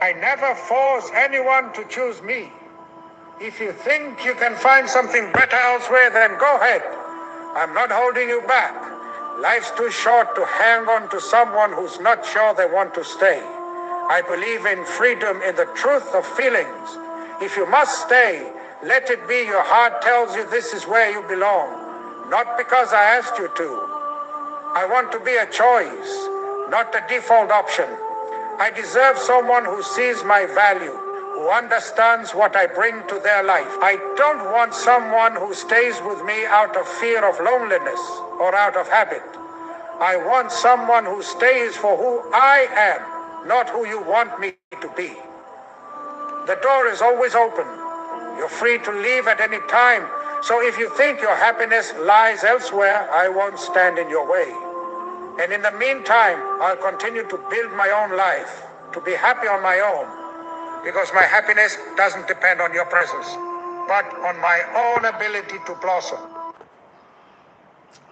I never force anyone to choose me. If you think you can find something better elsewhere, then go ahead. I'm not holding you back. Life's too short to hang on to someone who's not sure they want to stay. I believe in freedom, in the truth of feelings. If you must stay, let it be your heart tells you this is where you belong, not because I asked you to. I want to be a choice, not the default option. I deserve someone who sees my value, who understands what I bring to their life. I don't want someone who stays with me out of fear of loneliness or out of habit. I want someone who stays for who I am, not who you want me to be. The door is always open. You're free to leave at any time. So if you think your happiness lies elsewhere, I won't stand in your way. And in the meantime, I'll continue to build my own life, to be happy on my own, because my happiness doesn't depend on your presence, but on my own ability to blossom.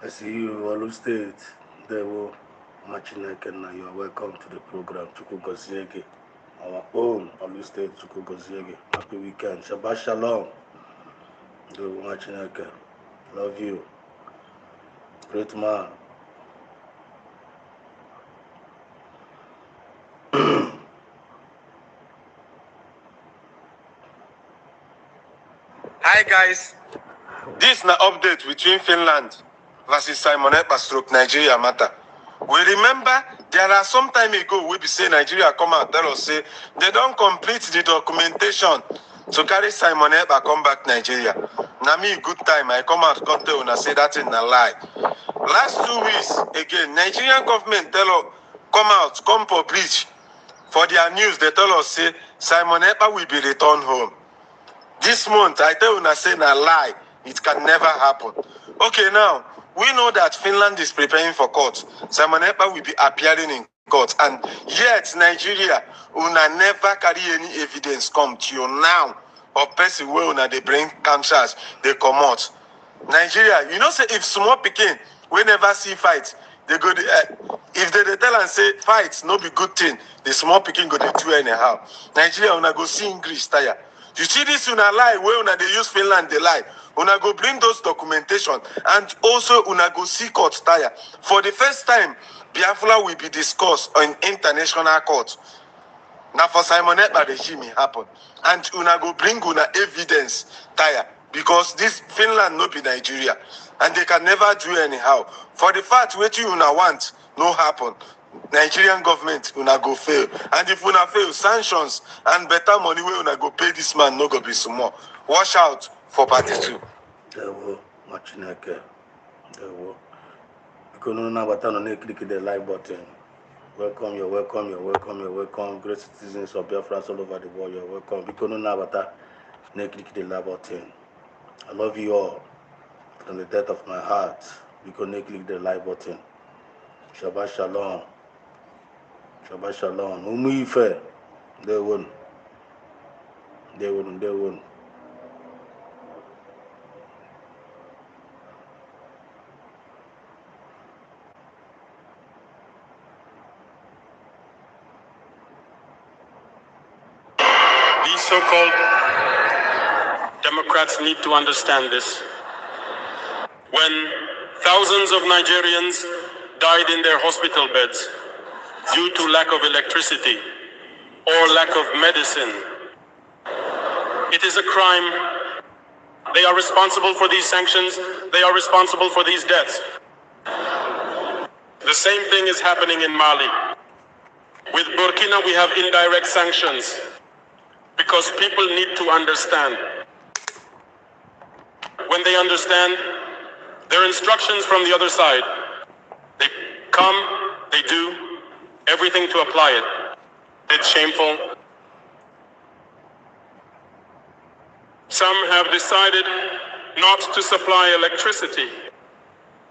I see you, Olu State. There were Machineke, and you are welcome to the program. Chukwugoziege, our own Olu State, Chukwugoziege. Happy weekend. Shabbat Shalom. There were Machineke. Love you. Great man. Hi guys, this is an update between Finland versus Simon Ekpa stroke Nigeria matter. We remember there are some time ago we be say Nigeria come out tell us say they don't complete the documentation to carry Simon Ekpa come back Nigeria. Now me good time I come out come tell una say that in a lie. Last 2 weeks again Nigerian government tell us come out come for breach for their news. They tell us say Simon Ekpa will be returned home. This month, I tell you, I say a lie. It can never happen. Okay, now, we know that Finland is preparing for court. Simon Ekpa will be appearing in court. And yet, Nigeria will never carry any evidence come to you now of person where they bring cancers, they come out. Nigeria, you know, say if small pikin, we never see fight, they go, if they tell and say fight, no be good thing, the small pikin go they do anyhow. Nigeria, when I go see English tire. You see this una lie where una they use Finland they lie. Una go bring those documentation and also una go see court tire. For the first time, BIAFRA will be discussed on international court. Now for Simon Ekpa regime happen. And una go bring una evidence tire. Because this Finland no be Nigeria. And they can never do anyhow. For the fact what you una want, no happen. Nigerian government una go fail, and if una fail, sanctions and better money wey una go pay this man no go be small. Watch out for party 2. There were Machineke. There were. Because no now, but I don't click the like button. Welcome, you're welcome, you're welcome, you're welcome. Great citizens of Biafra all over the world, you're welcome. Because no now, but I don't click the like button. I love you all from the depth of my heart. Because no click the like button. Shabbat Shalom. Shabbat Shalom. Umuife. They won. They won. They won. These so-called Democrats need to understand this. When thousands of Nigerians died in their hospital beds due to lack of electricity or lack of medicine, it is a crime. They are responsible for these sanctions. They are responsible for these deaths. The same thing is happening in Mali. With Burkina, we have indirect sanctions because people need to understand. When they understand, there are instructions from the other side. They come, they do everything to apply it. It's shameful. Some have decided not to supply electricity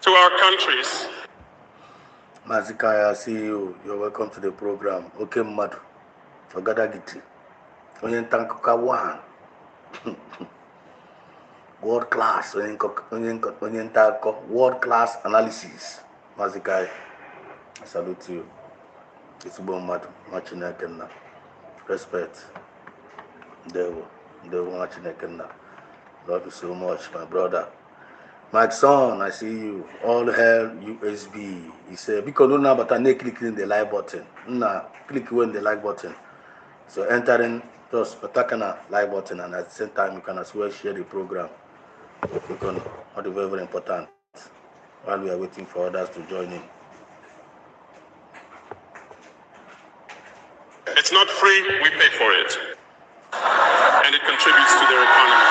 to our countries. Mazika, I see you. You're welcome to the program. Okay, Madu. Fogadagiti. Onyentankoka one. World class. Onyentanko. World class analysis. Mazika, I salute you. It's Bon Madu. Machinekena. Respect. Devil watching Ekenda. Love you so much, my brother. My son, I see you. All hell USB. He said, because no now, but I need clicking the like button. Nah, click when the like button. So entering, just attacking a like button, and at the same time, you can as well share the program. Because what is very, very important while we are waiting for others to join in. It's not free, we pay for it. And it contributes to their economy.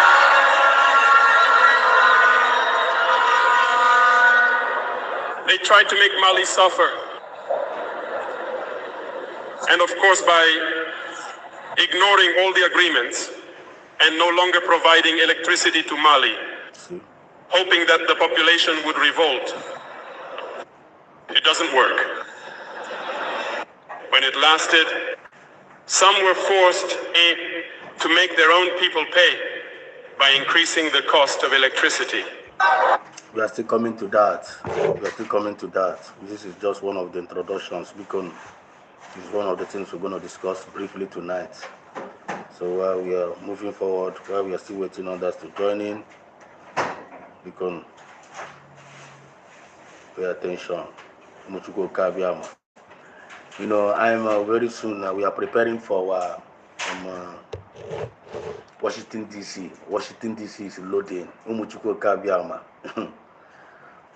They tried to make Mali suffer. And of course, by ignoring all the agreements and no longer providing electricity to Mali, hoping that the population would revolt. It doesn't work. When it lasted, some were forced to make their own people pay by increasing the cost of electricity. We are still coming to that. This is just one of the introductions because it's one of the things we're going to discuss briefly tonight. So while we are moving forward, while we are still waiting on others to join in, because pay attention. You know, I'm very soon, we are preparing for Washington, D.C. Washington, D.C. is loading.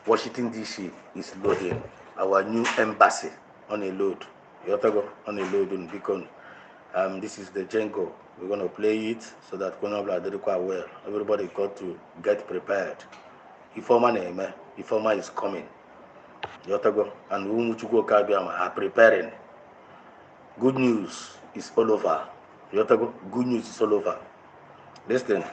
Washington, D.C. is loading. Our new embassy on a load. On a load because this is the Django. We're going to play it so that everybody got to get prepared. Informa is coming. And are preparing. Good news is all over. Good news is all over. Listen.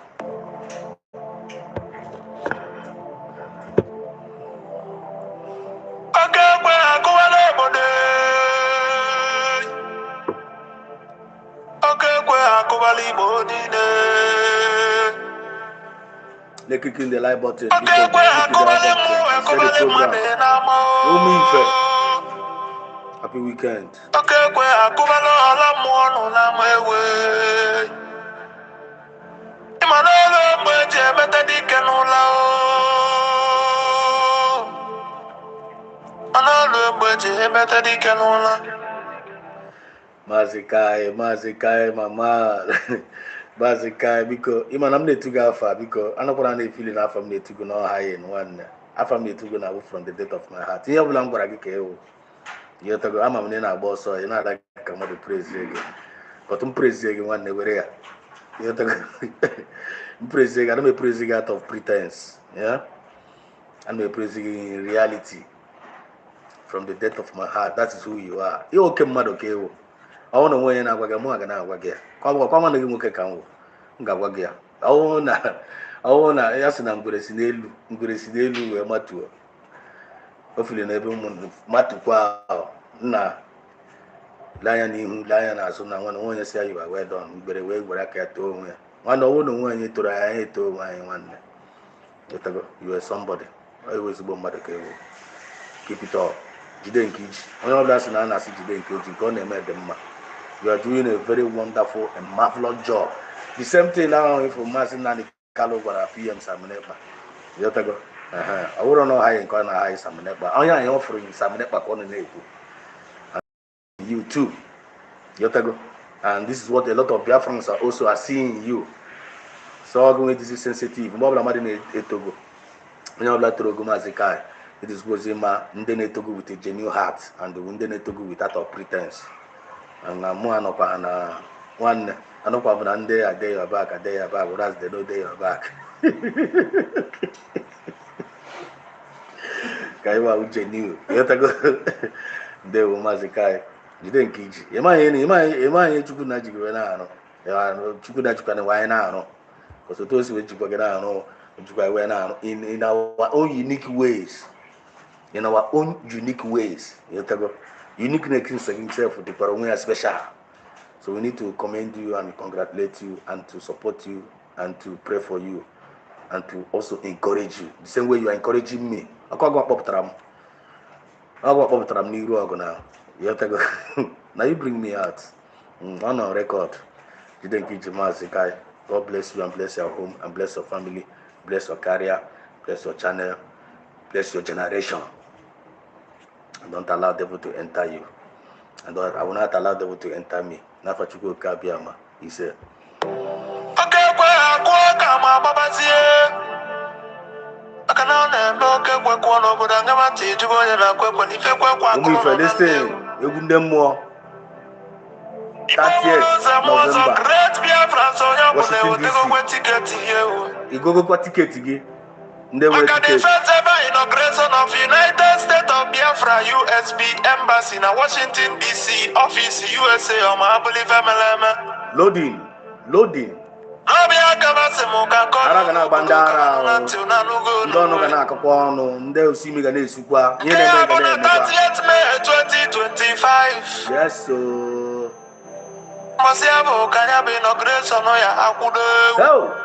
They clicking the like button. Share the program. Happy weekend. Mazikai, mama. Mazikai, because I'm the two gafa because I'm not going to feel enough from the two go no high in one. I from the two go now from the depth of my heart. You have long for a gig. You to go. I'm a man boss, so you're not like come to praise again. But praise again one never. You to go. Praise again. I'm a praising out of pretense. Yeah. I'm a praising in reality. From the depth of my heart, that is who you are. You okay, mad okay? I want to win and I want to come on, you can come. Gawagia. I want to, yes, and I'm going to see the mature. Hopefully, never matu. Na lion as soon as one you say you are well done, but away where I can't do me. One one you to I hate to my one. You are somebody. I always go mad okay. Keep it up. One of that's an answer today, you go and make them. You are doing a very wonderful and marvelous job. The same thing now for Masin and Calogara PM Samaneba. You have to go. I wouldn't know how you can hire Samaneba. I am offering Samaneba on the neighbor. You too. You have to go. And this is what a lot of Biafrans are also seeing in you. So I'm going to be sensitive. Mobile Madine Etogo. You know, like Togo Mazikai. It is Gozima, Ndene Togo with a genuine heart, and the Ndene Togo without of pretense. And I'm one of one. I know one day a day you're back, a day you're back, or that's the no day you're back. Kaiwa Ujenu. You have to go. They will Mazikai. You didn't teach. Am I Chukunaji Venano? Chukunaji can wine now. Because those which you go in our own unique ways. In our own unique ways. You have to go. Uniqueness in himself with the Paramuya special. So we need to commend you and congratulate you and to support you and to pray for you and to also encourage you. The same way you are encouraging me. I can't go up tram. I go up tram now. You have to go. Now you bring me out. On record. You didn't get your guy. God bless you and bless your home and bless your family, bless your career, bless your channel, bless your generation. And don't allow devil to enter you. And I will not allow devil to enter me. Now for Chukwuka Kabiama, he said. Listen, even them more. 30th November. Washington DC. You go ticket again. Maka the first ever inauguration of United States of Biafra USB Embassy in Washington DC office USA on Mahabuli Family. Loading. Aragana bandara. Ndono gana akapono. Nde usimi gana esukwa. Yene gana 30th May 2025. Yes so. Masiabo kanya be inauguration ya akudo.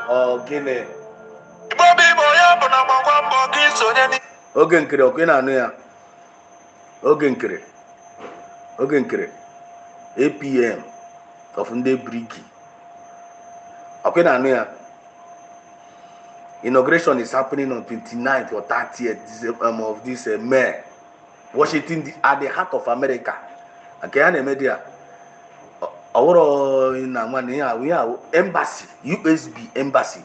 Oh, gine. Oge nkiri okwe na anu ya. Oge nkiri 8 p.m. of ndị briki. Okay, na inauguration is happening on 29th or 30th of this May. Washington at the heart of America. Okay, and media. Our we have embassy, USB embassy,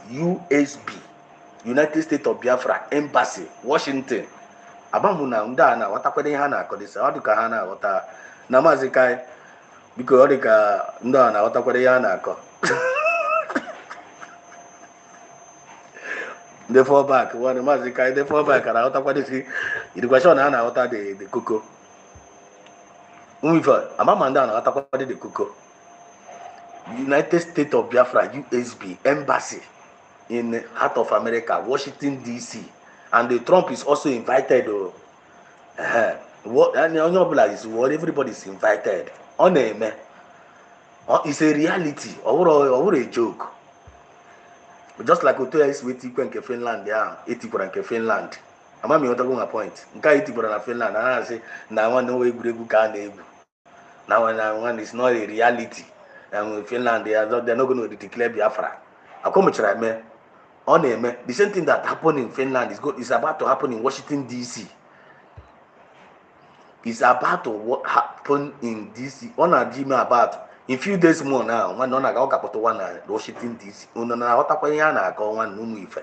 United States of Biafra embassy, Washington. Abamuna ndana watakwede hana akodisa aduka hana wata namazikai biko odika ndana watakwede hana ako. The fall back one mazikai the fall back ara watakwede si education hana wata the koko. Umifa amama ndana watakwede the koko. United States of Biafra USB embassy in the heart of America, Washington DC, and the Trump is also invited. What everybody is invited. On it's a reality or a joke. Just like Otoya is waiting in Finland, yeah, 80 for Finland. I'm going to go a point. Guy 80 for Finland, and I say now one no way good can now one is not a reality. And Finland, they're not going to declare Biafra. I come to try me. The same thing that happened in Finland is about to happen in Washington DC. It's about to happen in DC. On a dream about in few days more now. When on a go to one Washington DC. On a what a go one no ife.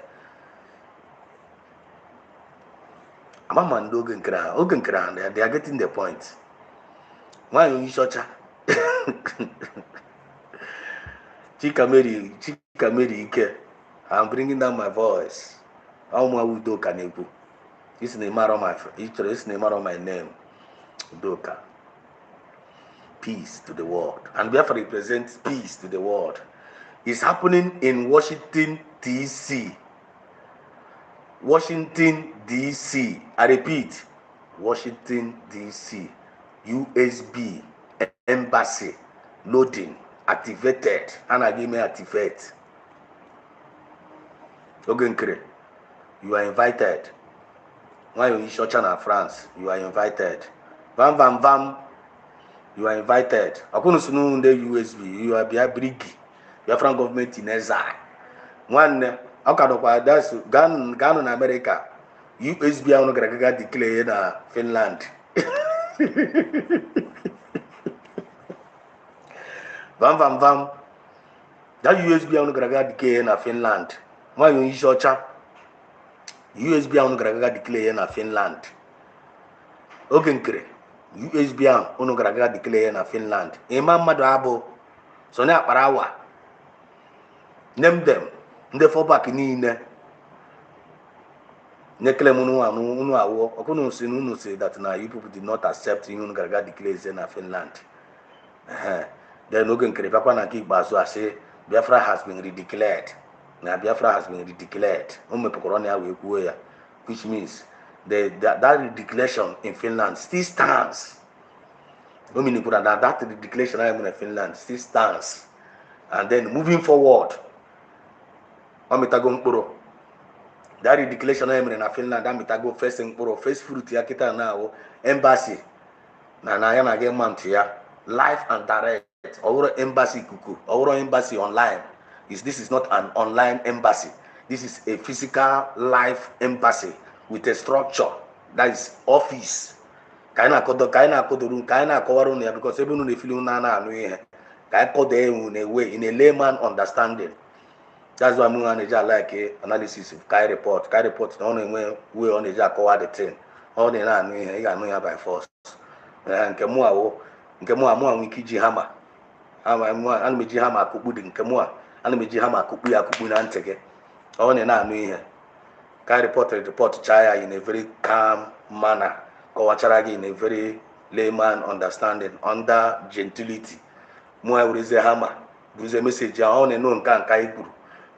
Amaman Ogen Kran, they are getting the point. Why you shotcha? Chika Mary Ike. I'm bringing down my voice. Udo This is the name of my name. Udoka. Peace to the world. And Biafra represents peace to the world. It's happening in Washington, D.C. Washington, D.C. I repeat, Washington, D.C. USB Embassy loading activated. And I give me activate. Ogenkere, you are invited. When you in China, France, you are invited. Vam, you are invited. Akunu sunu the USB, you are brigi. Biafran government in exile. One, akadokwa that's Ghana in America. USB anu garaga declare na Finland. Vam. That USB anu garaga declare na Finland. Why you in China? USB anu garaga declare na Finland. Ogenkere. USB anu garaga declare na Finland. Imam madu abo. So na parawa. Name them. Nde for back niile. Nekele unu awo. Okunu say that na you people did not accept unu garaga declare na Finland. Then Ogenkere papa na ki bazo say Biafra has been redeclared. Now Biafra has been redeclared. Which means that declaration in Finland still stands. That declaration in Finland still stands. And then moving forward, that declaration in Finland, first fruit yakita now embassy. Na get month here, live and direct. Our embassy kuku, our embassy online. This is not an online embassy. This is a physical life embassy with a structure that is office. Kaina kodoru, kaina kawaru ya because even if you na anu here, kai kode in a way, in a layman understanding. That's why I'm going to like analysis of Kai report. Kai report the only way we on the cover the thing. All the land we got by force. Nke mua wiki ji hammer. Ana meji hammer kubu di nke mua. Ana meji hammer kubu ya kubu na ntege. All the land we here. Kai report chaya in a very calm manner. Kawacharagi in a very layman understanding under gentility. Mua urize hammer. Urize message ya on no nka kai guru.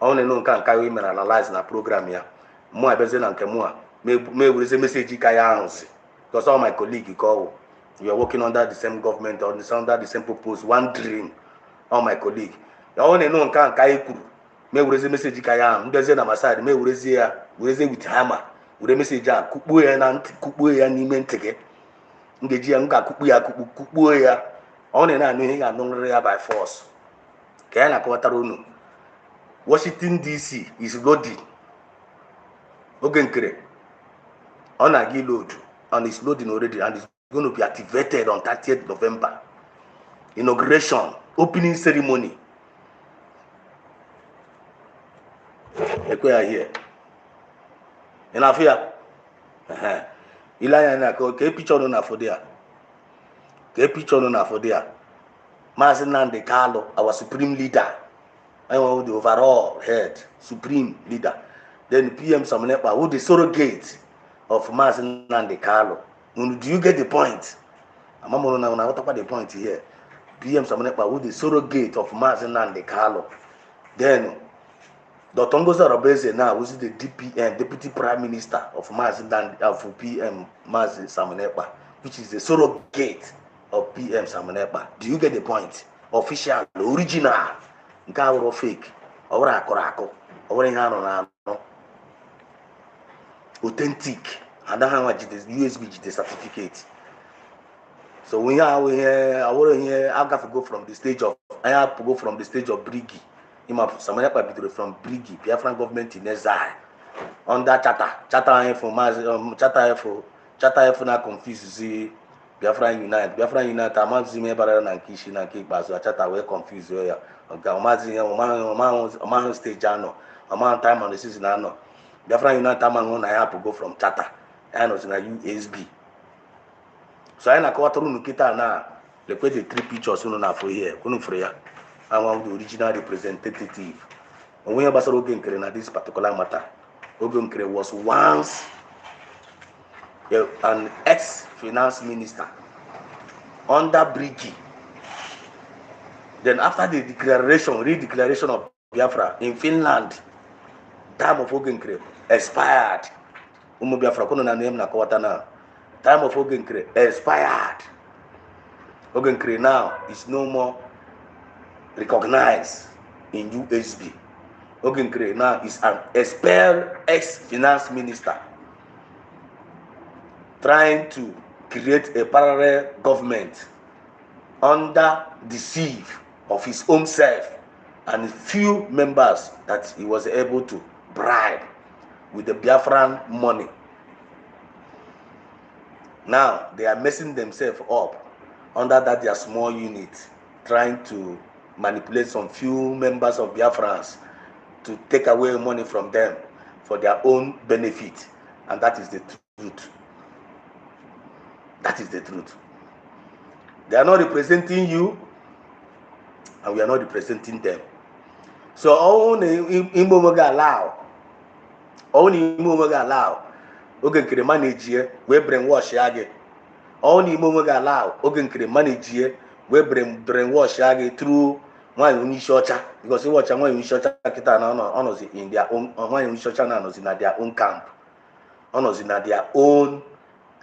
On no nka women analyze na program ya. Mua beze na nke mua. Me urize message ka ya ahunzi. Because all my colleagues call. We are working under the same government or under the same purpose, one dream. All my colleagues. On no nka guru. Me urize message ka ya ahun. Mbeze na maside me urize ya. Urize with hammer. Urize message ya kupu ya na kupu ya n'ime ntege. Ngeji ya nga kupu ya. On na anu ihe ga nonre ya by force. Ka na kwatara unu. Washington DC is loading. Oge nkere. Ọ na-aga load and it's loading already and it's going to be activated on 30th November. Inauguration, opening ceremony. Ekwe here. In Afia. Ilaya na ko ke picture no na for there. Ke picture no na for there. Mazi Nnamdi Kanu, our supreme leader. I want the overall head, supreme leader. Then PM Samunepa, who the surrogate of Mazi Nnamdi Kanu. Do you get the point? I'm not what about the point here. PM Samunepa, who the surrogate of Mazi Nnamdi Kanu. Then Dr. Ngozi Arobeze now, who is the Deputy Prime Minister of Mazi Nnamdi of PM Mazi Samunepa, which is the surrogate of PM Samunepa. Do you get the point? Official, original, nka fake, or akorako, or authentic, and that one is USB the certificate. So we are here. I have to go from the stage of Brigi. Samunepa be from Brigi, Biafran government in exile under Chata for now confused. Biafra Unite, Amazi Mebara na Kishi na Kibazo, Chata we confused here. Omazi stage ano, Oman time on the season ano. Biafra Unite Tamango, I have to go from Chata, and was in a USB. So I na kwaturu nukita na, the three pictures na for here, Kunufreya. I want the original representative. And when Ambassador Ogenkere na this particular matter, Ogenkere was once an ex-finance minister under Brigi. Then after the redeclaration of Biafra in Finland, time of Ogenkere expired. Biafra kono na name na kwatana. Time of Ogenkere expired. Ogenkere now is no more recognized in USB. Ogenkere now is an expelled ex-finance minister trying to create a parallel government under the sieve of his own self and few members that he was able to bribe with the Biafran money. Now they are messing themselves up under that their small unit, trying to manipulate some few members of Biafrans to take away money from them for their own benefit. And that is the truth. That is the truth. They are not representing you, and we are not representing them. So only Imomoga allow. Ogenkere manage here, we brainwash again. Only Imomoga allow. Ogenkere manage here, we brainwash again through one unishocha, because you watch one unishocha kita na in their own one unishocha na in their own camp. In their own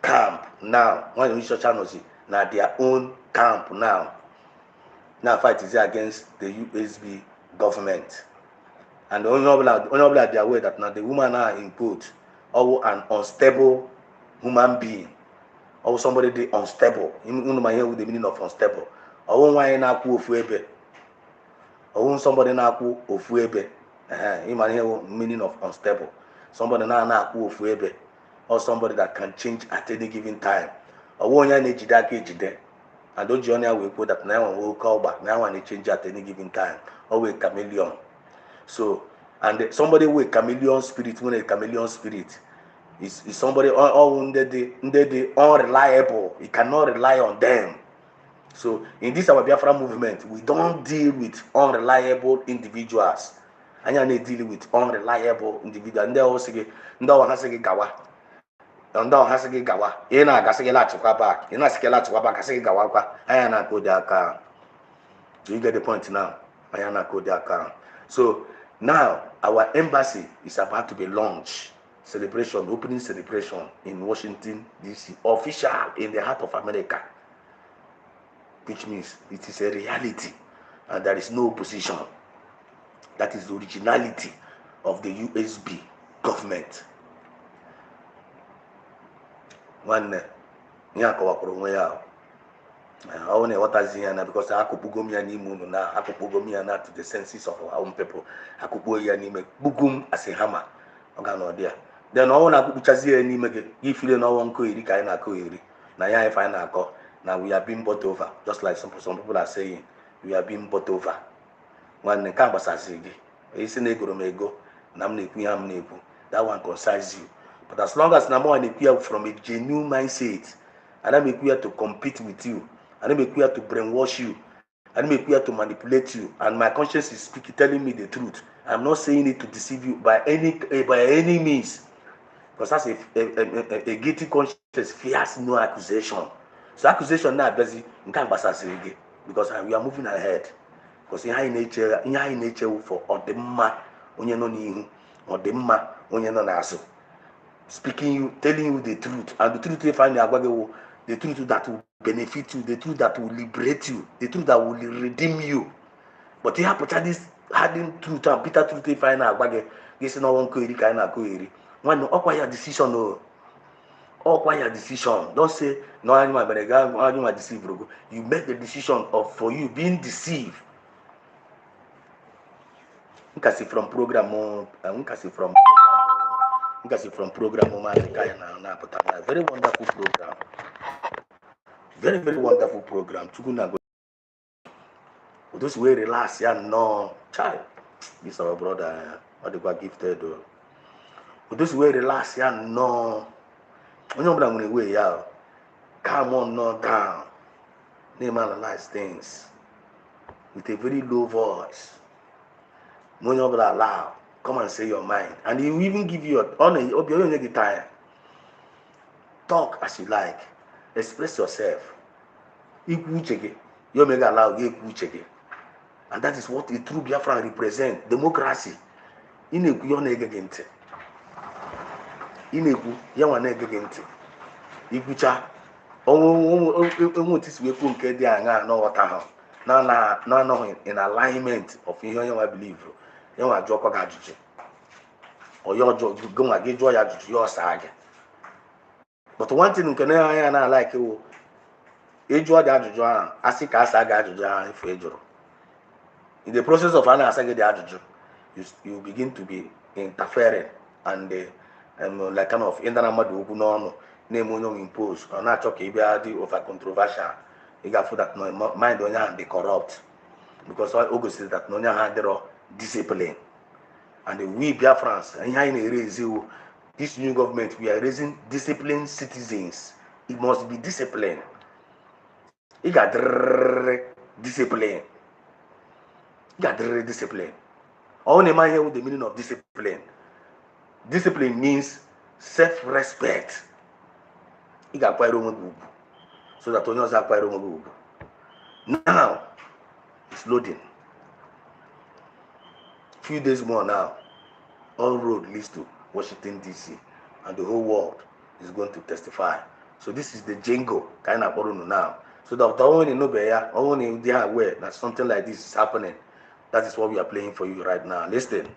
camp now. One unishocha na their own camp now. Now fight is against the USB government. And the only their way that now the woman are input or an unstable human being or somebody unstable. You know my here with the meaning of unstable. ọwụ nwaanyị na-akwụ ofu ebe ọwụ somebody na-akwụ ofu ebe ịmara ihe meaning of unstable somebody na-akwụ ofu ebe or somebody that can change at any given time ọwụ onye na-ejide aka ejide and oji onye wee kwuo that na ya nwe oke ọgba na ya nwa na-change at any given time always chameleon. So and somebody with chameleon spirit, when a chameleon spirit is somebody all under the unreliable. You cannot rely on them. So in this our Biafra movement, we don't deal with unreliable individuals. And you deal with unreliable individuals. And they also get gawa. And they has get gawa. Ina gasege la chukwa back. Ina sike la chukwa back. Gasege gawa kwa. Ayana ko daka. Do you get the point now? Ayana ko daka. So now our embassy is about to be launched. Celebration, opening celebration in Washington, D.C. Official in the heart of America. Which means it is a reality and there is no opposition. That is the originality of the USB government. One I only what I see because I could bugum yanimu na I could bugum yana to the senses of our own people. I could go yanime bugum as a hammer. Okay, then all I could chazi any make if you know one koiri kaina koiri. Now I find a call. Now we are being bought over, just like some people are saying we are being bought over. When the campus has it's a negro mego, that one concerns you. But as long as Namo and from a genuine mindset, and I'm here to compete with you, and I'm here to brainwash you, and I'm here to manipulate you, and my conscience is speaking, telling me the truth. I'm not saying it to deceive you by any means, because that's a guilty conscience fears no accusation. So accusation now busy in because we are moving ahead. Because in high nature for odemma onye no nihu odemma onye no naso. Speaking you, telling you the truth, and the truth you find the truth that will benefit you, the truth that will liberate you, the truth that will redeem you. But you have to try this hiding truth and bitter truth you find this no one koiri kaina koiri. When acquire decision no. Acquire decision. Don't say no animal but deceive. You make the decision of for you being deceived. You can see from program very wonderful program. Very, very wonderful program. Those way relax, yeah, no child. This our brother, what they got gifted though. Those way relax, yeah, no. When you're going away, yeah, come on, no down. Name analyze things with a very low voice. When you're loud, come and say your mind, and he will even give you a time. Talk as you like, express yourself. You make allow you, and that is what a true Biafran represents: democracy. Ineku yo negegente. Ineku yawa negegente. Igucha. This way nke dị anya no water ha. No in alignment of ihe onye believe. You want to joke ajụjụ. Or your joke go ma gị jụọ ya ajụjụ ya ọsa aga. But one thing nke na like you ịjụọ dị ajụjụ ahụ asị ka asa aga ajụjụ ahụ ife ejụrụ. In the process of ana asa gị dị ajụjụ, you begin to be interfering and like kind of ịndana mmadụ okwu n'ọnụ na-eme onye impose ọ na-achọ ka ị bịa dị over controversial. You got that mind onye ahụ dị corrupt because o gosiri that onye ahụ adịrọ discipline. And we Biafrans, this new government, we are raising disciplined citizens. It must be disciplined. You got discipline. You got discipline. I want to mind here with the meaning of discipline. Discipline means self-respect. You got quite so that Tonyo's are quite now it's loading. Few days more now, all road leads to Washington DC, and the whole world is going to testify. So this is the jingle kind of now. So that only only they are aware that something like this is happening. That is what we are playing for you right now. Listen.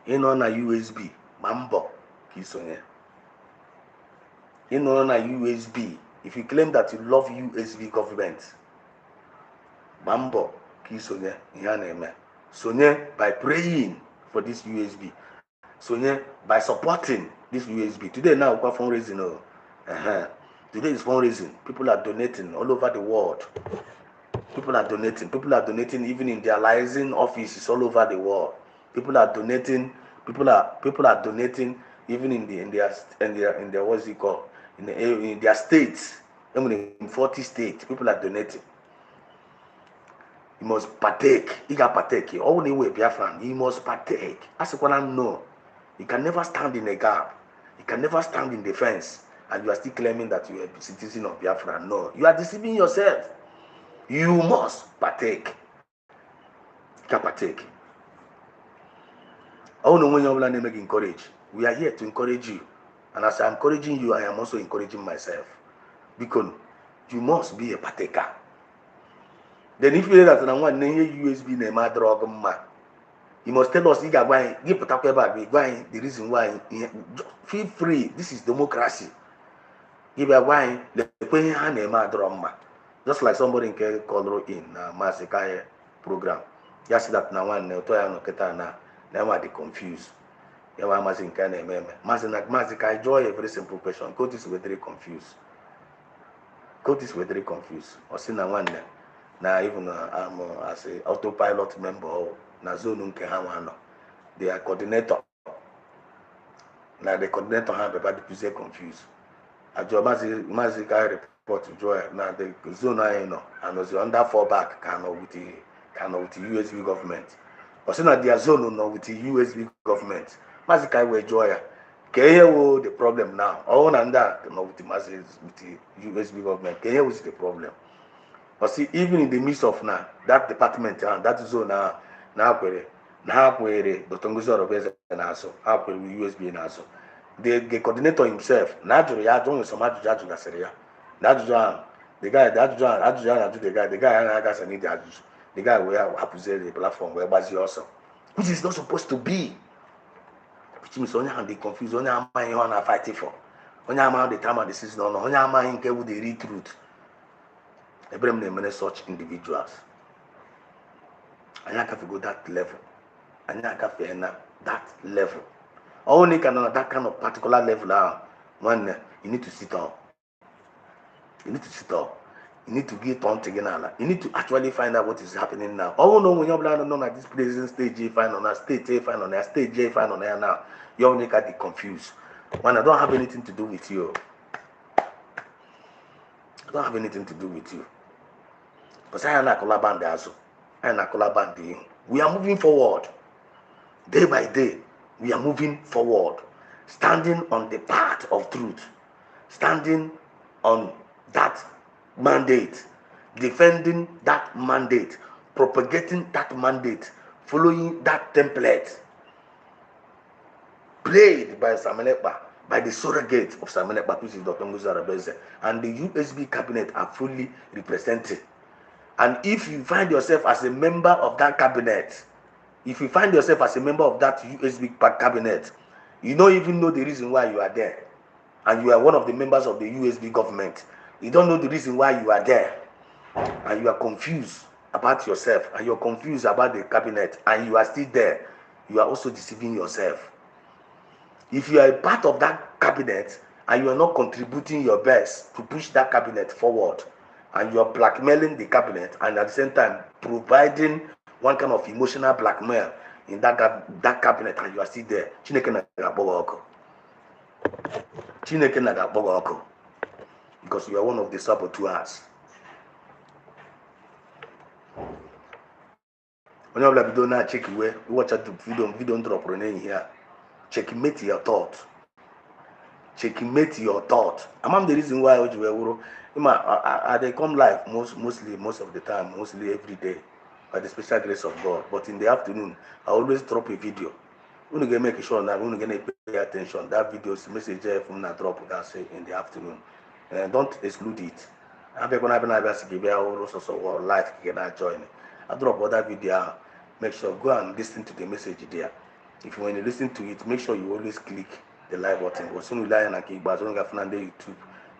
In on a USB, Mambo Kisonye. You know na USB. If you claim that you love USB government, Mambo Kisonye Yaneme. Sonye by praying for this USB. Sonye by supporting this USB. Today now we're fundraising. Today is fundraising. People are donating all over the world. People are donating even in their licensing offices all over the world. People are donating even in their what's it called, in their states. Even in 40 states, people are donating. You must partake. You can partake. All the way, Biafran, you must partake. As what I know, you can never stand in a gap. You can never stand in defense, and you are still claiming that you are a citizen of Biafra. No, you are deceiving yourself. You must partake. You can partake. I don't know when you're going to encourage. We are here to encourage you. And as I'm encouraging you, I am also encouraging myself. Because you must be a partaker. Then if you know that I want USB name drug, you must tell us the reason why. Feel free. This is democracy. Give a why the name just like somebody in called in Masikaye program. Just that now one now they confused. You are Masika, I enjoy a very simple question. Coaches were very confused. Or see now one now even as a autopilot member na zone Nkehawano. They are coordinator. Now the coordinator have about the confused. I job Masika report to joy. Now the zone I know and was under fallback with the USB government. Or see not their zone no with the USB government. Masika we joy. The problem now. All and that with the USB government. Was the problem. But see, even in the midst of now that department and that zone now where the Tonguzo of Bezo USB and also. The coordinator himself, naturally, I don't know so much judge in Syria. That's the guy, the guy, I guess I need the guy where I present the platform where Bazi also, which is not supposed to be. Which means only they confused, only am I on fighting for, only am I the time of the season, only am I in with the real truth. Every many such individuals. I can't go that level. I can't that level. Only can on that kind of particular level now, when you need to sit up. You need to get on together. You need to actually find out what is happening now. Oh no, when you're blind on at this present stage, you find on a stage A, find on a stage J, find on there now. You're only get confused. When I don't have anything to do with you. I don't have anything to do with you. Because I am not collaborating also. I am not collaborating. We are moving forward. Day by day, we are moving forward. Standing on the path of truth. Standing on that mandate. Defending that mandate. Propagating that mandate. Following that template. Played by Samanekba. By the surrogate of Samanekba, which is Dr. Musa Rabeze. And the USB cabinet are fully represented. And if you find yourself as a member of that cabinet, if you find yourself as a member of that USB cabinet, you don't even know the reason why you are there. And you are one of the members of the USB government. You don't know the reason why you are there. And you are confused about yourself. And you are confused about the cabinet. And you are still there. You are also deceiving yourself. If you are a part of that cabinet and you are not contributing your best to push that cabinet forward, and you are blackmailing the cabinet and at the same time providing one kind of emotional blackmail in that cabinet, and you are still there, because you are one of the saboteurs. When you have video check away, watch the video drop on here. Checkmate your thought. Checkmate your thought. Among the reason why they come live most of the time, mostly every day, by the special grace of God. But in the afternoon, I always drop a video. When you make sure that when you pay attention, that video is message from that drop that say in the afternoon. Don't exclude it. I'm going to have live can join. I drop other video. Make sure go and listen to the message there. If you want to listen to it, make sure you always click the like button. Because soon you lie and keep back. So you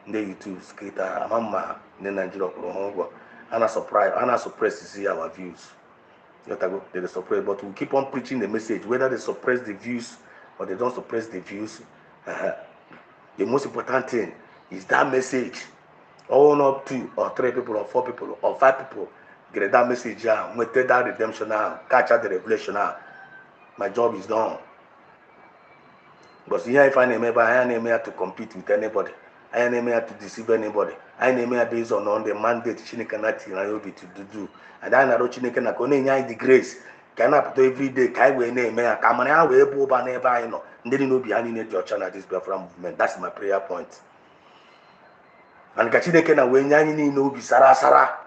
YouTube skater. Mama in Nigeria and I suppress to see our views. They suppress, but we keep on preaching the message. Whether they suppress the views or they don't suppress the views, the most important thing is that message. All not 2 or 3 people or 4 people or 5 people get that message now. When take that redemption now, catch out the revelation now. My job is done. Because here if I name I ain't here to compete with anybody. I ain't here to deceive anybody. I ain't here based on the mandate Chineke na be to do. And I know Chineke na kone nyai the grace. Can I put every day kai we name ya kamana we ebo ba na ebe I know. Ndeni no be any need your channel this Biafra movement. That's my prayer point. And ka Chineke na we nyai ni no be sara.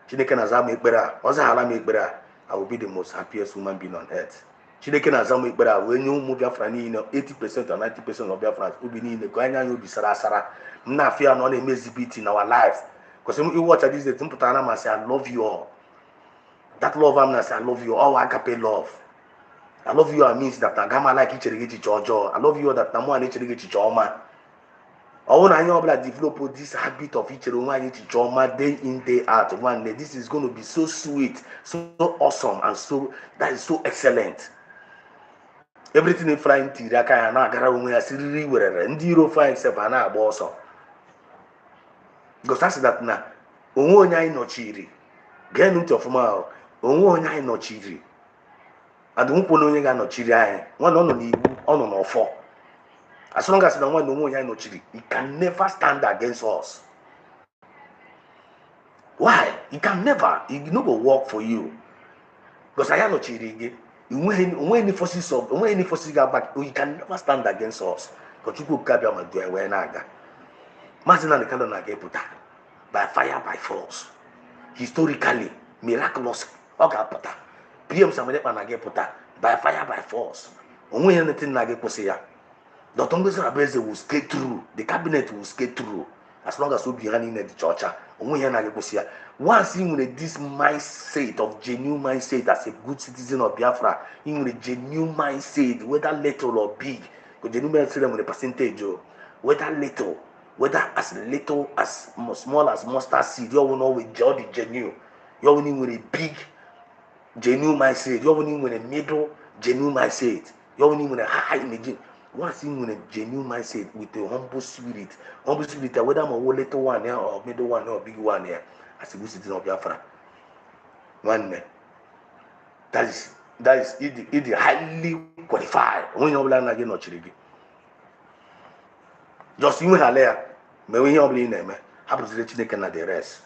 Chineke na za me ekpere. Oza hala me ekpere. I will be the most happiest human being on earth. Chineke na zamu ikpere when you move Biafra niile 80% or 90% of Biafrans obi niile go anya you obi sara na fear no na exhibit in our lives because you watch this day putara na say I love you all. That love am na say I love you all agape love. I love you means that agama like ichere gị chicho. I love you all that na mo na ichere gị chicho ọma. Ọwụ na anya ọbụla develop this habit of ichere onwe anyị chicho ọma day in day out. One day this is going to be so sweet, so awesome and so that is so excellent. Everything in flying tiri aka ya na agara onwe ya siriri werere ndị iro flying self na agba ọsọ because that's that na onwe onye anyị nọchiri gee ntị ọfụma ahụ onwe onye anyị nọchiri adụmkwu na onye ga-anọchiri anyị nwanne ọ nọ n'iwu ọ nọ n'ọfọ as long as na nwanne onwe onye anyị nọchiri he can never stand against us. Why? He can never. He no go work for you because anyị nọchiri gị. When any forces go back, you can never stand against us. Because you go kabia ma do we na aga. Mazina the kind na get puta by fire by force. Historically, miraculous. Okay, puta. PM samede pa na get puta by fire by force. Onwe anything na get posia. The Tongo Sarabeze will skate through. The cabinet will skate through. As long as we be running in the church. Onwe na get posia. Once you with this mindset of genuine mindset as a good citizen of Biafra, you with a genuine mindset, whether little or big, because genuine mindset with a percentage, whether as small as mustard seed, you will know with the genuine. You will with a big genuine mindset. You will with a middle genuine mindset. You will with a high imagine. Once you with a genuine mindset with a humble spirit, whether I'm a little one here or middle one or big one here. As a good citizen of Biafra, one that is it highly qualified. When you are not getting no children, just you have there. Me when you are in them, happens to the can the rest.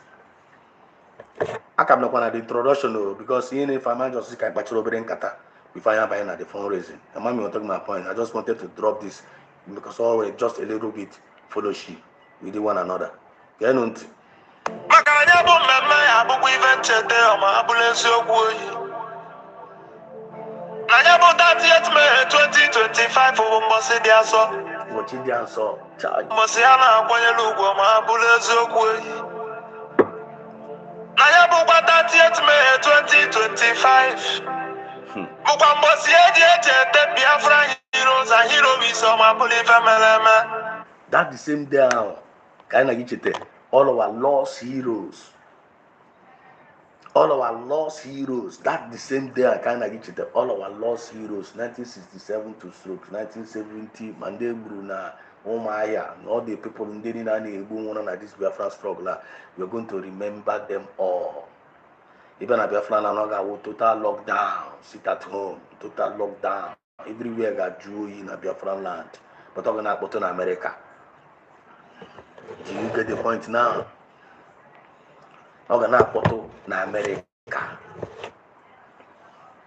I come not the introduction because if I just see bachelor brain kata before I buy the fundraising. And mommy talking my point. I just wanted to drop this because always just a little bit fellowship with one another. Get on. Makanya bụ mmemme ya abụkwa ife ncheta ma abụla eziokwu oyi na ya bụ 30th May 2025 bụ mbọsị dị asọ mbọsị ya na-akwanyere ugwu ma abụla eziokwu oyi na ya bụkwa 30th May 2025 bụkwa mbọsị eji echete Biafra heroes and heroes ma abụla ife mere eme. That's the same day kind of all our lost heroes. That's the same day I kind of get it. All our lost heroes, 1967 to stroke, 1970, Mande Bruna, Omaya, and all the people in Denani, Ebuna, and this Biafra struggle. We're going to remember them all. Even a Biafra Nanaga, total lockdown, sit at home, total lockdown. Everywhere got Jew in a Biafra land, but talking about America. Do you get the point now? Ogana photo na America.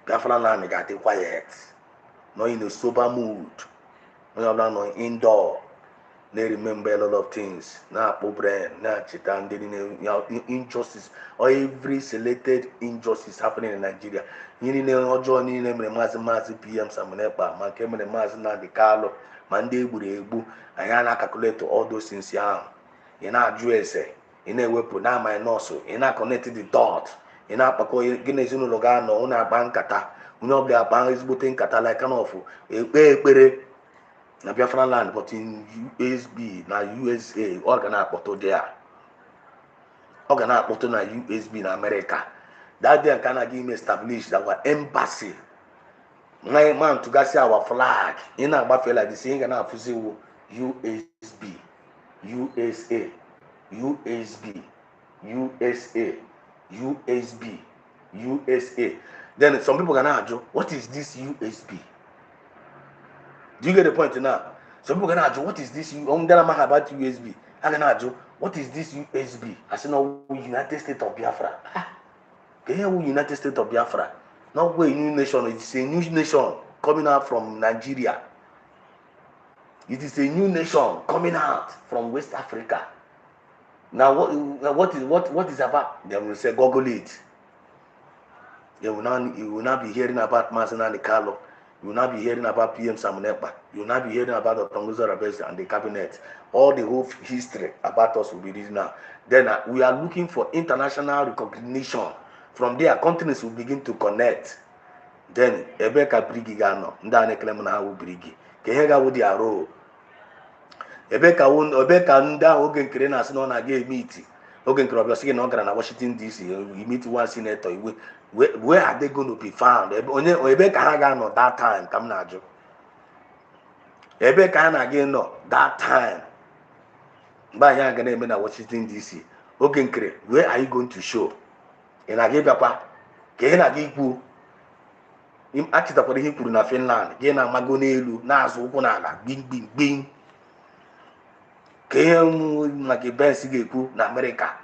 Biafra land got quiet. No in a sober mood. No indoor. They remember a lot of things. Na pobre, na chitan, injustice, or every selected injustice happening in Nigeria. You know, Johnny name Mazi PM Samonepa, man came in the Mazina de Carlo, Mande Burebu, Ayana calculate all those things. In our USA, in a weapon, now my nosso, in our connected the dot, in our Paco Guinness Logano, una bankata, onye ọbụla akpa ezigbote nkata like kind of ekpere na Biafra land, but in USB na USA ọ ga na-akpọtụ dị a, ọ ga na-akpọtụ na USB na America. That day ka na give me establish our embassy man to gasi our flag ị na-agbafe like this, ị ga na-afụzi USB USA USB USA USB USA. Then some people gonna ask, what is this USB? Do you get the point now? Some people gonna ask, what is this? About USB. I'm gonna ask, what is this USB? I said, no, United States of Biafra. Can you hear United States of Biafra? Not a new nation. It's a new nation coming out from Nigeria. It is a new nation coming out from West Africa. Now, what is about? They will say, Google it. You will not be hearing about Masenani Carlo. You will not be hearing about PM Samunepa. You will not be hearing about the Tonguzo Rabes and the cabinet. All the whole history about us will be written now. Then we are looking for international recognition. From there, continents will begin to connect. Then, Ebeka Brigigano, Ndane Clemana will brigi. Kehega would the arrow. Ebeka Nda Ogen Krenas non again meet. Ogen Krobioski Nogran, Washington DC. You meet one senator. Where are they going to be found? Ebeka Hagano that time, come now, Joe. Ebeka again, no, that time. By Yangan in Washington DC. Ogen Kre, where are you going to show? And I gave Papa, Kena Gipu. Him acted for him na Finland, Gena Magonelu, Nazu Ponala, Bing Bing. Came like a Bensigeku na America.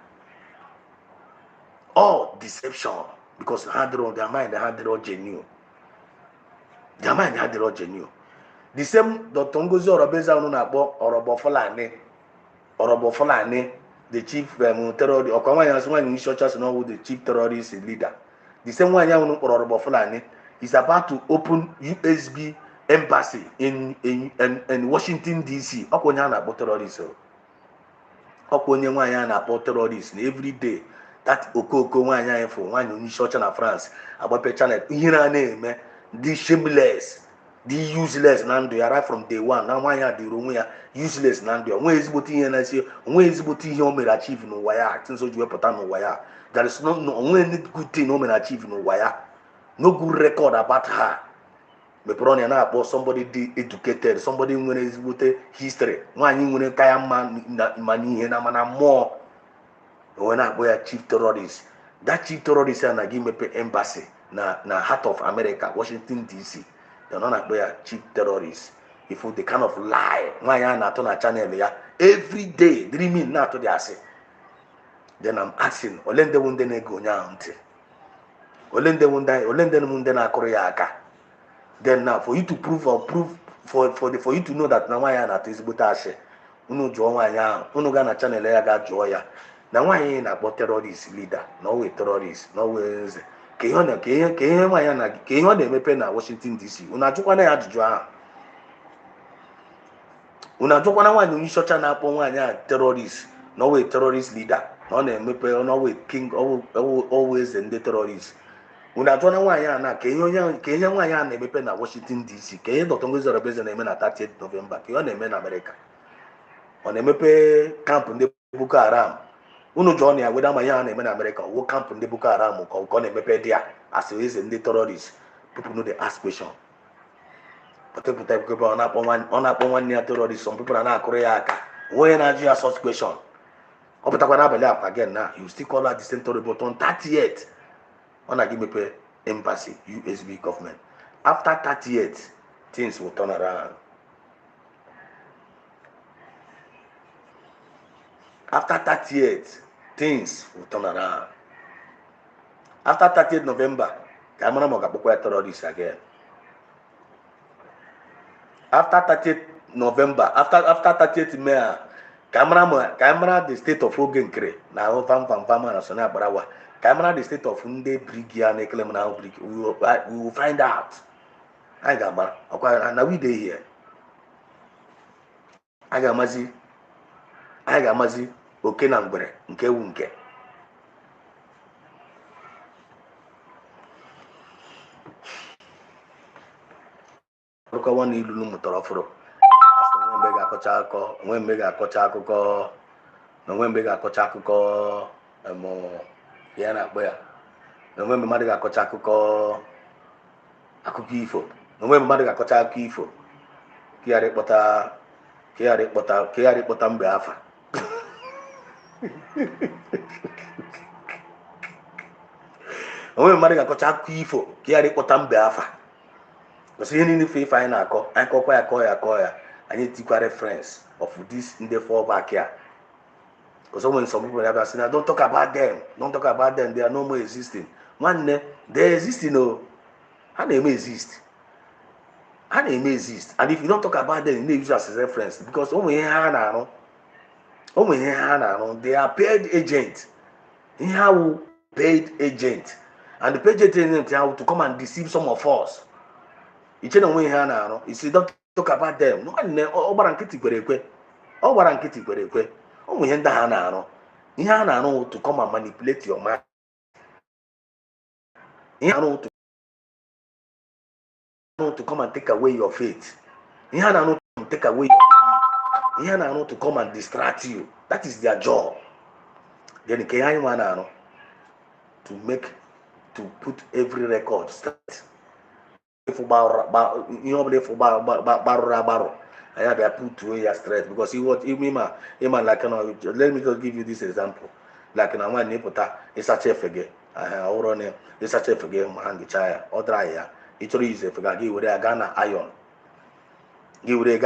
All deception, because their mind had the all genuine. Their mind had the all genuine. The same the Tongozo Robeza Nunabo or Fulani, the chief terrorist, or Kawayan one churches know who the chief terrorist leader. The same one or Fulani is about to open USB embassy in Washington DC. Okonyana about terrorists. Okonyana about terrorists every day. That Okoko one for one in church in France about per channel. Here name the shameless. The useless Nando arrive from day one. Now why are the Romania useless Nando? When is booty and I say, when is booty home achieve no wire? Since you put on no wire. There is no only good thing home achieve no wire. No good record about her. Me probably na about somebody educated, somebody when is with history. One you when kaya man money na mana more. When I go a chief terrorist. That chief terrorist na give me embassy na heart of America, Washington DC. They're not like cheap terrorists. If they kind of lie, every day, dreaming not to the assay. Then I'm asking, Olende Wundene go nyante. Olende Wundena Koreaka. Then now for you to prove for you to know that Nawayana is Butashe, Uno Joya, Uno Gana channel Yaga Joya. Now why ain't about terrorist leader? No way terrorist, no way. Kehona mepe na Washington DC. Unachukwa na ajụjụ ahụ. Unachukwa na nwanyị nyocha na akpọ nwanyị terrorist, no way terrorist leader. No na mepe no way king always the terrorist. Unachukwa na nwanyị na kehenya nwanyị na mepe na Washington DC. Kehe Dr. Ngozi Orebeze na eme na 30th November. Kehona eme na America. Ona mepe camp ndị Boko Haram. Unu John ya whether my na eme na America wo camp ndị Boko Haram ko na emepe dia as is ndị terrorists. People know they ask question. But people on up one near terrorists, some people are not Korea. When I ask such question, again now, you still call her the same terrorist, but on 38th, on a give me pay embassy, USB government. After 38th, things will turn around. After 38th, things will turn around. After 30th November, Camera Mogapoka terrorists again. After 30th November, after 30th May, camera the state of Ogenkre. Now, Fama National Barawa. Camera the state of Unde Brigia, Nekelemana Brig. We will find out. I got now we day here. I got Mazi, Okenangre, Nkewunke. kọwa na ilu mụtara ọfụrụ asị na onwe mgbe ga-akọcha akụkọ onwe mgbe ga-akọcha akụkọ na onwe mgbe ga-akọcha akụkọ ya na-akpọ ya na onwe mgbe mmadụ ga-akọcha akụkọ ifo na onwe mgbe mmadụ ga-akọcha akụkọ ifo ka ghara ịkpọta mgbe afa onwe mmadụ ga-akọcha akụkọ ifo ka ghara ịkpọta mbe afa gosi ihe niile ife anyị na-akọ anyị kọkwa ya anyị tikwa reference of this ndị fallback ya because when some people have said don't talk about them they are no more existing nwanne they existing o ha na-eme exist and if you don't talk about them you need use as a reference because ụmụ ihe ha na-arụ they are paid agent ihe ha wụ paid agent and the paid agent ha to come and deceive some of us iche na onwe ihe ha na-arụ isi don't talk about them nwanne ọ gbara nkịtị kwere ekwe ụmụ ihe ndị ha na-arụ ihe ha na-arụ to come and manipulate your mind ihe ha na-arụ to come and take away your faith ihe ha na-arụ to take away your belief ihe ha na-arụ to come and distract you that is their job then nke anyị nwa na-arụ to put every record straight ihe ọbụla ịfụ gbarụrụ agbarụ I have put to ya straight because like let me just give you this example like na nwaanyị pụta ịsacha efe gị ọhụrụ na ịsacha efe gị ma ngịcha ya ọ dara ya ị chọrọ ize efe gị were ya gaa na iron gị were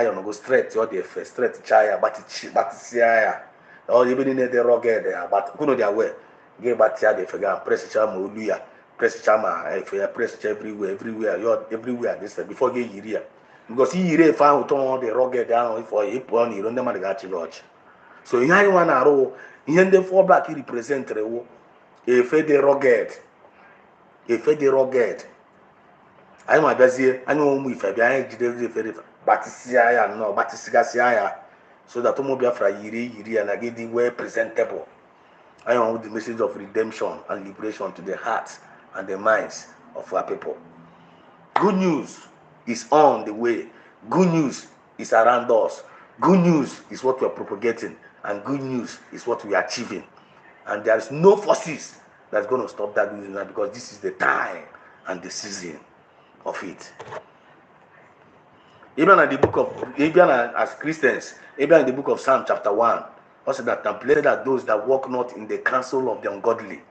iron go straight ọ dị efe straight chaa ya gbatịsịa ya ọ ebe niile dị rugged ya kwunu dị awe gị gbatịa dị efe gị presicha ma olu ya presicha ma efe ya presicha everywhere this before gị yiri ya because iyiri efe ahụ tụọ dị rugged ahụ ịpụọ n'iro ndị mmadụ ga-achị gị ọchị so ihe anyị nwa na-arụ ihe ndị fallback representịrị wụ efe dị rugged anyị ma bịazie anyị nwe ụmụ ife bịa anyị jide efe gbatịsịa ya nnọọ gbatịsịgasịa ya so that ụmụ Biafra yiri ya na gị dị well presentable anyị nwe the message of redemption and liberation to the hearts and the minds of our people. Good news is on the way. Good news is around us. Good news is what we are propagating, and good news is what we are achieving. And there is no forces that's going to stop that news now because this is the time and the season of it. Even as Christians, even in the book of Psalm chapter 1, also that blessed are those that walk not in the counsel of the ungodly.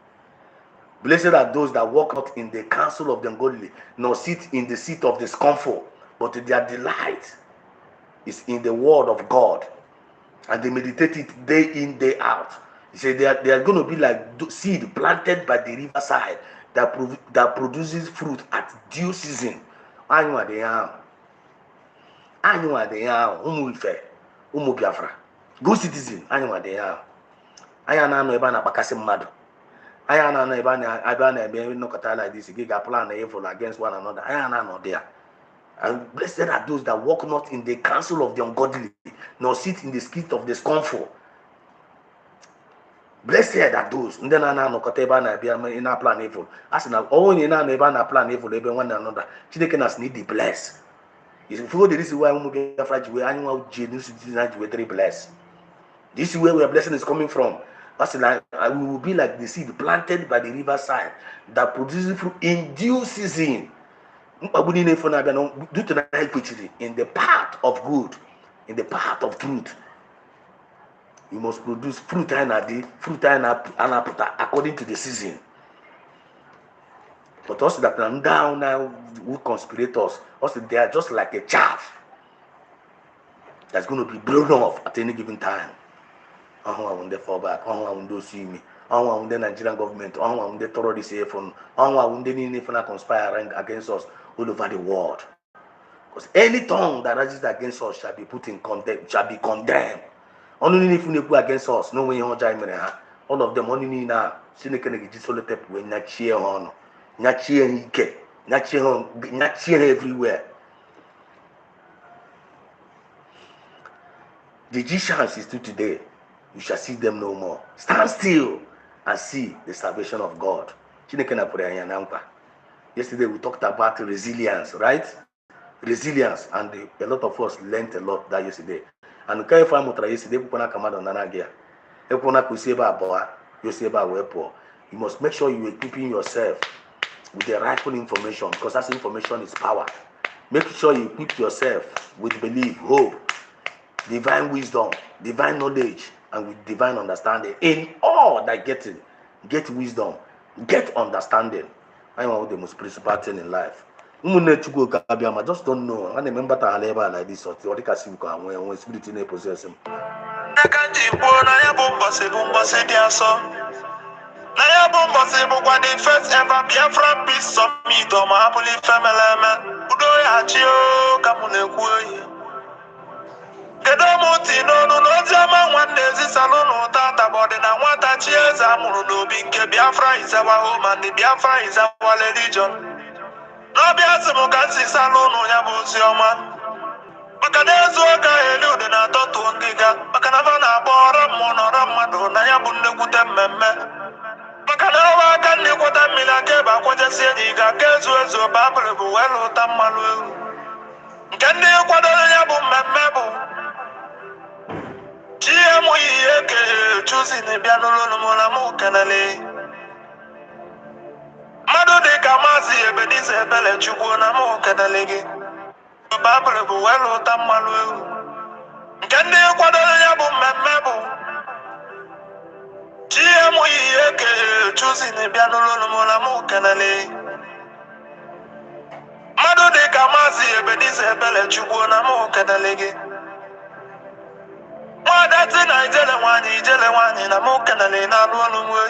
Blessed are those that walk not in the counsel of the ungodly, nor sit in the seat of the scornful, but their delight is in the word of God, and they meditate it day in, day out. He said they are going to be like seed planted by the riverside that produces fruit at due season. Annual they are. Umu Ife, Umu Biafra. Good citizen, annual they are. I am no ebana bakasi mad. I am no ebana no kata like this. Giga plan evil against one another. I am not there. And blessed are those that walk not in the counsel of the ungodly, nor sit in the seat of the scornful. Blessed are those. Then I know Koteba in our plan evil. As now, only in our plan evil, even one another. Children us need the bless. If you the reason why we move fragile, annual genius we very blessed. This is where blessing is coming from. As like we will be like the seed planted by the riverside that produces fruit in due season. In the path of good, in the path of truth, you must produce fruit and according to the season. But also that down now who conspirators, also they are just like a chaff that's going to be blown off at any given time. I want they fall back. I want those see me. I want the Nigerian government. I want the terrorists here from. I want the need for conspiring against us all over the world. Because any tongue that rises against us shall be put in condemn, shall be condemned. Only if you go against us, no way you all of them only now. Sinekene gisolete when nachie on, nachie everywhere. The G-chance is still today. You shall see them no more. Stand still and see the salvation of God. Yesterday we talked about resilience, right? resilience, and a lot of us learned a lot that yesterday. And can you find motor yesterday? You must make sure you are equipping yourself with the rightful information, because that information is power. Make sure you equip yourself with belief, hope, divine wisdom, divine knowledge, and with divine understanding. In all that get wisdom, get understanding. I know the most principal thing in life. Just don't know. I remember like this or the casino when spirit in a possession. Naya bomba se bukwa the first ever Biafra peace summit o ma apuli femeleme udo ya chio kamune kuyi kedo muti no jama nwanne zisalunu tata body na nwata chieze amuru n'obi nke Biafra is our home and the Biafra is our religion no biazi mu ka si salunu ya bụ oziọma maka na ezu oka elu dị na atọtụ ngịga maka na va na-agba ọra mmụọ na ọra mmadụ na ya bụ nnekwute mmemme maka na ọwa aka ndị kwụta mmiri aka ebe akwụjesi enyi ga aka ezu babụrụ bụ wee lụta mmanụ ewu nke ndị kwadoro ya bụ mmemme bụ chi emụghị ihe ke chuzi na bịa n'ụlọnụmụla m kenele mmadụ dị ka maazị Ebedize Ebele Chukwu na m kenele gị babụrụ bụ wee lụta mmanụ ewu nke ndị kwadoro ya bụ mmemme bụ chi emụghị ihe ke chuzi na bịa n'ụlọnụmụla m kenele mmadụ dị ka maazị Ebedize Ebele Chukwu na m kenele gị nwadati na ijele nwanyị na m kenele na-alụ ọlụ nwe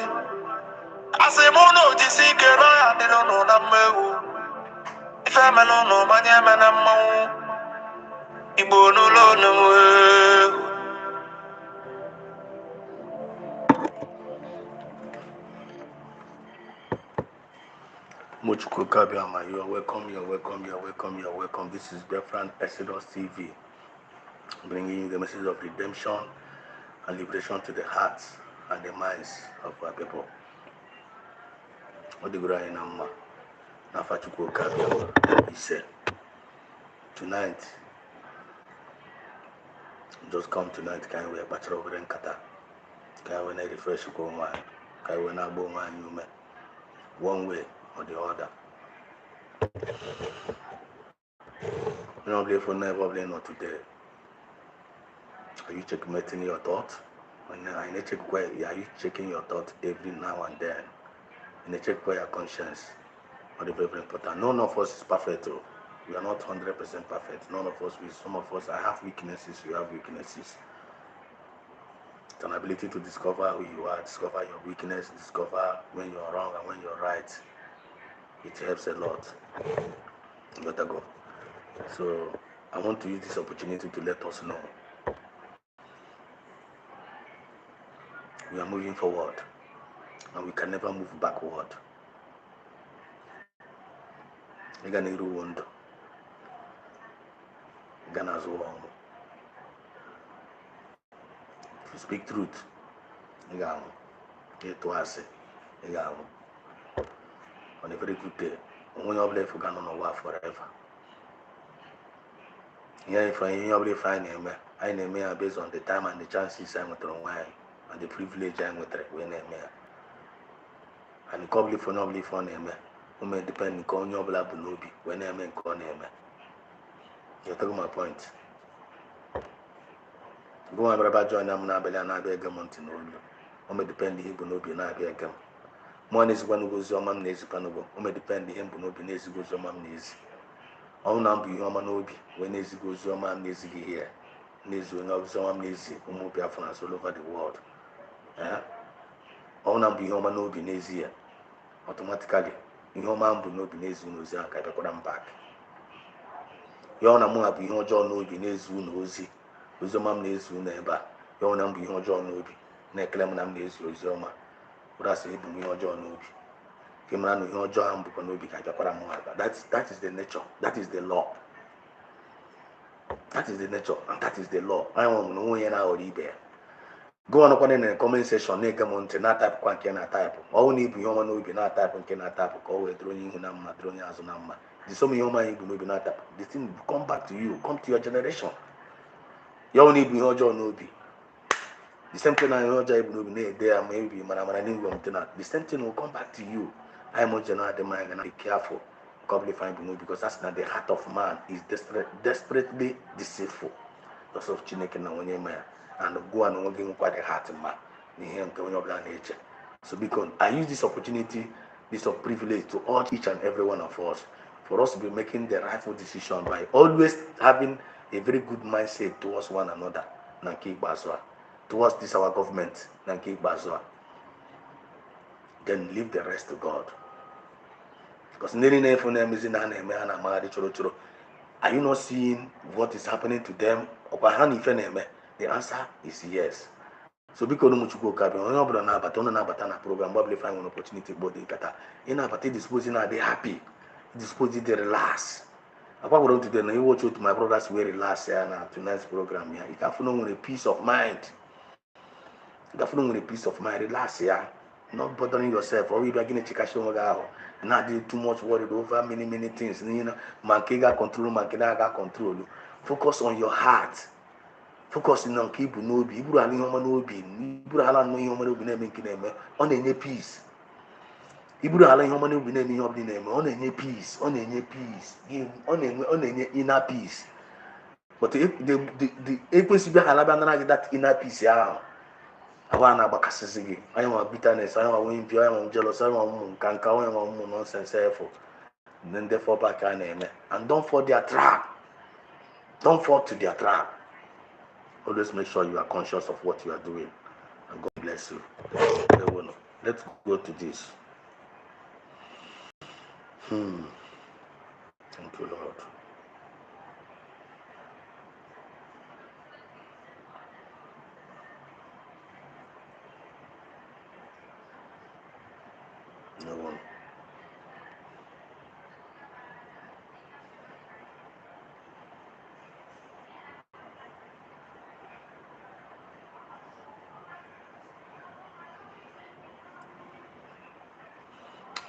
asị m na ojisi ike na ya dị n'ụlọ na mma ewu ife emela ụlọ manye eme na mmanwụ Igbo n'ụlọ n'onwe Mochuko Kabiama, you are welcome, you are welcome, you are welcome, you are welcome. This is BIAFRA EXODUS TV, bringing you the message of redemption and liberation to the hearts and the minds of our people. Odigura Inama, Nafachuko Kabiama, he said, tonight, just come tonight, can we a battle over in Qatar? Can we not refresh you go man? Can we not go man, you man? One way or the other. You don't believe for never believe not today. Are you checkmating your thoughts? I need to check where are you checking your thoughts every now and then. You need to check where your conscience. What is very important. None of us is perfect. We are not 100% perfect. None of us. Some of us, I have weaknesses. You have weaknesses. It's an ability to discover who you are, discover your weakness, discover when you're wrong and when you're right. It helps a lot. You gotta go. So I want to use this opportunity to let us know we are moving forward and we can never move backward. To speak truth, on a very good day, when you're left for Ghana forever. Yeah, if I find him, I name me based on the time and the chances I'm with wine and the privilege I'm with when I'm here. And the couple for nobly for name, who may depend on your blood belobi when I'm in corner. You're talking my point. Go on, Rabba John, I'm not a beg a mountain old. Who may depend on Bunobi and I beg him. One is one who goes your mum nazi panogo, who may depend on him Bunobi nazi goes your mum nazi. All number your manobi when nazi goes your mum nazi here. Nazi will some nazi who move Biafrans all over the world. All number your manobi nazi automatically. Your man Bunobi nazi knows I can back. Your Namu be your John Nobi nazi knows with your mum nazi neighbor. Your number your John Nobi, Neclam nazi with your man. That is the nature. That is the law. That is the nature, and that is the law. I want to know when you go on in the comment section. Make a mountain, not type, one cannot type. Only be human will be not type and cannot type. Always drawing you number, drawing as a number. The some of your mind will be not that. The thing will come back to you, come to your generation. You only be your job no be. The same thing I know job will be there, maybe the same thing will come back to you. I am general the mind and be careful. Probably find because that's not the heart of man is desperately deceitful. That's of Chineke na onye man and go and working quite the heart man. Nature. So because I use this opportunity, this privilege to urge each and every one of us for us to be making the rightful decision by always having a very good mindset towards one another. Towards this our government. Then leave the rest to God. Because are you not seeing what is happening to them? The answer is yes. So because no much go cabin, na program, probably find an opportunity, but they kata. Disposing are they happy, disposing they relax. Apart from today, you watch with my brothers we relax here now tonight's program here. You can feel with a peace of mind. You can feel with a peace of mind, relax here, not bothering yourself or you begin to check out. Not too much worried over many things. You know, man got control. Focus on your heart. Focus on people n'obi. Iburu ala ihe ọma n'obi. Iburu ala no ihe ọma n'obi na-eme nke na-eme. Ọ na-enye peace. Iburu ala ihe ọma n'obi na-eme ihe ọbụla na-eme. Ọ na-enye peace. Ọ na-enye peace. Ọ na-enye inner peace. But the ekwesịghị ala bịa nara gị that inner peace ahụ. Awa na-agbakasịsị gị. Onye nwa bitterness, onye nwa envy, onye nwa jealous, onye nwa ụmụ nkanka, onye nwa ụmụ nonsense effort. Then they fall back a na-eme. And don't fall their trap. Don't fall to their trap. Always make sure you are conscious of what you are doing. And God bless you. Let's go to this. Thank you, Lord. No one.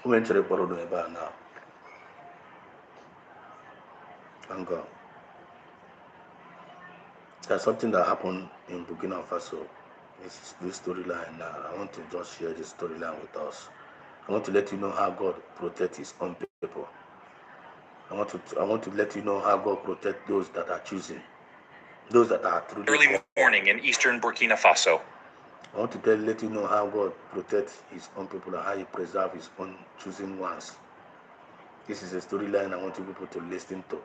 Who went to the borrow now? Thank God. There's something that happened in Burkina Faso. This storyline now. I want to just share this storyline with us. I want to let you know how God protects his own people. I want to let you know how God protects those that are choosing. Those that are truly early morning in eastern Burkina Faso. I want to let you know how God protects his own people and how he preserves his own choosing ones. This is a storyline I want you people to listen to.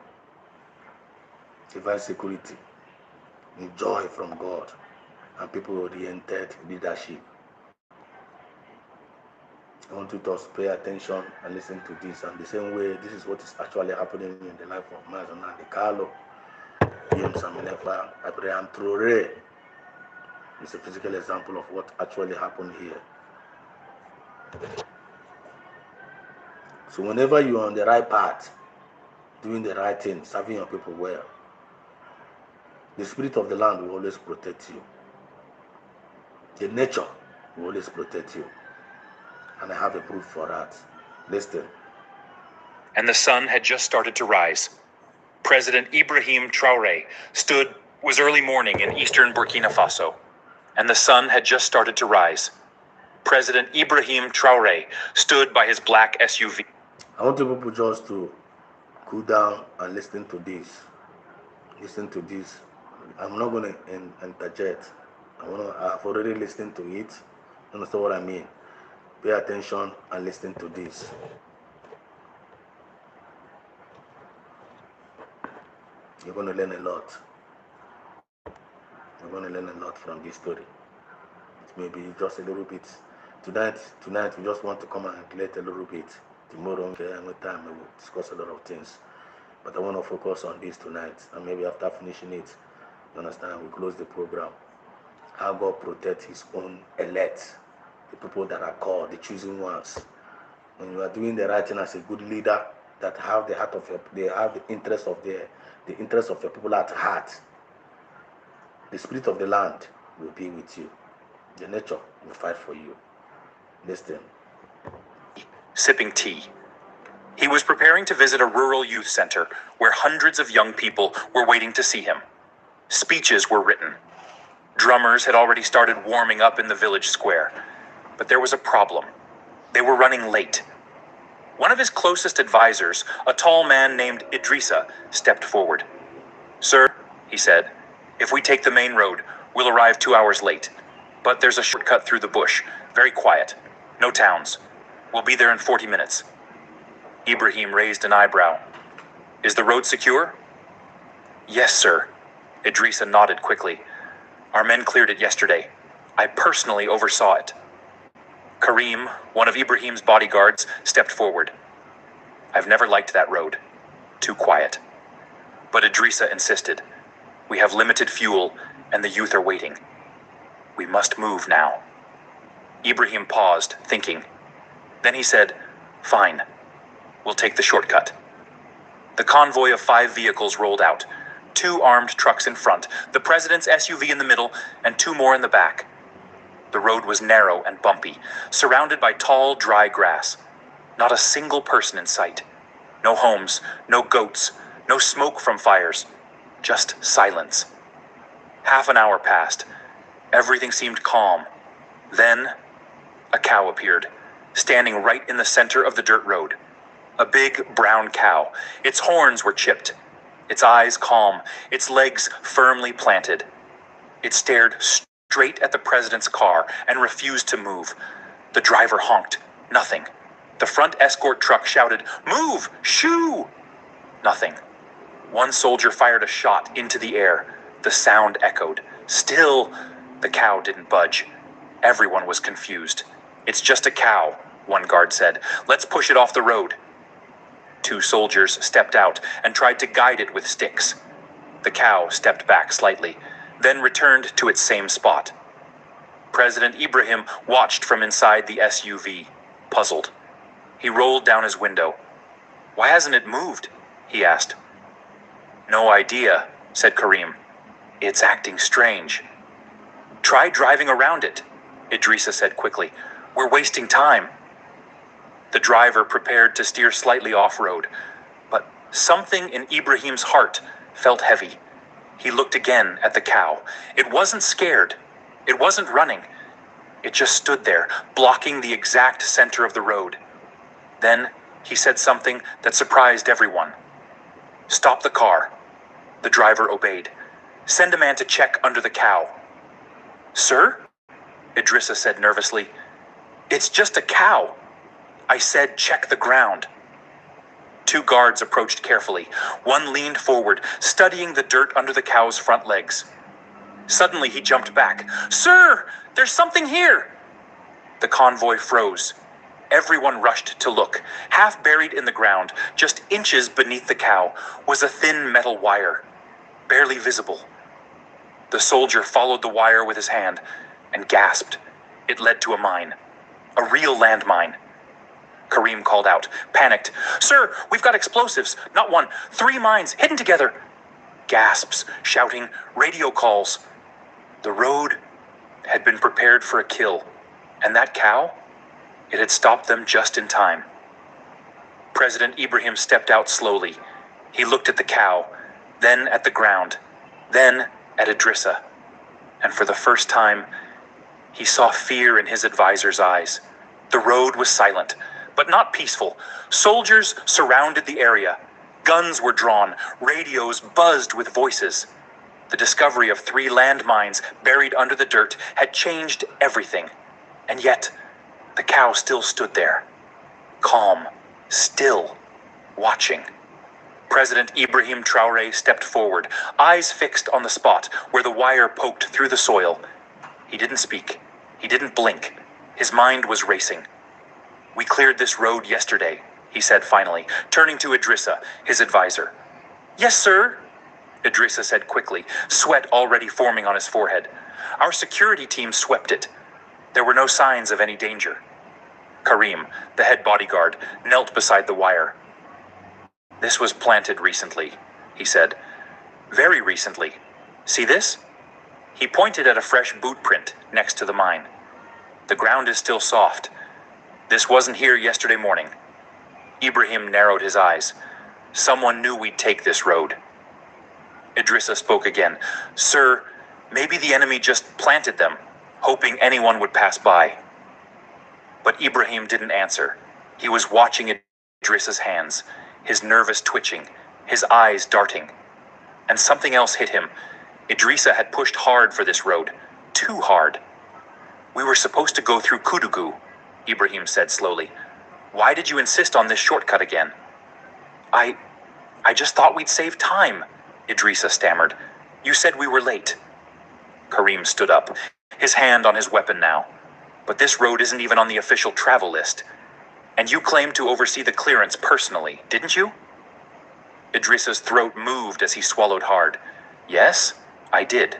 Divine security, joy from God, and people-oriented leadership. I want you to pay attention and listen to this. And the same way, this is what is actually happening in the life of Mazana De Carlo, James Aminefa, Abraham Traoré. It's a physical example of what actually happened here. So whenever you are on the right path, doing the right thing, serving your people well, the spirit of the land will always protect you. The nature will always protect you. And I have a proof for that. Listen. And the sun had just started to rise. President Ibrahim Traoré was early morning in eastern Burkina Faso. And the sun had just started to rise. President Ibrahim Traoré stood by his black SUV. I want you people just to cool down and listen to this. Listen to this. I'm not going to interject. I've already listened to it. You understand what I mean? Pay attention and listen to this. You're going to learn a lot. You're going to learn a lot from this story. It may be just a little bit. Tonight, we just want to come and relate a little bit. Tomorrow, with time, we will discuss a lot of things. But I want to focus on this tonight. And maybe after finishing it, you understand, we close the program. How God protects his own elect. The people that are called, the choosing ones. When you are doing the right thing as a good leader, that have the heart of they have the interest of your people at heart. The spirit of the land will be with you. The nature will fight for you. Listen. Sipping tea. He was preparing to visit a rural youth center where hundreds of young people were waiting to see him. Speeches were written. Drummers had already started warming up in the village square. But there was a problem. They were running late. One of his closest advisors, a tall man named Idrissa, stepped forward. "Sir," he said, "if we take the main road, we'll arrive 2 hours late. But there's a shortcut through the bush, very quiet. No towns. We'll be there in 40 minutes. Ibrahim raised an eyebrow. "Is the road secure?" "Yes, sir." Idrissa nodded quickly. "Our men cleared it yesterday. I personally oversaw it." Karim, one of Ibrahim's bodyguards, stepped forward. "I've never liked that road. Too quiet." But Idrissa insisted. "We have limited fuel, and the youth are waiting. We must move now." Ibrahim paused, thinking. Then he said, "Fine. We'll take the shortcut." The convoy of 5 vehicles rolled out. 2 armed trucks in front, the president's SUV in the middle, and 2 more in the back. The road was narrow and bumpy, surrounded by tall, dry grass. Not a single person in sight. No homes, no goats, no smoke from fires. Just silence. Half an hour passed. Everything seemed calm. Then, a cow appeared, standing right in the center of the dirt road. A big brown cow. Its horns were chipped. Its eyes calm. Its legs firmly planted. It stared straight at the president's car and refused to move. The driver honked. Nothing. The front escort truck shouted, "Move! Shoo!" Nothing. One soldier fired a shot into the air. The sound echoed. Still, the cow didn't budge. Everyone was confused. "It's just a cow," one guard said. "Let's push it off the road." 2 soldiers stepped out and tried to guide it with sticks. The cow stepped back slightly, then returned to its same spot. President Ibrahim watched from inside the SUV, puzzled. He rolled down his window. "Why hasn't it moved?" he asked. "No idea," said Karim. "It's acting strange." "Try driving around it," Idrissa said quickly. "We're wasting time." The driver prepared to steer slightly off-road, but something in Ibrahim's heart felt heavy. He looked again at the cow. It wasn't scared. It wasn't running. It just stood there, blocking the exact center of the road. Then he said something that surprised everyone. "Stop the car." The driver obeyed. "Send a man to check under the cow." "Sir?" Idrissa said nervously. "It's just a cow. I said check the ground." 2 guards approached carefully. One leaned forward, studying the dirt under the cow's front legs. Suddenly he jumped back. "Sir, there's something here!" The convoy froze. Everyone rushed to look. Half buried in the ground, just inches beneath the cow, was a thin metal wire, barely visible. The soldier followed the wire with his hand and gasped. It led to a mine. A real landmine. Karim called out, panicked. "Sir, we've got explosives. Not 1, 3 mines hidden together." Gasps, shouting, radio calls. The road had been prepared for a kill, and that cow, it had stopped them just in time. President Ibrahim stepped out slowly. He looked at the cow, then at the ground, then at Idrissa. And for the first time, he saw fear in his advisor's eyes. The road was silent, but not peaceful. Soldiers surrounded the area. Guns were drawn. Radios buzzed with voices. The discovery of 3 landmines buried under the dirt had changed everything. And yet, the cow still stood there, calm, still, watching. President Ibrahim Traoré stepped forward, eyes fixed on the spot where the wire poked through the soil. He didn't speak. He didn't blink. His mind was racing. "We cleared this road yesterday," he said finally, turning to Idrissa, his advisor. "Yes, sir," Idrissa said quickly, sweat already forming on his forehead. "Our security team swept it. There were no signs of any danger." Karim, the head bodyguard, knelt beside the wire. "This was planted recently," he said. "Very recently. See this?" He pointed at a fresh boot print next to the mine. "The ground is still soft. This wasn't here yesterday morning." Ibrahim narrowed his eyes. Someone knew we'd take this road. Idrissa spoke again. Sir, maybe the enemy just planted them, hoping anyone would pass by. But Ibrahim didn't answer. He was watching Idrissa's hands, his nervous twitching, his eyes darting. And something else hit him. Idrissa had pushed hard for this road, too hard. We were supposed to go through Kudugu, Ibrahim said slowly. Why did you insist on this shortcut again? I just thought we'd save time, Idrissa stammered. You said we were late. Karim stood up, his hand on his weapon now. But this road isn't even on the official travel list. And you claimed to oversee the clearance personally, didn't you? Idrissa's throat moved as he swallowed hard. Yes, I did.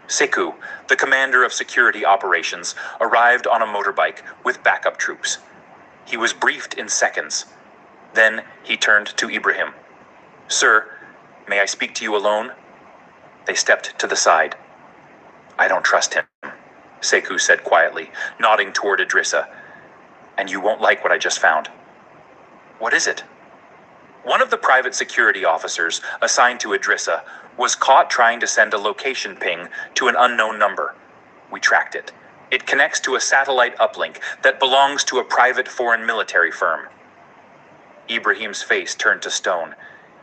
Sekou, the commander of security operations, arrived on a motorbike with backup troops. He was briefed in seconds. Then he turned to Ibrahim. Sir, may I speak to you alone? They stepped to the side. I don't trust him, Sekou said quietly, nodding toward Idrissa. And you won't like what I just found. What is it? One of the private security officers assigned to Idrissa was caught trying to send a location ping to an unknown number. We tracked it. It connects to a satellite uplink that belongs to a private foreign military firm. Ibrahim's face turned to stone.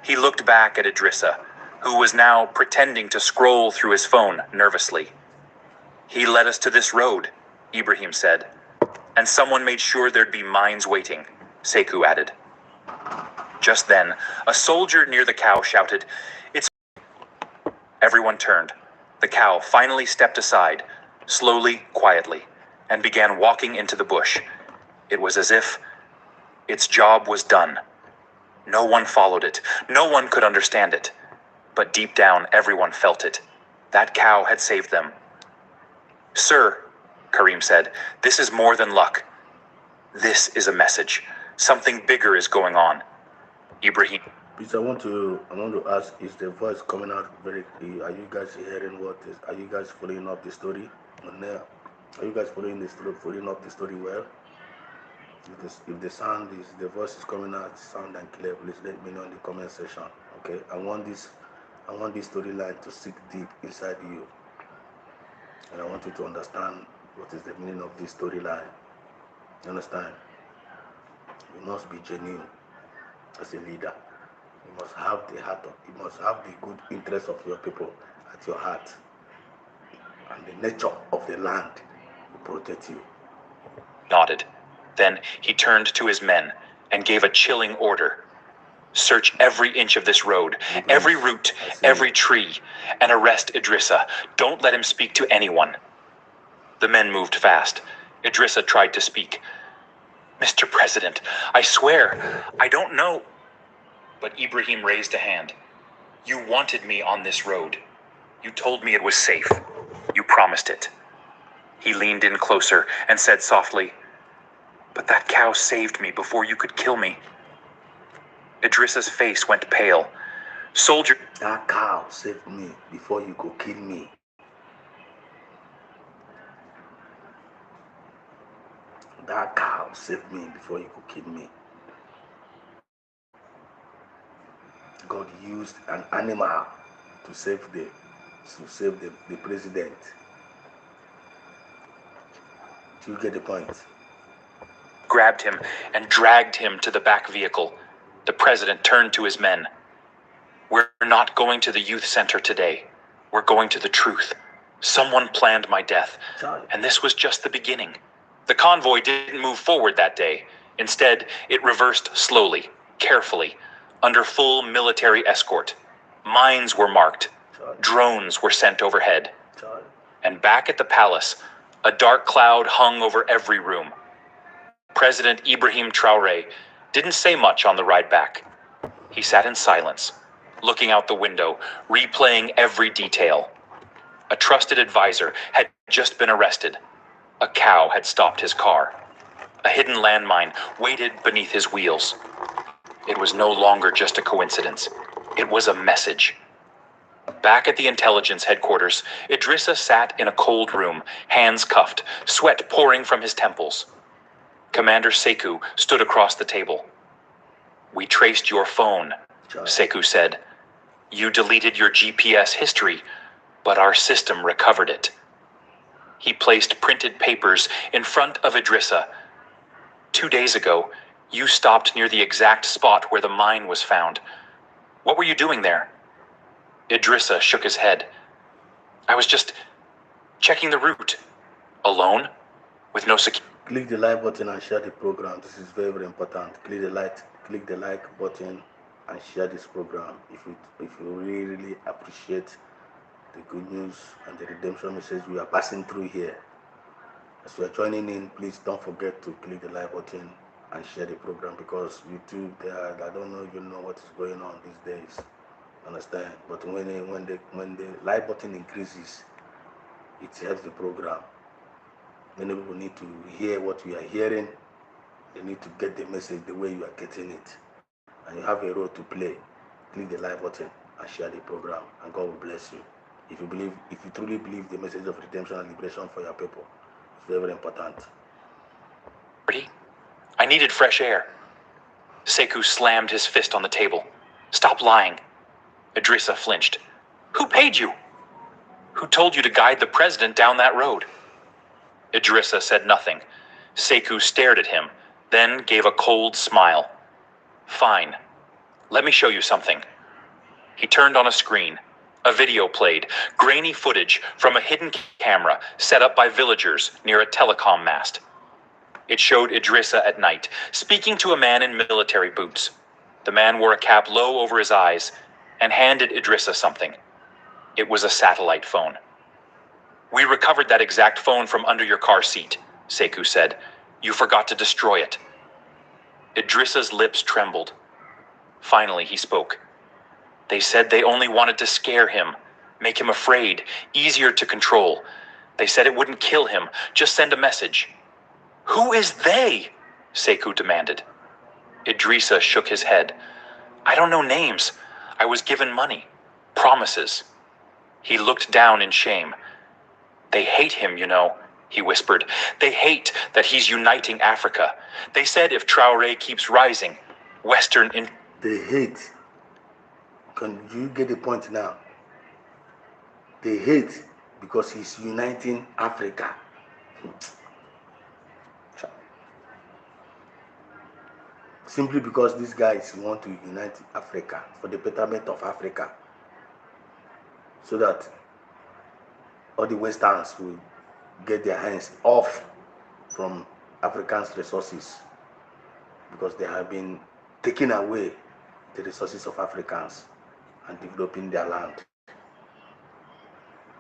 He looked back at Idrissa, who was now pretending to scroll through his phone nervously. He led us to this road, Ibrahim said. And someone made sure there'd be mines waiting, Sekou added. Just then, a soldier near the cow shouted, It's... Everyone turned. The cow finally stepped aside, slowly, quietly, and began walking into the bush. It was as if its job was done. No one followed it. No one could understand it. But deep down, everyone felt it. That cow had saved them. Sir, Karim said, this is more than luck. This is a message. Something bigger is going on. Ibrahim. Please, I want to ask, is the voice coming out very clear? Are you guys hearing what is? Are you guys following up the story? Are you guys following up the story well? If the voice is coming out sound and clear, please let me know in the comment section. Okay, I want this storyline to sink deep inside you, and I want you to understand what is the meaning of this storyline. You understand? You must be genuine as a leader. You must have you must have the good interest of your people at your heart, and the nature of the land will protect you. Nodded. Then he turned to his men and gave a chilling order. Search every inch of this road, every route, every tree, and arrest Idrissa. Don't let him speak to anyone. The men moved fast. Idrissa tried to speak. Mr. President, I swear, I don't know. But Ibrahim raised a hand. You wanted me on this road. You told me it was safe. You promised it. He leaned in closer and said softly, But that cow saved me before you could kill me. Idrissa's face went pale. Soldier... That cow saved me before you could kill me. That cow saved me before you could kill me. God used an animal to save the president. Do you get the point? Grabbed him and dragged him to the back vehicle. The president turned to his men. We're not going to the youth center today. We're going to the truth. Someone planned my death, and this was just the beginning. The convoy didn't move forward that day. Instead, it reversed slowly, carefully, under full military escort. Mines were marked. Drones were sent overhead. And back at the palace, a dark cloud hung over every room. President Ibrahim Traoré didn't say much on the ride back. He sat in silence, looking out the window, replaying every detail. A trusted advisor had just been arrested. A cow had stopped his car. A hidden landmine waited beneath his wheels. It was no longer just a coincidence. It was a message. Back at the intelligence headquarters, Idrissa sat in a cold room, hands cuffed, sweat pouring from his temples. Commander Sekou stood across the table. "We traced your phone," Sekou said. "You deleted your GPS history, but our system recovered it." He placed printed papers in front of Idrissa. "2 days ago, you stopped near the exact spot where the mine was found. What were you doing there?" Idrissa shook his head. "I was just checking the route. Alone? With no security." Click the like button and share the program. This is very, very important. Click the like button and share this program if you really appreciate the good news and the redemption message we are passing through here. As you are joining in, please don't forget to click the like button and share the program, because YouTube, I don't know if you know what is going on these days. Understand? But when the like button increases, it helps the program. Many people need to hear what we are hearing. They need to get the message the way you are getting it. And you have a role to play. Click the like button and share the program, and God will bless you. If you truly believe the message of redemption and liberation for your people, it's very, very important. I needed fresh air. Sekou slammed his fist on the table. "Stop lying." Idrissa flinched. "Who paid you? Who told you to guide the president down that road?" Idrissa said nothing. Sekou stared at him, then gave a cold smile. "Fine. Let me show you something." He turned on a screen. A video played, grainy footage from a hidden camera set up by villagers near a telecom mast. It showed Idrissa at night, speaking to a man in military boots. The man wore a cap low over his eyes and handed Idrissa something. It was a satellite phone. "We recovered that exact phone from under your car seat," Sekou said. "You forgot to destroy it." Idrissa's lips trembled. Finally, he spoke. "They said they only wanted to scare him, make him afraid, easier to control. They said it wouldn't kill him, just send a message." "Who is they?" Sekou demanded. Idrissa shook his head. "I don't know names. I was given money. Promises." He looked down in shame. "They hate him, you know," he whispered. "They hate that he's uniting Africa. They said if Traoré keeps rising, They hate. Can you get the point now? They hate because he's uniting Africa. Simply because these guys want to unite Africa for the betterment of Africa, so that all the Westerns will get their hands off from Africans' resources, because they have been taking away the resources of Africans and developing their land,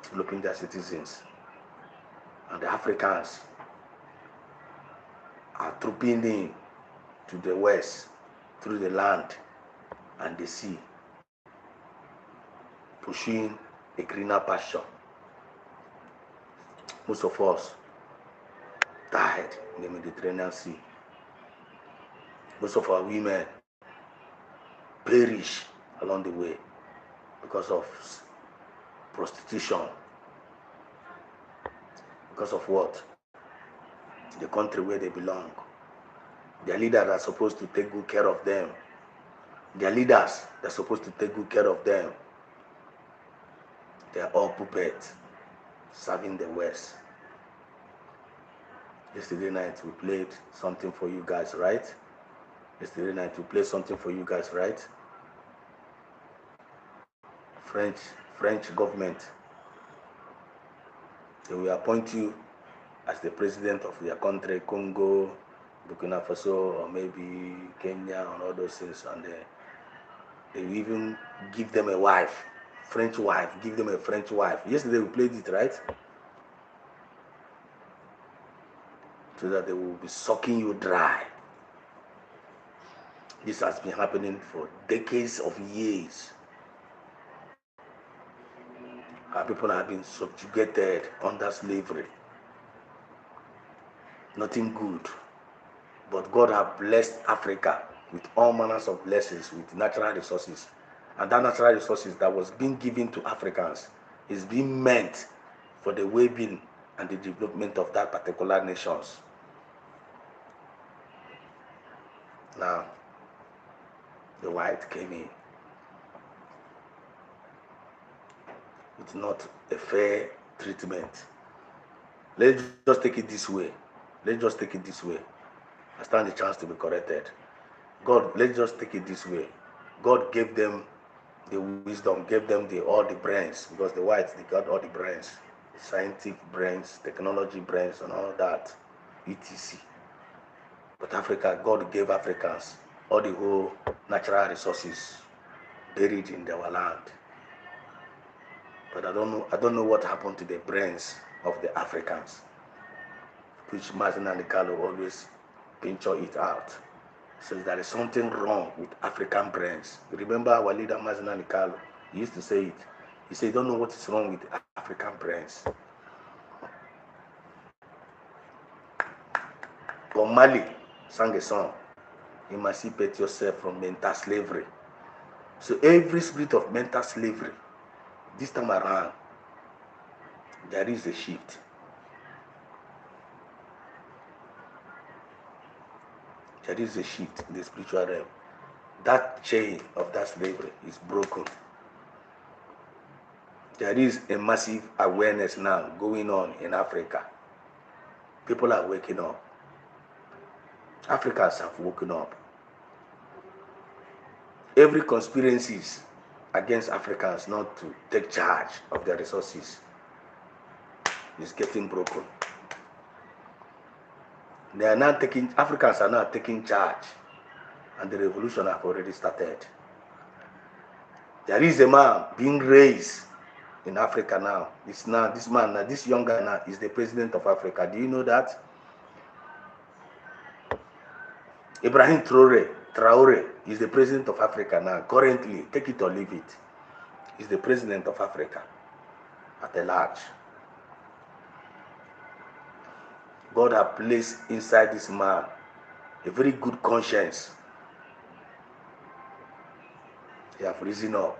developing their citizens. And the Africans are trooping in to the west through the land and the sea, pursuing a greener pasture. Most of us died in the Mediterranean Sea. Most of our women perish along the way because of prostitution. Because of what? The country where they belong. Their leaders are supposed to take good care of them. Their leaders are supposed to take good care of them. They are all puppets serving the West. Yesterday night we played something for you guys, right? Yesterday night we played something for you guys, right? French government, they will appoint you as the president of their country, Congo, Burkina Faso, or maybe Kenya, and all those things, and they will even give them a wife, French wife, give them a French wife. Yesterday we played it, right? So that they will be sucking you dry. This has been happening for decades of years. Our people have been subjugated under slavery. Nothing good. But God has blessed Africa with all manners of blessings, with natural resources. And that natural resources that was being given to Africans is being meant for the well-being and the development of that particular nations. Now, the white came in. It's not a fair treatment. Let's just take it this way. Let's just take it this way. I stand the chance to be corrected. God, let's just take it this way. God gave them the wisdom, gave them all the brains, because the whites, they got all the brains, scientific brains, technology brains, and all that, etc. But Africa, God gave Africans all the whole natural resources buried in their land. But I don't know what happened to the brains of the Africans, which Martin and Carlo always pinch it out. Says there is something wrong with African brains. You remember our leader Martin Carlo? He used to say it. He said, "You don't know what is wrong with African brains." But Mali sang a song, "Emancipate yourself from mental slavery." So every spirit of mental slavery, this time around, there is a shift. There is a shift in the spiritual realm. That chain of that slavery is broken. There is a massive awareness now going on in Africa. People are waking up. Africans have woken up. Every conspiracies against Africans not to take charge of their resources is getting broken. Africans are now taking charge, and the revolution have already started. There is a man being raised in Africa now. This young guy now is the president of Africa. Do you know that? Ibrahim Traore is the president of Africa now. Currently, take it or leave it, is the president of Africa at a large. God has placed inside this man a very good conscience. They have risen up.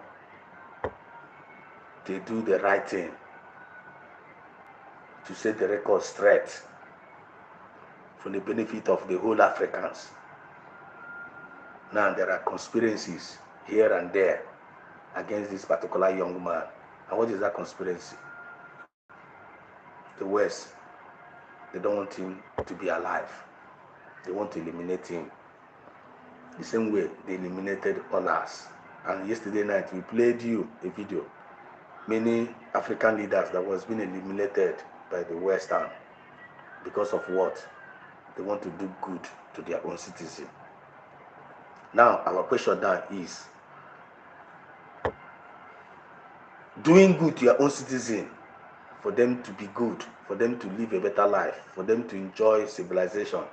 They do the right thing to set the record straight for the benefit of the whole Africans. Now there are conspiracies here and there against this particular young man. And what is that conspiracy? The West, they don't want him to be alive. They want to eliminate him. The same way they eliminated others. And yesterday night we played you a video. Many African leaders that was being eliminated by the Western because of what? They want to do good to their own citizens. Now our question now is, doing good to your own citizen, for them to be good, for them to live a better life, for them to enjoy civilization,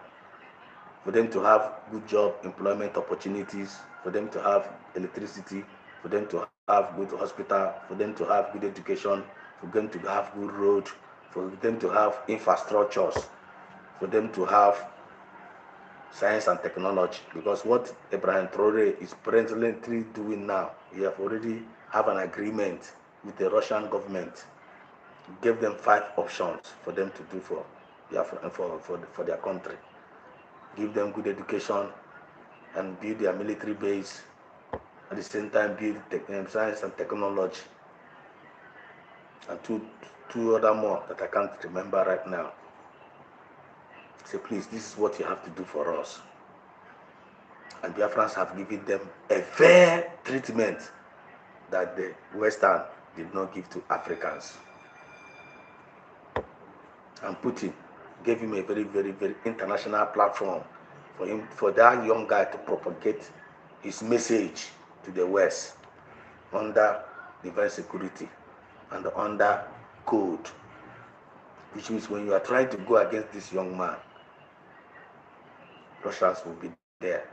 for them to have good job, employment opportunities, for them to have electricity, for them to have good hospital, for them to have good education, for them to have good road, for them to have infrastructures, for them to have science and technology. Because what Ibrahim Traore is presently doing now, he have already have an agreement with the Russian government. He gave them 5 options for them to do for their country. Give them good education and build their military base. At the same time, build science and technology. And two other more that I can't remember right now. Say, please, this is what you have to do for us. And Biafrans have given them a fair treatment that the Western did not give to Africans. And Putin gave him a very, very, very international platform for that young guy to propagate his message to the West under divine security and under code, which means when you are trying to go against this young man, Russians will be there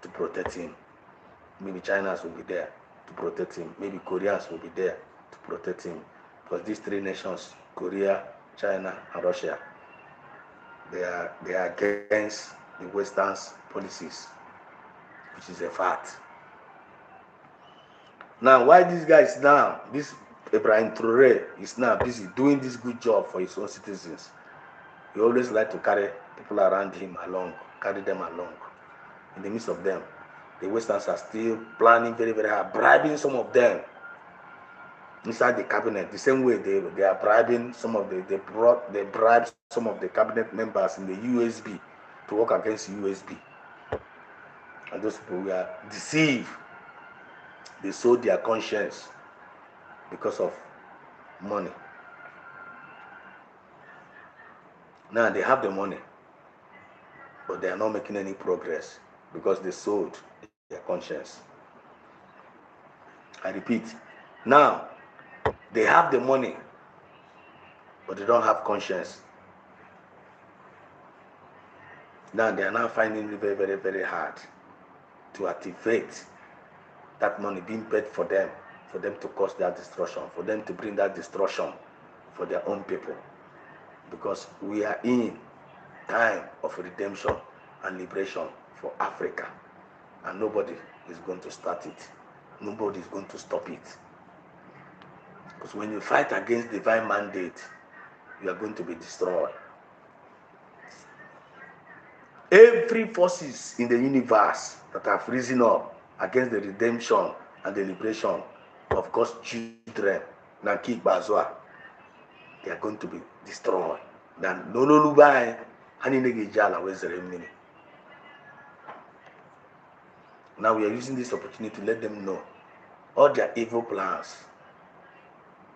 to protect him. Maybe China's will be there to protect him. Maybe Koreans will be there to protect him. Because these 3 nations, Korea, China, and Russia, they are against the Western's policies, which is a fact. Now, why this guy is now, this Ibrahim Traore is now busy doing this good job for his own citizens, he always like to carry people around him along, carry them along. in the midst of them. The Westerns are still planning very, very hard, bribing some of them inside the cabinet. The same way they are bribing some of they bribed some of the cabinet members in the USB to work against USB. And those people were deceived. They sold their conscience because of money. Now they have the money, but they are not making any progress because they sold their conscience. I repeat, now they have the money, but they don't have conscience. Now they are now finding it very, very, very hard to activate that money being paid for them to cause that destruction, for them to bring that destruction for their own people. Because we are in time of redemption and liberation for Africa, and nobody is going to start it. Nobody is going to stop it. Because when you fight against divine mandate, you are going to be destroyed. Every forces in the universe that have risen up against the redemption and the liberation of God's children, Nanki Bazwa, they are going to be destroyed. Now we are using this opportunity to let them know all their evil plans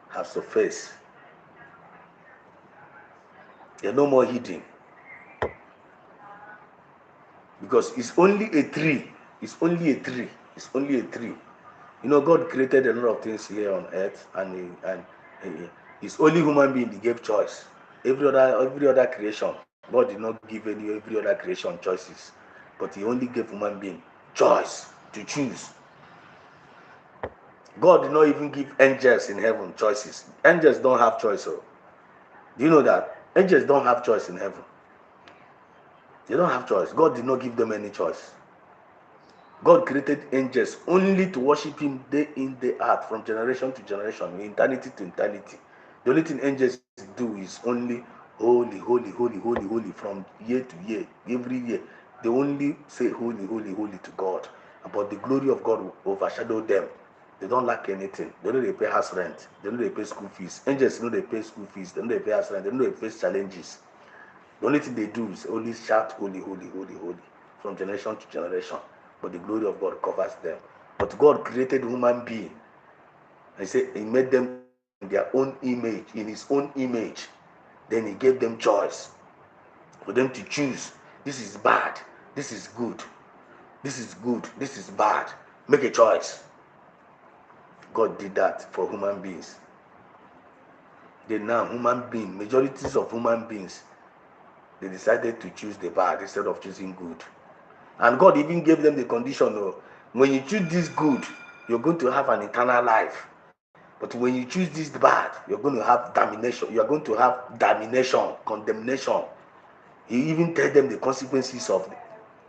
have surfaced. They are no more hidden. Because it's only a tree. It's only a tree. It's only a tree. You know, God created a lot of things here on earth, and it's only human being He gave choice. Every other creation, God did not give every other creation choices, but He only gave human being choice to choose. God did not even give angels in heaven choices. Angels don't have choice. So, do you know that angels don't have choice in heaven? They don't have choice. God did not give them any choice. God created angels only to worship Him day in, day out, from generation to generation, eternity to eternity. The only thing angels do is only holy, holy, holy, holy, holy, from year to year, every year. They only say holy, holy, holy to God. But the glory of God will overshadow them. They don't lack anything. They don't pay house rent. They don't pay school fees. Angels know they pay school fees. They don't pay house rent. They know they face challenges. The only thing they do is only shout holy, holy, holy, holy, from generation to generation. But the glory of God covers them. But God created human being. He said He made them in their own image, in His own image. Then He gave them choice for them to choose. This is bad. This is good. This is good. This is bad. Make a choice. God did that for human beings. Then now human beings, majorities of human beings, they decided to choose the bad instead of choosing good. And God even gave them the condition, when you choose this good, you're going to have an eternal life. But when you choose this bad, you're going to have damnation. You're going to have damnation, condemnation. He even tells them the consequences of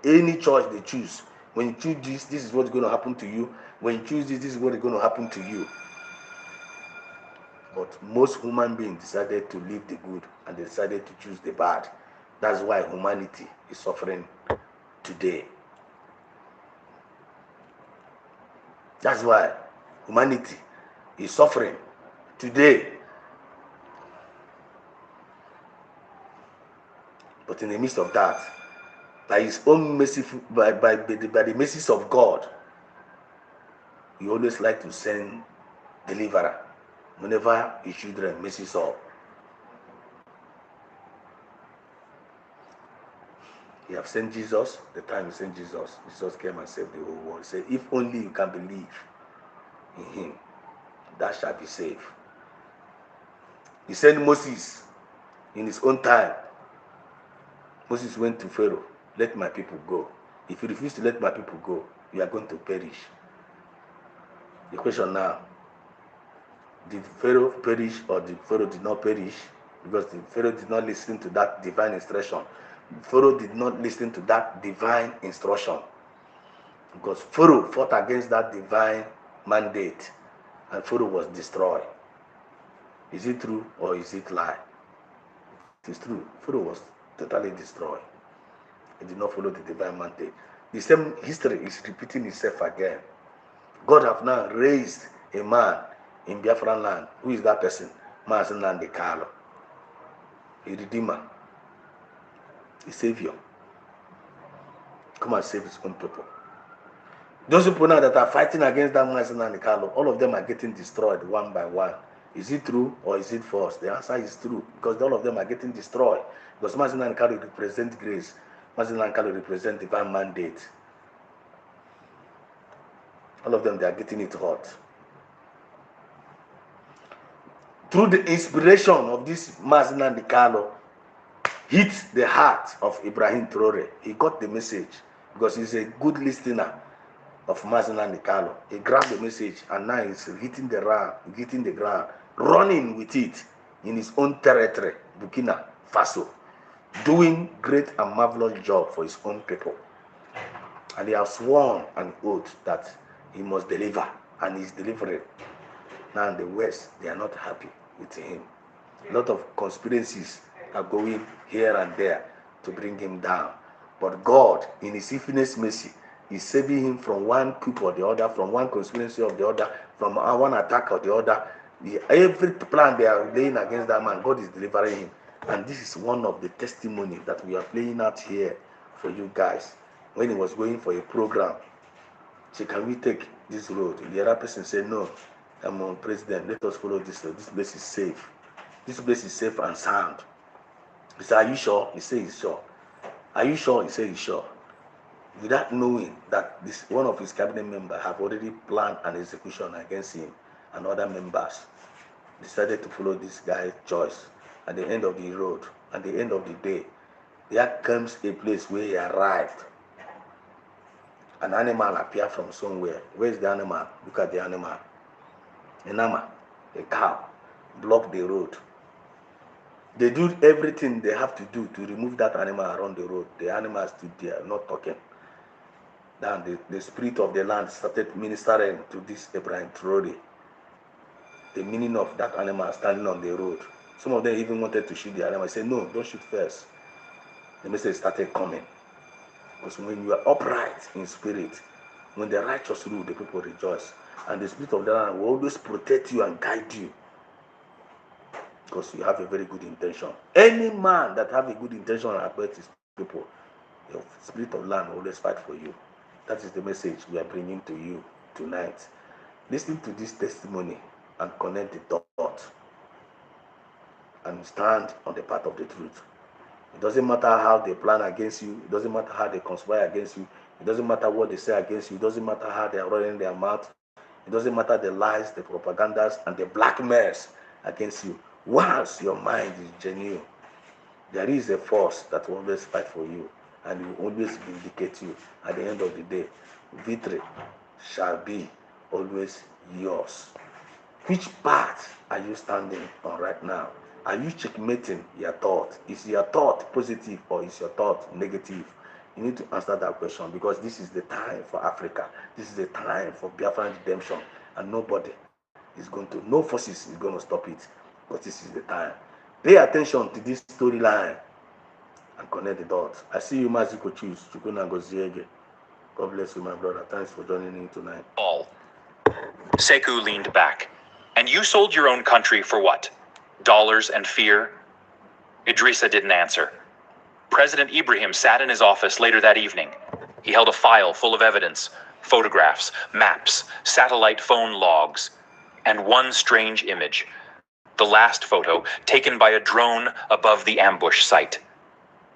any choice they choose. When you choose this, this is what's going to happen to you. When you choose this, this is what is going to happen to you. But most human beings decided to live the good, and they decided to choose the bad. That's why humanity is suffering today. That's why humanity is suffering today. But in the midst of that, by His own merciful, by the mercies of God, He always like to send deliverer whenever His children messes up. He have sent Jesus. The time He sent Jesus, Jesus came and saved the whole world. He said, if only you can believe in Him, that shall be saved. He sent Moses in his own time. Moses went to Pharaoh, let my people go. If you refuse to let my people go, you are going to perish. The question now, did Pharaoh perish, or did Pharaoh did not perish? Because the Pharaoh did not listen to that divine instruction. Pharaoh did not listen to that divine instruction. Because Pharaoh fought against that divine mandate, and Pharaoh was destroyed. Is it true or is it lie? It is true. Pharaoh was totally destroyed. He did not follow the divine mandate. The same history is repeating itself again. God have now raised a man in Biafran land. Who is that person? Mazen Nnamdi Kanu, a redeemer, a savior. Come and save his own people. Those people now that are fighting against that Mazen Nnamdi Kanu, all of them are getting destroyed one by one. Is it true or is it false? The answer is true, because all of them are getting destroyed. Because Mazen Nnamdi Kanu represents grace. Mazen Nnamdi Kanu represents divine mandate. All of them, they are getting it hot. Through the inspiration of this Mazen Nnamdi Kanu, hit the heart of Ibrahim Traore. He got the message because he's a good listener of Mazen Nnamdi Kanu. He grabbed the message and now he's hitting the ground, running with it in his own territory, Burkina Faso, doing great and marvelous job for his own people. And he has sworn an oath that he must deliver, and he's delivering. Now in the West, they are not happy with him. A lot of conspiracies are going here and there to bring him down. But God, in his infinite mercy, is saving him from one coup or the other, from one conspiracy or the other, from one attack or the other. Every plan they are laying against that man, God is delivering him. And this is one of the testimony that we are playing out here for you guys. When he was going for a program, say, can we take this road? The other person said, no, I'm on president, let us follow this road. This place is safe. This place is safe and sound. He said, are you sure? He said, he's sure. Are you sure? He said, he's sure. Without knowing that this one of his cabinet members have already planned an execution against him and other members, decided to follow this guy's choice. At the end of the road, at the end of the day, there comes a place where he arrived. An animal appeared from somewhere. Where is the animal? Look at the animal. An animal, a cow, blocked the road. They do everything they have to do to remove that animal around the road. The animal stood there, not talking. Then the spirit of the land started ministering to this Ibrahim Traore. The meaning of that animal standing on the road. Some of them even wanted to shoot the animal. I said, no, don't shoot first. The message started coming. Because when you are upright in spirit, when the righteous rule, the people rejoice. And the spirit of the land will always protect you and guide you. Because you have a very good intention. Any man that have a good intention about his people, the spirit of land will always fight for you. That is the message we are bringing to you tonight. Listen to this testimony and connect the dot. And stand on the path of the truth. It doesn't matter how they plan against you. It doesn't matter how they conspire against you. It doesn't matter what they say against you. It doesn't matter how they are running their mouth. It doesn't matter the lies, the propagandas, and the blackmails against you. Once your mind is genuine, there is a force that will always fight for you and will always vindicate you. At the end of the day, victory shall be always yours. Which path are you standing on right now? Are you checkmating your thought? Is your thought positive or is your thought negative? You need to answer that question, because this is the time for Africa. This is the time for Biafran redemption, and nobody is going to, no forces is going to stop it, but this is the time. Pay attention to this storyline and connect the dots. I see you, Maziko Choose. God bless you, my brother. Thanks for joining in tonight. All. Sekou leaned back. And you sold your own country for what? Dollars and fear? Idrissa didn't answer. President Ibrahim sat in his office later that evening. He held a file full of evidence, photographs, maps, satellite phone logs, and one strange image. The last photo, taken by a drone above the ambush site.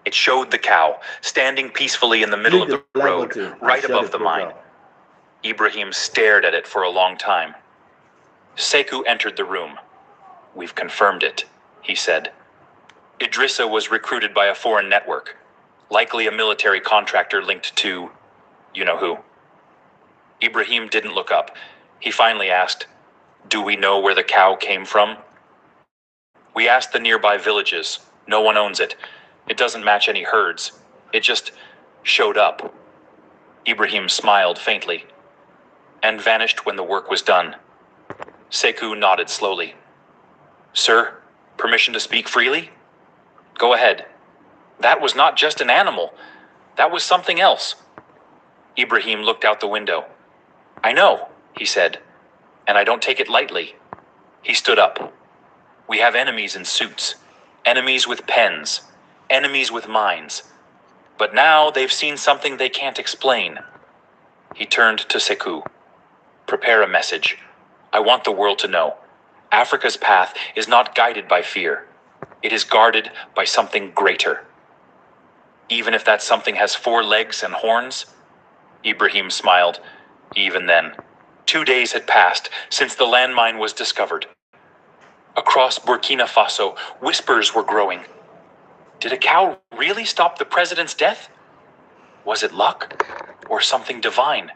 It showed the cow standing peacefully in the middle of the road, right above the mine. Ibrahim stared at it for a long time. Sekou entered the room. We've confirmed it, he said. Idrissa was recruited by a foreign network, likely a military contractor linked to, you know who. Ibrahim didn't look up. He finally asked, do we know where the cow came from? We asked the nearby villages. No one owns it. It doesn't match any herds. It just showed up. Ibrahim smiled faintly and vanished when the work was done. Sekou nodded slowly. Sir, permission to speak freely? Go ahead. That was not just an animal. That was something else. Ibrahim looked out the window. "I know," he said, "and I don't take it lightly." He stood up. "We have enemies in suits, enemies with pens, enemies with minds. But now they've seen something they can't explain." He turned to Sekou. "Prepare a message. I want the world to know. Africa's path is not guided by fear. It is guarded by something greater. Even if that something has 4 legs and horns?" Ibrahim smiled. Even then, 2 days had passed since the landmine was discovered. Across Burkina Faso, whispers were growing. Did a cow really stop the president's death? Was it luck or something divine?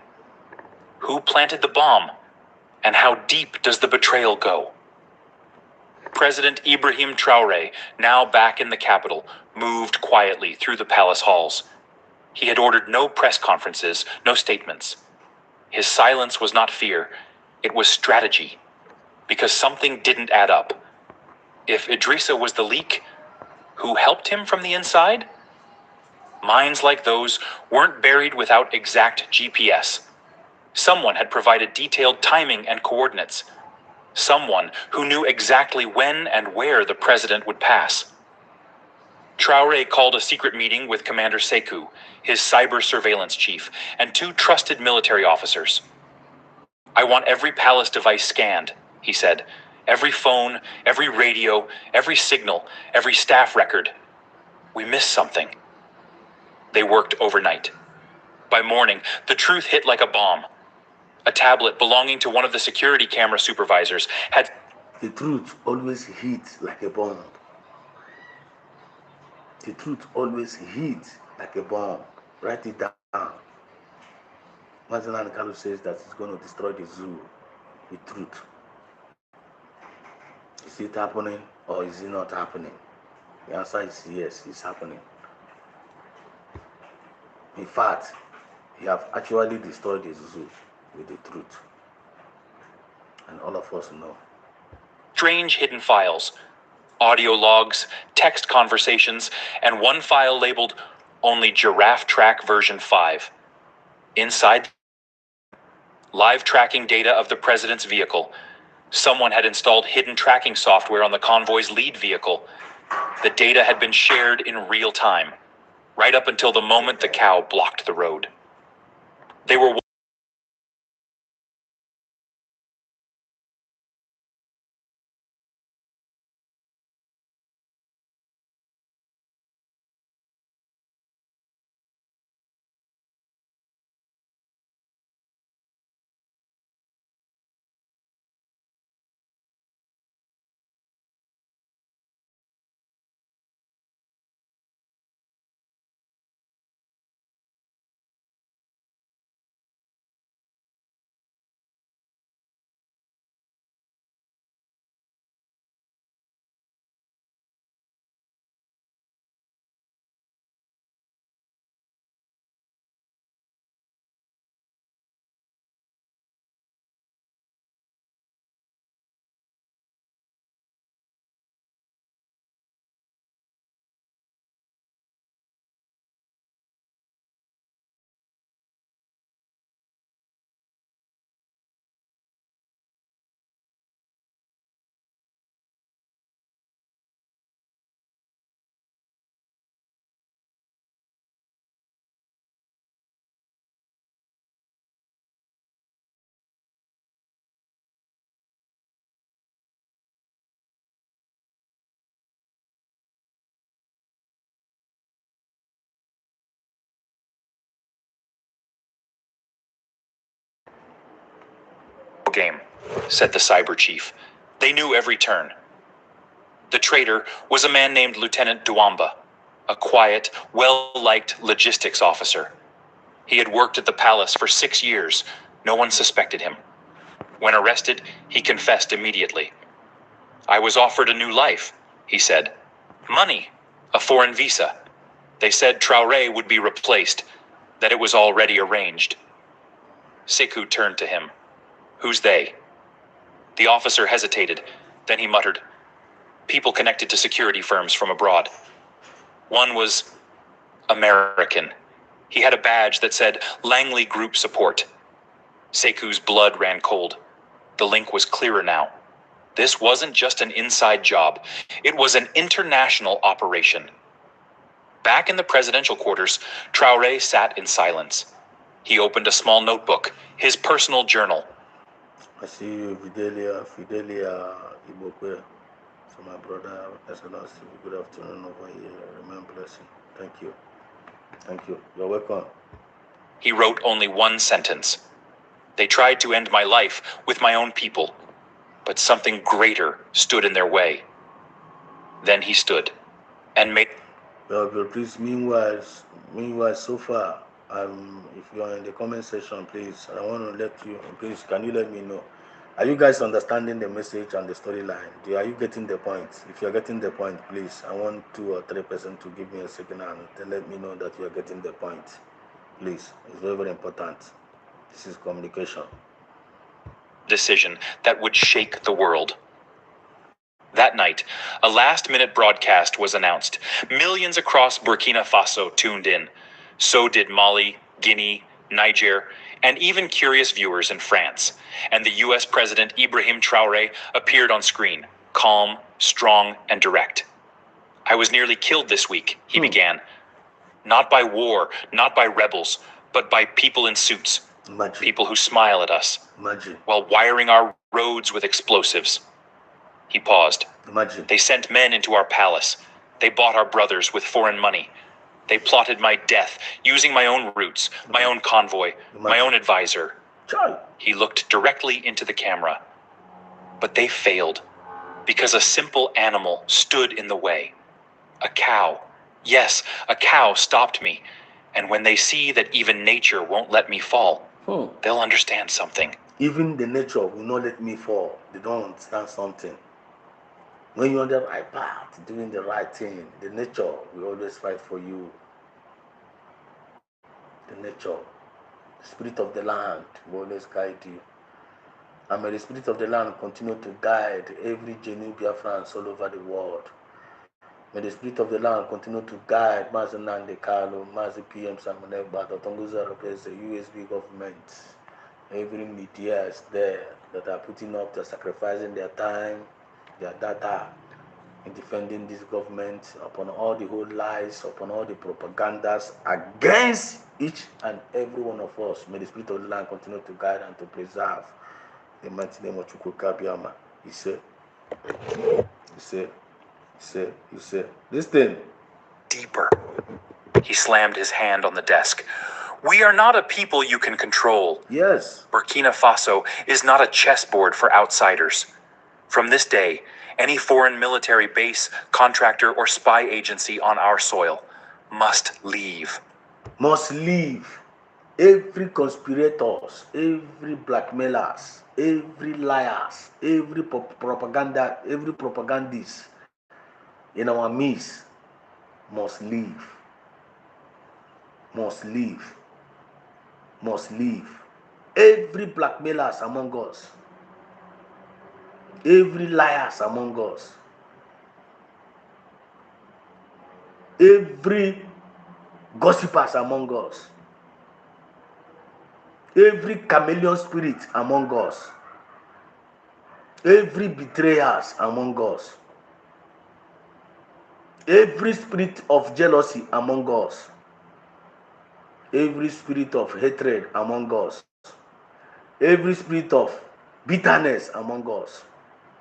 Who planted the bomb? And how deep does the betrayal go? President Ibrahim Traoré, now back in the capital, moved quietly through the palace halls. He had ordered no press conferences, no statements. His silence was not fear, it was strategy, because something didn't add up. If Idrissa was the leak, who helped him from the inside? Minds like those weren't buried without exact GPS. Someone had provided detailed timing and coordinates. Someone who knew exactly when and where the president would pass. Traoré called a secret meeting with Commander Sekou, his cyber surveillance chief, and 2 trusted military officers. "I want every palace device scanned," he said. "Every phone, every radio, every signal, every staff record. We missed something." They worked overnight. By morning, the truth hit like a bomb. A tablet belonging to one of the security camera supervisors had... The truth always hits like a bomb. The truth always hits like a bomb. Write it down. Mazen Kalu says that it's going to destroy the zoo with truth. Is it happening or is it not happening? The answer is yes, it's happening. In fact, he have actually destroyed the zoo with the truth. And all of us know. Strange hidden files, audio logs, text conversations, and one file labeled only Giraffe Track version 5. Inside, live tracking data of the president's vehicle. Someone had installed hidden tracking software on the convoy's lead vehicle. The data had been shared in real time, right up until the moment the cow blocked the road. They were game, said the cyber chief. They knew every turn. The traitor was a man named Lieutenant Duamba, a quiet, well-liked logistics officer. He had worked at the palace for 6 years. No one suspected him. When arrested, he confessed immediately. "I was offered a new life," he said. "Money, a foreign visa. They said Traoré would be replaced, that it was already arranged." Sekou turned to him. "Who's they?" The officer hesitated. Then he muttered, "People connected to security firms from abroad." One was American. He had a badge that said Langley Group Support. Seku's blood ran cold. The link was clearer now. This wasn't just an inside job. It was an international operation. Back in the presidential quarters, Traoré sat in silence. He opened a small notebook, his personal journal. I see you, Fidelia Ibokwe. So my brother, Excellency, good afternoon over here. Remembrance. Thank you. Thank you. You're welcome. He wrote only one sentence. They tried to end my life with my own people, but something greater stood in their way. Then he stood and made... Well, please, meanwhile, so far, if you are in the comment section, please, I want to let you, please, can you let me know? Are you guys understanding the message and the storyline? Are you getting the point? If you're getting the point, please, I want 2 or 3 persons to give me a signal and let me know that you're getting the point. Please, it's very, very important. This is communication. Decision that would shake the world. That night, a last-minute broadcast was announced. Millions across Burkina Faso tuned in. So did Mali, Guinea, Niger, and even curious viewers in France. And the U.S. President Ibrahim Traoré appeared on screen, calm, strong, and direct. I was nearly killed this week, he began. Not by war, not by rebels, but by people in suits. Imagine. People who smile at us. Imagine. While wiring our roads with explosives. He paused. Imagine. They sent men into our palace. They bought our brothers with foreign money. They plotted my death, using my own routes, my own convoy, my own advisor. Child. He looked directly into the camera. But they failed, because a simple animal stood in the way. A cow. Yes, a cow stopped me. And when they see that even nature won't let me fall, they'll understand something. Even the nature will not let me fall. They don't understand something. When you're on the right path, doing the right thing, the nature will always fight for you. The nature, the spirit of the land will always guide you. And may the spirit of the land continue to guide every genuine BIAFRANs all over the world. May the spirit of the land continue to guide Mazi Nnamdi Kanu, Mazi PM Simon Ekpa, Tonguza represents the USB government. Every media is there that are putting up, they're sacrificing their time, their data in defending this government upon all the whole lies, upon all the propagandas against each and every one of us. May the spirit of the land continue to guide and to preserve. In the mighty name of Chukwu Kabiama. He said, this thing. Deeper. He slammed his hand on the desk. We are not a people you can control. Yes. Burkina Faso is not a chessboard for outsiders. From this day, any foreign military base, contractor, or spy agency on our soil must leave. Must leave. Every conspirators, every blackmailers, every liars, every propagandist in our midst must leave. Must leave. Must leave. Every blackmailers among us, every liars among us, every gossipers among us, every chameleon spirit among us, every betrayers among us, every spirit of jealousy among us, every spirit of hatred among us, every spirit of bitterness among us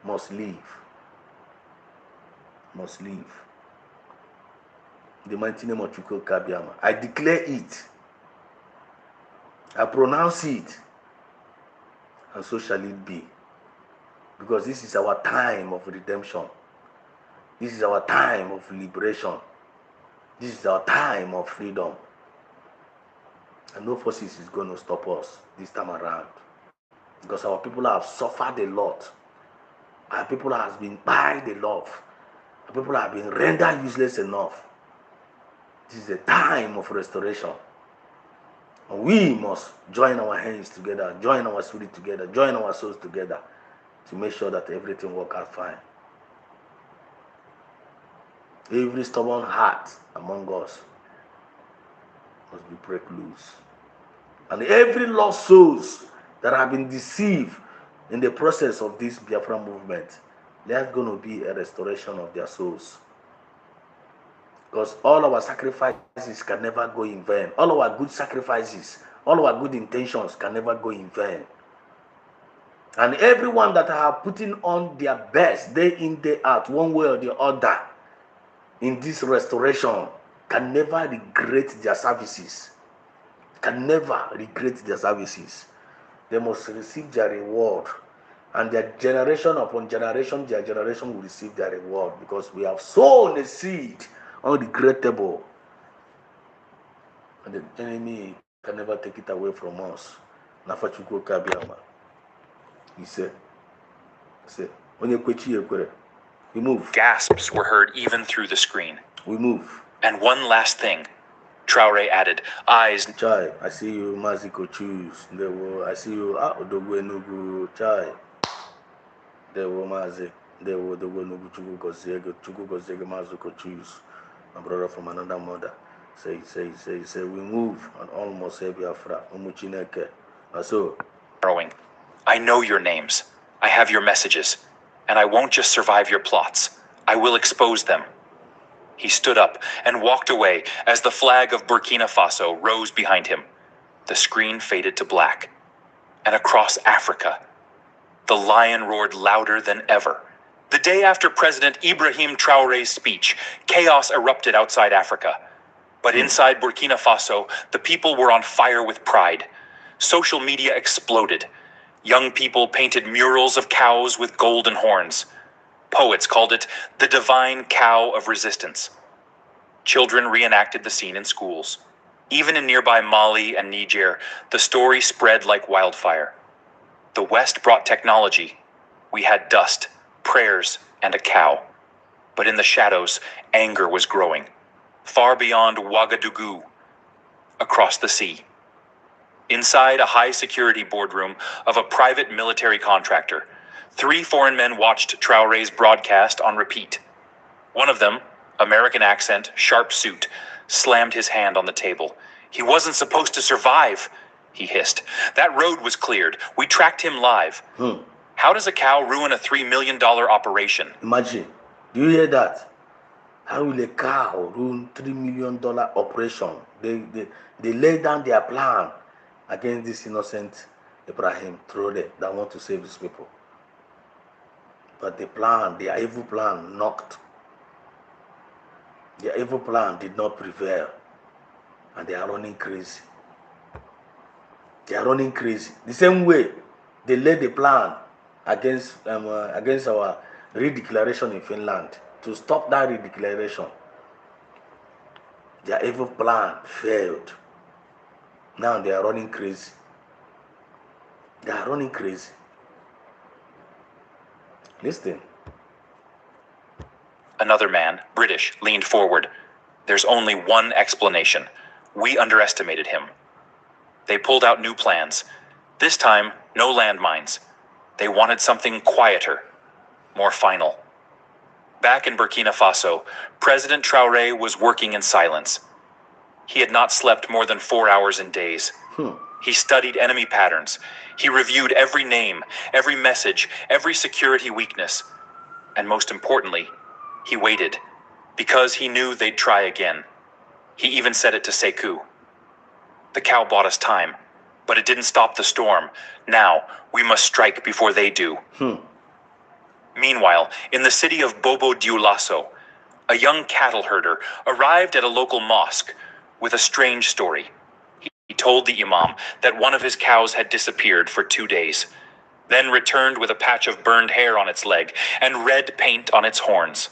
must leave. Must leave. In the mighty name of Chukwu Kabiama, I declare it. I pronounce it. And so shall it be. Because this is our time of redemption. This is our time of liberation. This is our time of freedom. And no forces is going to stop us this time around. Because our people have suffered a lot. Our people have been buried a lot. Our people have been rendered useless enough. This is a time of restoration. And we must join our hands together, join our spirit together, join our souls together to make sure that everything works out fine. Every stubborn heart among us must be break loose. And every lost souls that have been deceived in the process of this Biafra movement, there's going to be a restoration of their souls. Because all our sacrifices can never go in vain. All our good sacrifices, all our good intentions can never go in vain. And everyone that have putting on their best day in, day out, one way or the other, in this restoration, can never regret their services. Can never regret their services. They must receive their reward. And their generation upon generation, their generation will receive their reward, because we have sown a seed unregrettable. And the enemy can never take it away from us. Nafachuko Kabiama. He said, we move. Gasps were heard even through the screen. We move. And one last thing, Traore added, eyes. Chai, I see you, Maziko choose. I see you, Odogwe Nugu, Chai. There were Mazi, there were Odogwe Nugu Chugu Gozega Maziko choose. My brother from another mother. Say, we move and almost say Biafra, Umuchineke. So, I know your names. I have your messages. And I won't just survive your plots. I will expose them. He stood up and walked away as the flag of Burkina Faso rose behind him. The screen faded to black. And across Africa, the lion roared louder than ever. The day after President Ibrahim Traore's speech, chaos erupted outside Africa. But inside Burkina Faso, the people were on fire with pride. Social media exploded. Young people painted murals of cows with golden horns. Poets called it the divine cow of resistance. Children reenacted the scene in schools. Even in nearby Mali and Niger, the story spread like wildfire. The West brought technology. We had dust, prayers, and a cow. But in the shadows, anger was growing. Far beyond Ouagadougou, across the sea. Inside a high-security boardroom of a private military contractor, 3 foreign men watched Traore's broadcast on repeat. One of them, American accent, sharp suit, slammed his hand on the table. He wasn't supposed to survive, he hissed. That road was cleared. We tracked him live. How does a cow ruin a $3 million operation? Imagine. Do you hear that? How will a cow ruin $3 million operation? They lay down their plan against this innocent Ibrahim Traore that want to save his people. But the plan, their evil plan, knocked. Their evil plan did not prevail. And they are running crazy. They are running crazy. The same way they laid the plan against our redeclaration in Finland, to stop that redeclaration. Their evil plan failed. Now they are running crazy. They are running crazy. Listen. Another man, British, leaned forward. There's only one explanation. We underestimated him. They pulled out new plans. This time, no landmines. They wanted something quieter, more final. Back in Burkina Faso, President Traore was working in silence. He had not slept more than 4 hours in days. He studied enemy patterns. He reviewed every name, every message, every security weakness. And most importantly, he waited, because he knew they'd try again. He even said it to Sekou. The cow bought us time, but it didn't stop the storm. Now, we must strike before they do. Meanwhile, in the city of Bobo Dioulasso, a young cattle herder arrived at a local mosque with a strange story. He told the imam that one of his cows had disappeared for 2 days, then returned with a patch of burned hair on its leg and red paint on its horns.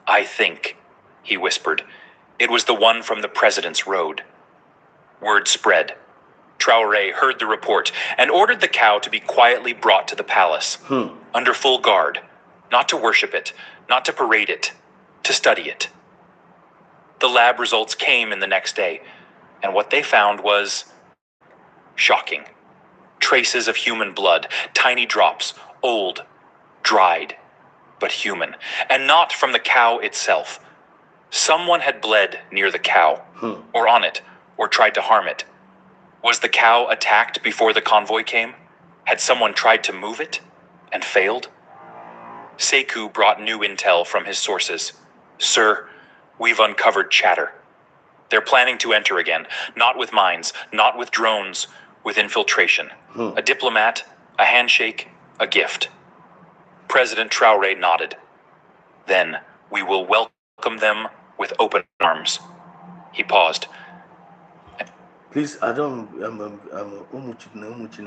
I think, he whispered, it was the one from the president's road. Word spread. Traore heard the report and ordered the cow to be quietly brought to the palace, under full guard, not to worship it, not to parade it, to study it. The lab results came in the next day, and what they found was shocking. Traces of human blood, tiny drops, old, dried, but human, and not from the cow itself. Someone had bled near the cow, or on it, or tried to harm it? Was the cow attacked before the convoy came? Had someone tried to move it and failed? Sekou brought new intel from his sources. Sir, we've uncovered chatter. They're planning to enter again, not with mines, not with drones, with infiltration. A diplomat, a handshake, a gift. President Traoré nodded. Then we will welcome them with open arms. He paused. Please, I'm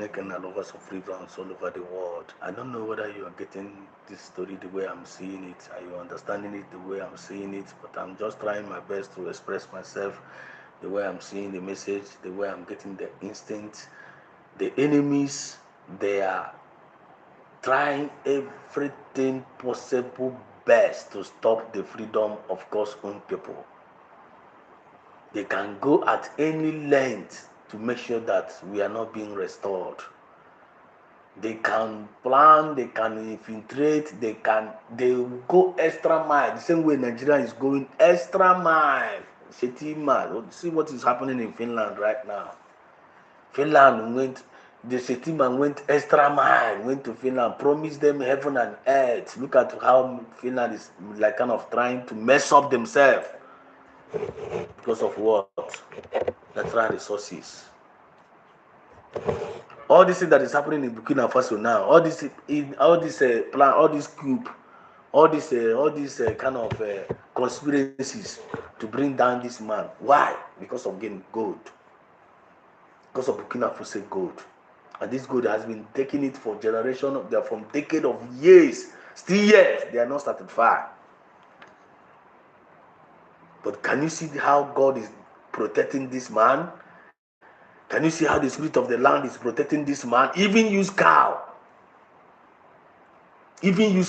and lovers of freedoms all over the world. I don't know whether you are getting this story the way I'm seeing it. Are you understanding it the way I'm seeing it? But I'm just trying my best to express myself the way I'm seeing the message, the way I'm getting the instinct. The enemies, they are trying everything possible best to stop the freedom of God's own people. They can go at any length to make sure that we are not being restored. They can plan, they can infiltrate, they will go extra mile. The same way Nigeria is going extra mile. See what is happening in Finland right now. The Shetima went extra mile, went to Finland, promised them heaven and earth. Look at how Finland is like kind of trying to mess up themselves. Because of what? Natural resources. All this thing that is happening in Burkina Faso now, all this plan, all this coup, all this kind of conspiracies to bring down this man. Why? Because of getting gold. Because of Burkina Faso gold. And this gold has been taking it for generations, from decades of years. Still yet, they are not satisfied. But can you see how God is protecting this man? Can you see how the spirit of the land is protecting this man? Even use cow. Ibrahim.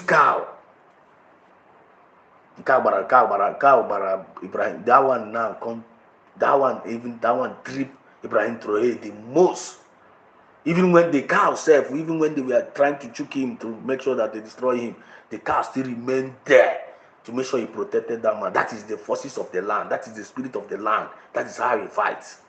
That one now come. That one trip Ibrahim Traoré the most. Even when the cow self, even when they were trying to choke him to make sure that they destroy him, the cow still remained there to make sure he protected that man. That is the forces of the land. That is the spirit of the land. That is how he fights.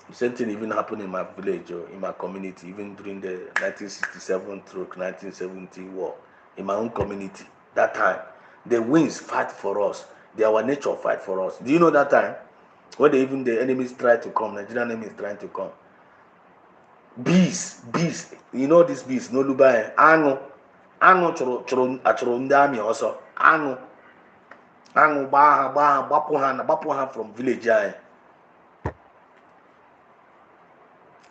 The same thing even happened in my village or in my community, even during the 1967 through 1970 war. In my own community, that time, the winds fight for us. Our nature fight for us. Do you know that time? When the enemies try to come, Nigerian enemies trying to come. Bees, you know these bees, no lubai, ango choro ndị amị ọsọ, ango gbapụ ha from village anyị.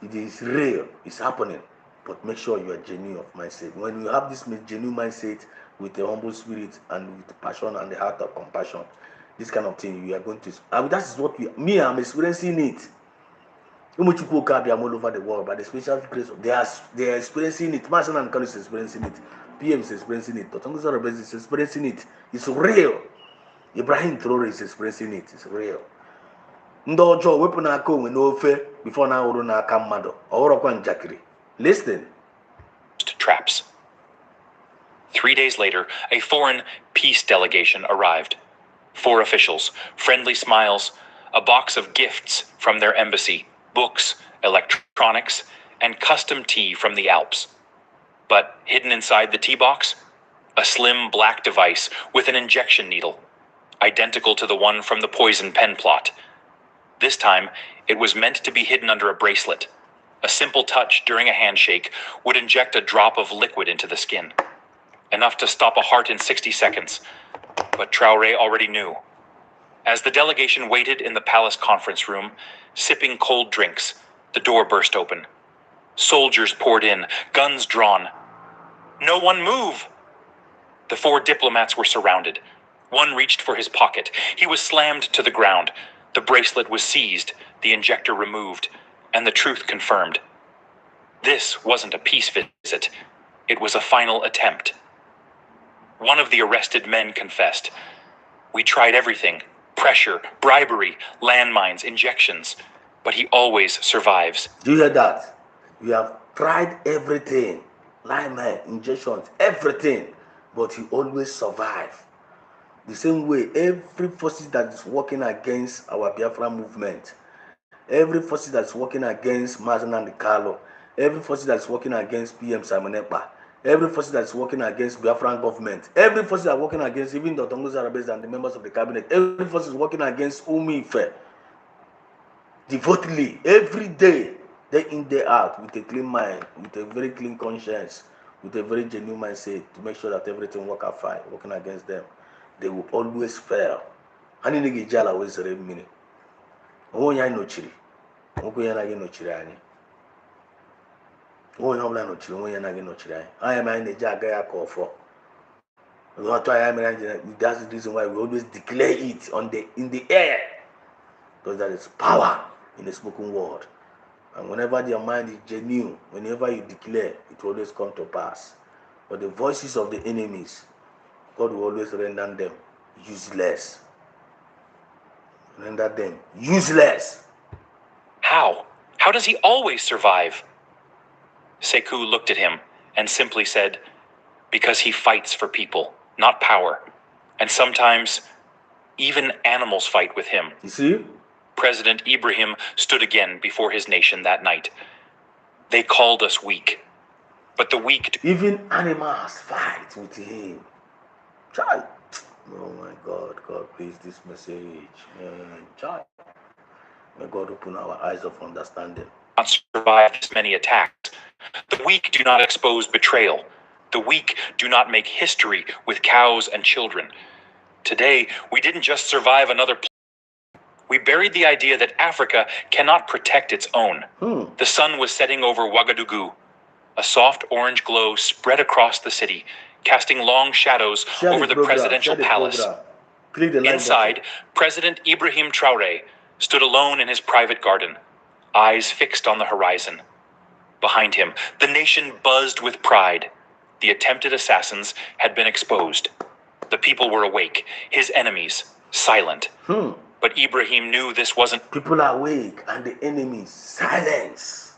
It is real, it's happening, but make sure you are genuine of mindset. When you have this genuine mindset with a humble spirit and with passion and the heart of compassion, this kind of thing you are going to. That is what I'm experiencing it. All over the world, by the special grace of they are experiencing it. Marshall and Kano is experiencing it. PM is experiencing it. Totongo Rebels is experiencing it. It's real. Ibrahim Traoré is experiencing it. It's real. Ndojo weapon aka onwe n'ofe before na uru na aka mmadu. Ọhụrụkwa njakịrị. Listen. Traps. 3 days later, a foreign peace delegation arrived. 4 officials, friendly smiles, a box of gifts from their embassy, books, electronics, and custom tea from the Alps. But hidden inside the tea box, a slim black device with an injection needle, identical to the one from the poison pen plot. This time, it was meant to be hidden under a bracelet. A simple touch during a handshake would inject a drop of liquid into the skin, enough to stop a heart in 60 seconds. But Traoré already knew. As the delegation waited in the palace conference room, sipping cold drinks, the door burst open. Soldiers poured in, guns drawn. No one move! The 4 diplomats were surrounded. One reached for his pocket. He was slammed to the ground. The bracelet was seized, the injector removed, and the truth confirmed. This wasn't a peace visit. It was a final attempt. One of the arrested men confessed. We tried everything. Pressure, bribery, landmines, injections. But he always survives. Do you hear that? We have tried everything. Landmine, injections, everything. but he always survived. The same way, every forces that is working against our Biafra movement, every forces that is working against Mazen and Carlo, every forces that is working against PM Simon Ekpa, every forces that is working against Biafran government, every forces that are working against even the Tongus Arabes and the members of the cabinet, every force is working against Umife, devotedly, every day, day in, day out, with a clean mind, with a very clean conscience, with a very genuine mindset to make sure that everything work out fine, working against them. They will always fail. Ani nigi jala always zere mini. Onya inochiri. Oko yana gi nochiri ani. Onya obla nochiri, onya na gi nochiri ani. Aya ma ine jaga ya kofo. That's the reason why we always declare it in the air. Because there is power in the spoken word. And whenever their mind is genuine, whenever you declare, it will always come to pass. But the voices of the enemies, God will always render them useless. Render them useless. How? How does he always survive? Sekou looked at him and simply said, because he fights for people, not power. And sometimes, even animals fight with him. You see? President Ibrahim stood again before his nation that night. They called us weak. But the weak... Even animals fight with him. Child. Oh my God, God, please, this message. Child. May God open our eyes of understanding. Not survive this many attacks. The weak do not expose betrayal. The weak do not make history with cows and children. Today, we didn't just survive another we buried the idea that Africa cannot protect its own. The sun was setting over Ouagadougou. A soft orange glow spread across the city, casting long shadows over the presidential palace. Inside, President Ibrahim Traoré stood alone in his private garden, eyes fixed on the horizon. Behind him, the nation buzzed with pride. The attempted assassins had been exposed. The people were awake, his enemies silent. But Ibrahim knew this wasn't... People are awake and the enemies silence.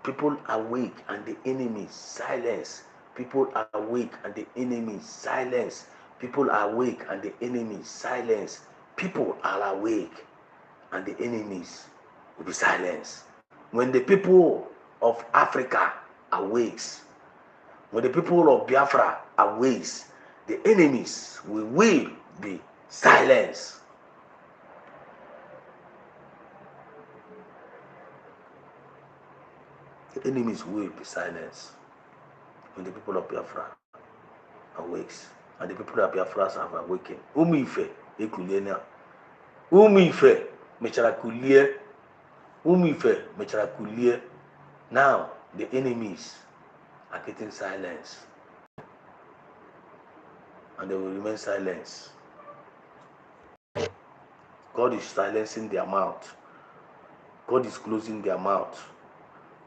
People are awake and the enemies silence. People are awake and the enemies silence. People are awake and the enemies silence. People are awake and the enemies will be silenced. When the people of Africa awakes, when the people of Biafra awakes, the enemies will be silenced. The enemies will be silenced when the people of Biafra awakes. And the people of Biafra have awakened. Umife, Ekuliena. Umife, Mecharakulie. Umife, Mecharakulie. Now, the enemies are getting silenced. And they will remain silent. God is silencing their mouth. God is closing their mouth.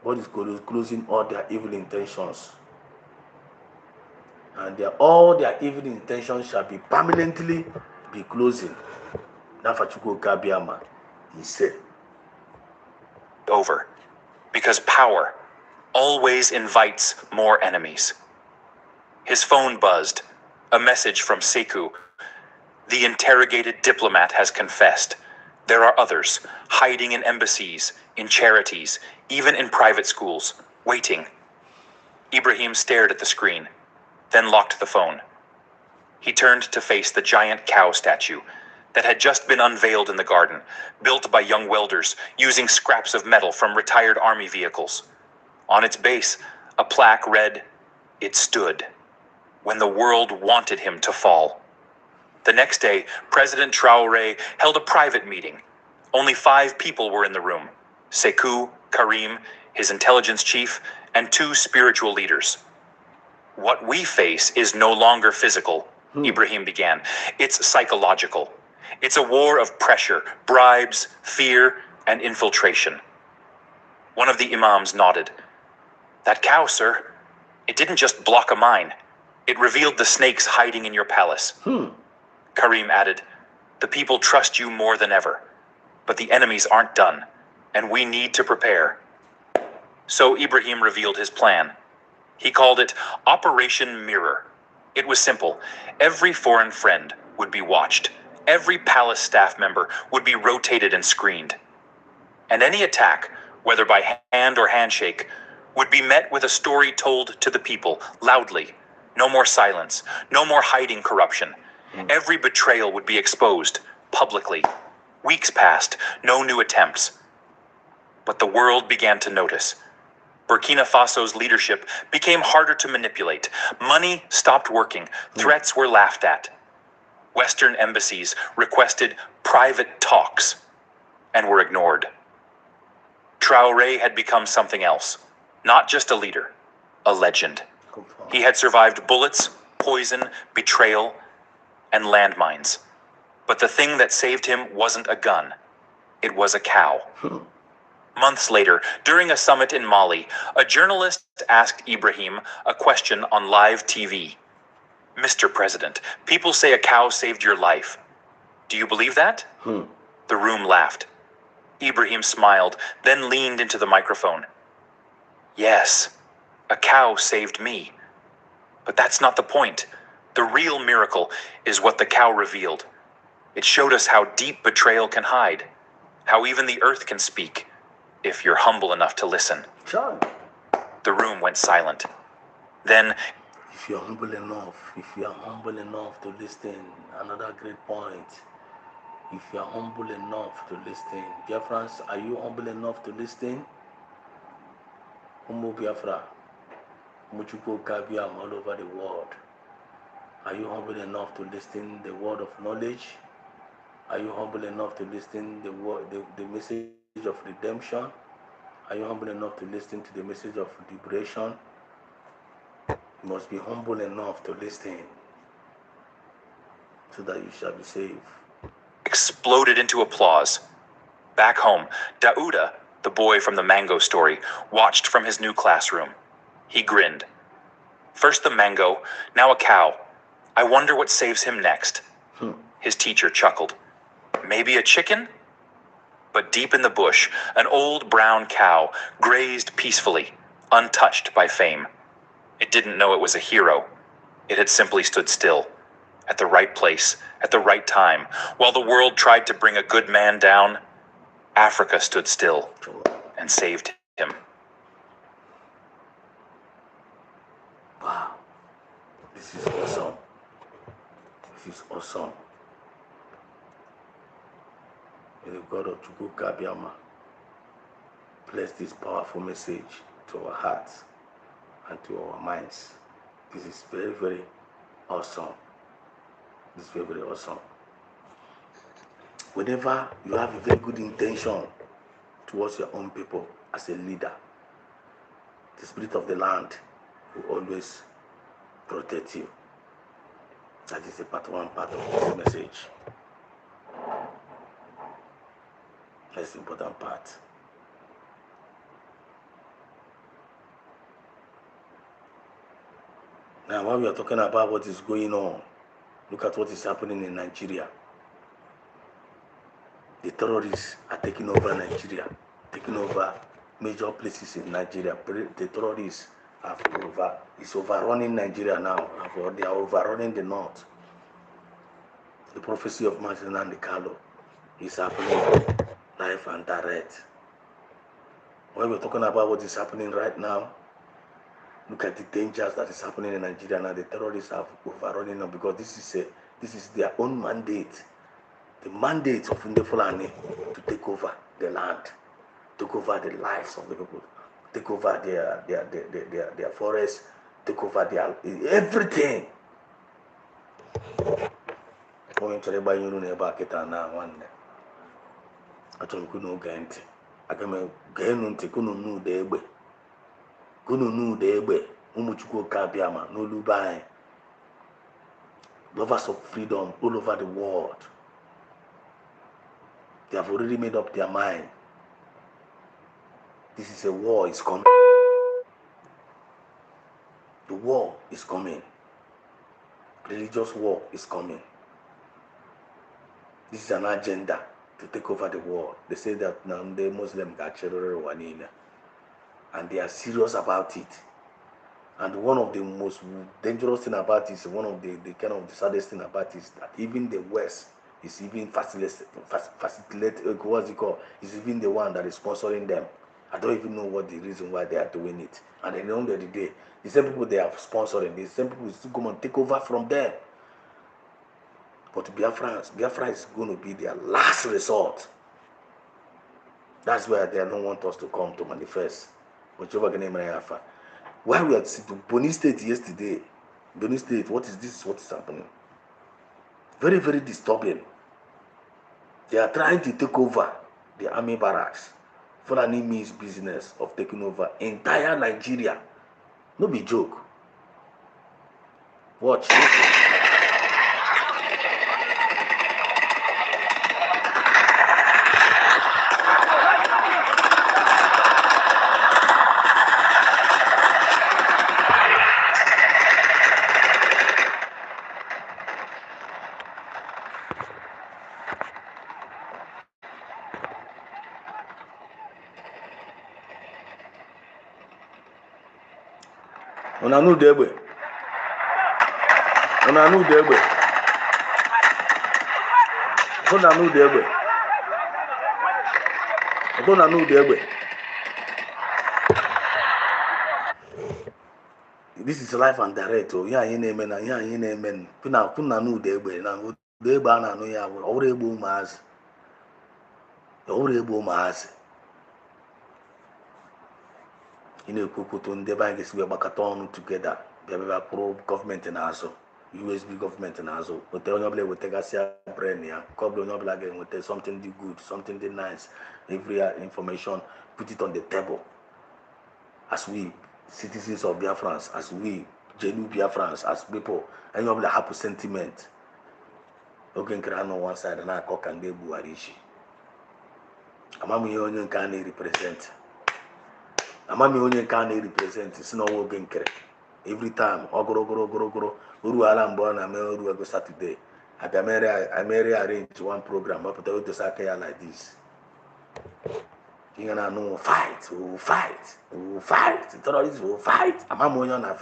God is closing all their evil intentions. And all their evil intentions shall be permanently be closing. Nafachuko Gabiama, he said. Over. Because power always invites more enemies. His phone buzzed. A message from Sekou. The interrogated diplomat has confessed. There are others, hiding in embassies, in charities, even in private schools, waiting. Ibrahim stared at the screen, then locked the phone. He turned to face the giant cow statue that had just been unveiled in the garden, built by young welders using scraps of metal from retired army vehicles. On its base, a plaque read, "It stood when the world wanted him to fall." The next day, President Traoré held a private meeting. Only 5 people were in the room: Sekou, Karim, his intelligence chief, and 2 spiritual leaders. What we face is no longer physical, Ibrahim began. It's psychological. It's a war of pressure, bribes, fear, and infiltration. One of the imams nodded. That cow, sir, it didn't just block a mine. It revealed the snakes hiding in your palace. Karim added, the people trust you more than ever, but the enemies aren't done, and we need to prepare. So Ibrahim revealed his plan. He called it Operation Mirror. It was simple. Every foreign friend would be watched. Every palace staff member would be rotated and screened. And any attack, whether by hand or handshake, would be met with a story told to the people, loudly. No more silence, no more hiding corruption. Every betrayal would be exposed, publicly. Weeks passed, no new attempts. But the world began to notice. Burkina Faso's leadership became harder to manipulate. Money stopped working. Threats were laughed at. Western embassies requested private talks and were ignored. Traoré had become something else, not just a leader, a legend. He had survived bullets, poison, betrayal, and landmines. But the thing that saved him wasn't a gun. It was a cow. Months later, during a summit in Mali, a journalist asked Ibrahim a question on live TV. "Mr. President, people say a cow saved your life. Do you believe that?" The room laughed. Ibrahim smiled, then leaned into the microphone. "Yes, a cow saved me. But that's not the point. The real miracle is what the cow revealed. It showed us how deep betrayal can hide, how even the earth can speak, if you're humble enough to listen." The room went silent. Then, if you're humble enough to listen, another great point. If you're humble enough to listen, Biafrans, are you humble enough to listen? Umu Biafra, Muchuko Kabiam all over the world. Are you humble enough to listen the word of knowledge? Are you humble enough to listen the message of redemption? Are you humble enough to listen to the message of liberation? You must be humble enough to listen so that you shall be saved. exploded into applause. Back home, Dauda, the boy from the mango story, watched from his new classroom. He grinned. First the mango, now a cow. I wonder what saves him next. His teacher chuckled. Maybe a chicken? But deep in the bush, an old brown cow grazed peacefully, untouched by fame. It didn't know it was a hero. It had simply stood still, at the right place, at the right time. While the world tried to bring a good man down, Africa stood still and saved him. Wow, this is awesome. This is awesome. May the God of Chukwu Kabiama bless this powerful message to our hearts and to our minds. This is very, very awesome. This is very, very awesome. Whenever you have a very good intention towards your own people as a leader, the spirit of the land will always protect you. That is the part one part of this message. That's the important part. Now, while we are talking about what is going on, look at what is happening in Nigeria. The terrorists are taking over Nigeria, taking over major places in Nigeria. The terrorists is overrunning Nigeria now. They are overrunning the north. The prophecy of Martin and the Carlo is happening live and direct. When we're talking about what is happening right now, look at the dangers that is happening in Nigeria now. The terrorists are overrunning them because this is their own mandate. The mandate of Nde Fulani to take over the land, take over the lives of the people, take over their forests, take over their everything. Going to the Bayunu neba kita na one. Achọrọ kuno gante. Agame genu nti kuno nu de egbe. Kuno nu de egbe. Ụmụ Chukwu Kabiama n'olu anyị. Lovers of freedom all over the world. They have already made up their mind. This is a war is coming. The war is coming. Religious war is coming. This is an agenda to take over the world. They say that now the Muslim got children and they are serious about it. And one of the most dangerous thing about it, one of the kind of the saddest thing about it is that even the West is even facilitate what's it called? Is even the one that is sponsoring them. I don't even know what the reason why they are doing it. And at the end of the day, the same people they are sponsoring, the same people still come and take over from them. But Biafra is going to be their last resort. That's why they don't want us to come to manifest. Whichever can name Biafra. Why we are sitting to Bonny State yesterday? Bonny State, what is this? What is happening? Very, very disturbing. They are trying to take over the army barracks. Fulani means business of taking over entire Nigeria. No be joke. Watch. Una nu degbe. Una nu degbe. Una nu degbe. Una nu degbe. This is life and direct. Oh, yeah, you name na, yeah, you name. Kuna nu degbe na degbe ana nu ya. Owre egbo maaz. Owre egbo maaz. You know, to ndị bank is we gbakọta ọnụ together. Bịa pro government na-azụ, USB government na-azụ. Ote onye ọbụla wetegasịa brain ya. Ka ọbụla onye ọbụla ga-enweta something dị good, something dị nice. Every information, put it on the table. As we, citizens of Biafrans, as we, genuine Biafrans, as people, onye ọbụla hapụ sentiment. Oge nkere anọ one side na-akọ ka ndị Buhari isi. Amam ihe onye nke a na-represent. Amami onye nke a na-represent si n'ọnwa oge nkere every time ogoro oru ala mgbe ọ na-eme oru ego Saturday abịa mere arrange one program ọpụta odosa aka ya like this ihe na anụ fight terrorists will fight amam onye ọ na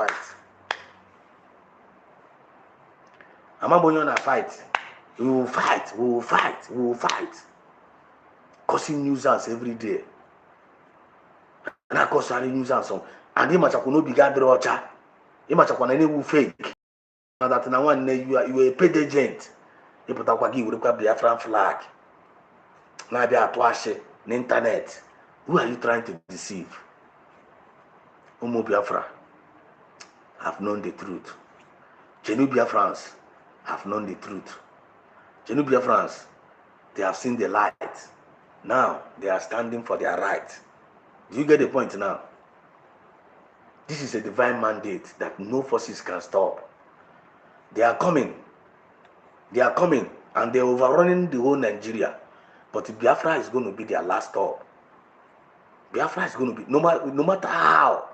fight we will fight causing nuisance every day. And I cause any news and some. And him machakwa no be gather ocha. Him machakwa na any fake. Now that na one you are a paid agent. You put akwa give with Biafran flag. Na be atwashe na internet. Who are you trying to deceive? Umu Biafra have known the truth. Genuine Biafrans have known the truth. Genuine Biafrans, they have seen the light. Now they are standing for their right. Do you get the point now? This is a divine mandate that no forces can stop. They are coming, and they're overrunning the whole Nigeria. But Biafra is going to be their last stop. Biafra is going to be, no matter how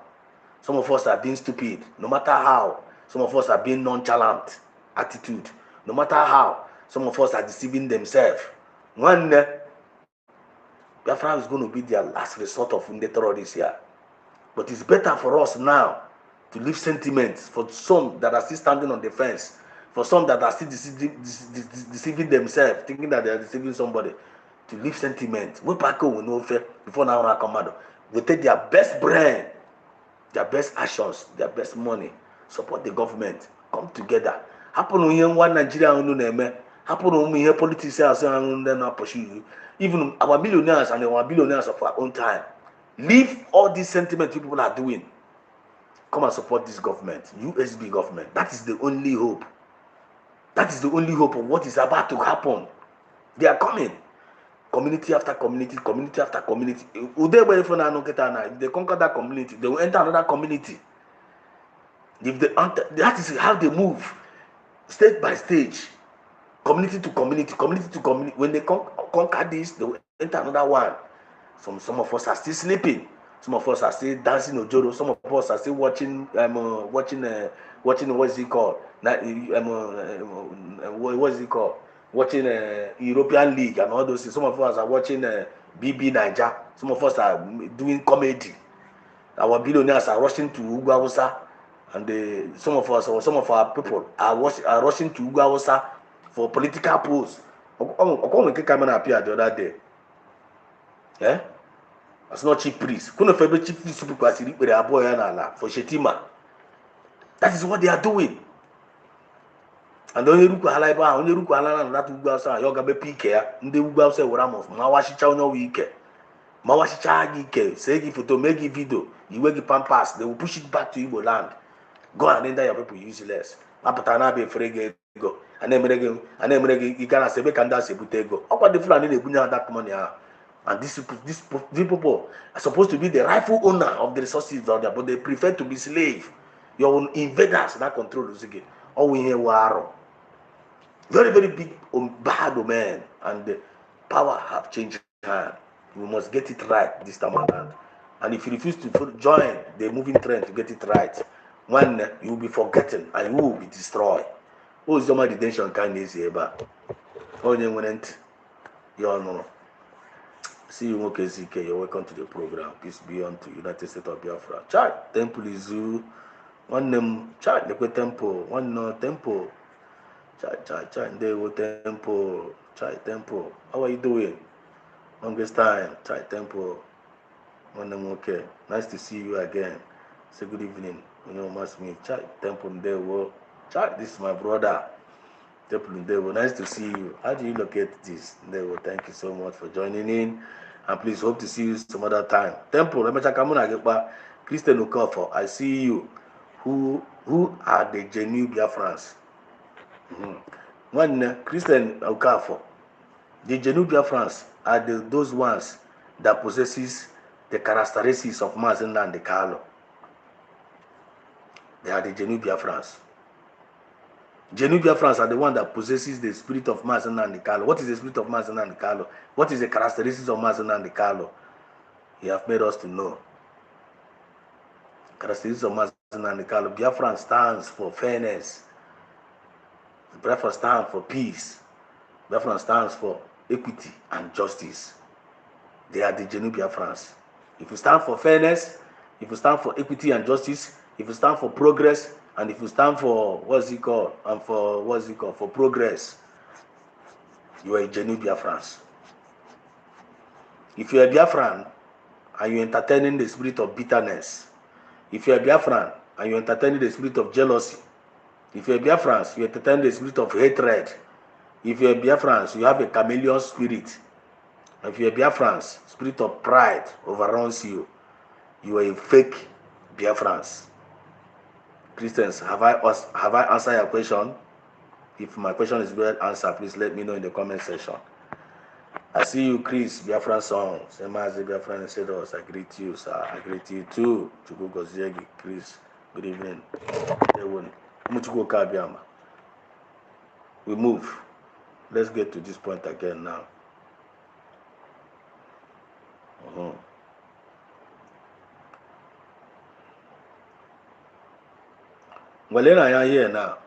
some of us are being stupid, no matter how some of us are being nonchalant attitude, no matter how some of us are deceiving themselves, one Biafra is going to be their last resort of the terrorists here. But it's better for us now to leave sentiments for some that are still standing on the fence, for some that are still deceiving themselves, thinking that they are deceiving somebody, to leave sentiments. We back home no fair before now our commando. We take their best brain, their best actions, their best money, support the government, come together. Happen on one Nigeria on happen on here politicians and then not pursue you. Even our millionaires and our billionaires of our own time. Leave all these sentiments people are doing. Come and support this government, USB government. That is the only hope. That is the only hope of what is about to happen. They are coming. Community after community, community after community. If they conquer that community, they will enter another community. That is how they move, stage by stage, community to community, community to community. When they conquer this, they will enter another one. Some of us are still sleeping. Some of us are still dancing ojoro. Some of us are still watching watching what is it called? What is it called? Watching European League and all those things. Some of us are watching BB Niger. Some of us are doing comedy. Our billionaires are rushing to Ugawusa. And some of us or some of our people are rushing to Ugawasa for political polls. Okwonweke came and appeared the other day. Yeah? That's not chief priest. Couldn't favorite chief priest because he for Shetima. That is what they are doing. And onye ruku hala ebe ahụ onye ruku hala na that ugwu awụsa ya ọ gabe pike ya ndị ugwu awụsa were amụs ma washicha onye ọwa ike ma washicha gị ike see gị foto mee gị video iwe gị pampas they will push it back to Igbo land go and render your people useless apụtara na-abịa efere gị ego a na-emere gị ị ga na sebe ka ndị asị ebute ego ọkwa ndị Fulani na-ebunye ha that money ahụ and these people are supposed to be the rightful owner of the resources but they prefer to be slave your invaders that control gị ọwụ ihe wụ arụ. Very, very big, bad man, and the power have changed hand. We must get it right this time around. And if you refuse to join the moving trend to get it right, one you will be forgotten and you will be destroyed. Oh, is my detention kind of here, but only when you know. See you, OKZK. You're welcome to the program. Peace be unto United States of Biafra. Chai, temple is you. One name, chai, the temple. One no temple. Chai, they will tempo. Chai, tempo. How are you doing? Longest time. Chai, tempo. One them okay. Nice to see you again. Say good evening. You know, must me. Chai, tempo. They will. Chai, this is my brother. Tempo. They will. Nice to see you. How do you locate this? They will. Thank you so much for joining in. And please hope to see you some other time. Tempo. Let me check. I'm gonna get back. Christian Okafor. I see you. Who are the genuine Biafrans? One Christian Okafor, the genuine Biafrans are those ones that possesses the characteristics of Mazen Nnamdi Kanu. They are the genuine Biafrans. Genuine Biafrans are the one that possesses the spirit of Mazen Nnamdi Kanu. What is the spirit of Mazen Nnamdi Kanu? What is the characteristics of Mazen Nnamdi Kanu? He have made us to know. Characteristics of Mazen Nnamdi Kanu. Biafran stands for fairness. Biafra stands for peace. Biafra stands for equity and justice. They are the genuine Biafrans. If you stand for fairness, if you stand for equity and justice, if you stand for progress, and if you stand for for progress, you are a genuine Biafrans. If you are a Biafran and you are entertaining the spirit of bitterness, if you are a Biafran and you are entertaining the spirit of jealousy, if you're Biafrans, you entertain the spirit of hatred. If you're Biafrans, you have a chameleon spirit. If you're Biafrans, spirit of pride overruns you. You are a fake Biafrans. Christians, have I answered your question? If my question is well answered, please let me know in the comment section. I see you, Chris, Biafran song. Same as the Biafran said us. I greet you, sir. I greet you too. Chukwugoziegi, Chris. Good evening. We move. Let's get to this point again now. Well, then I am here now.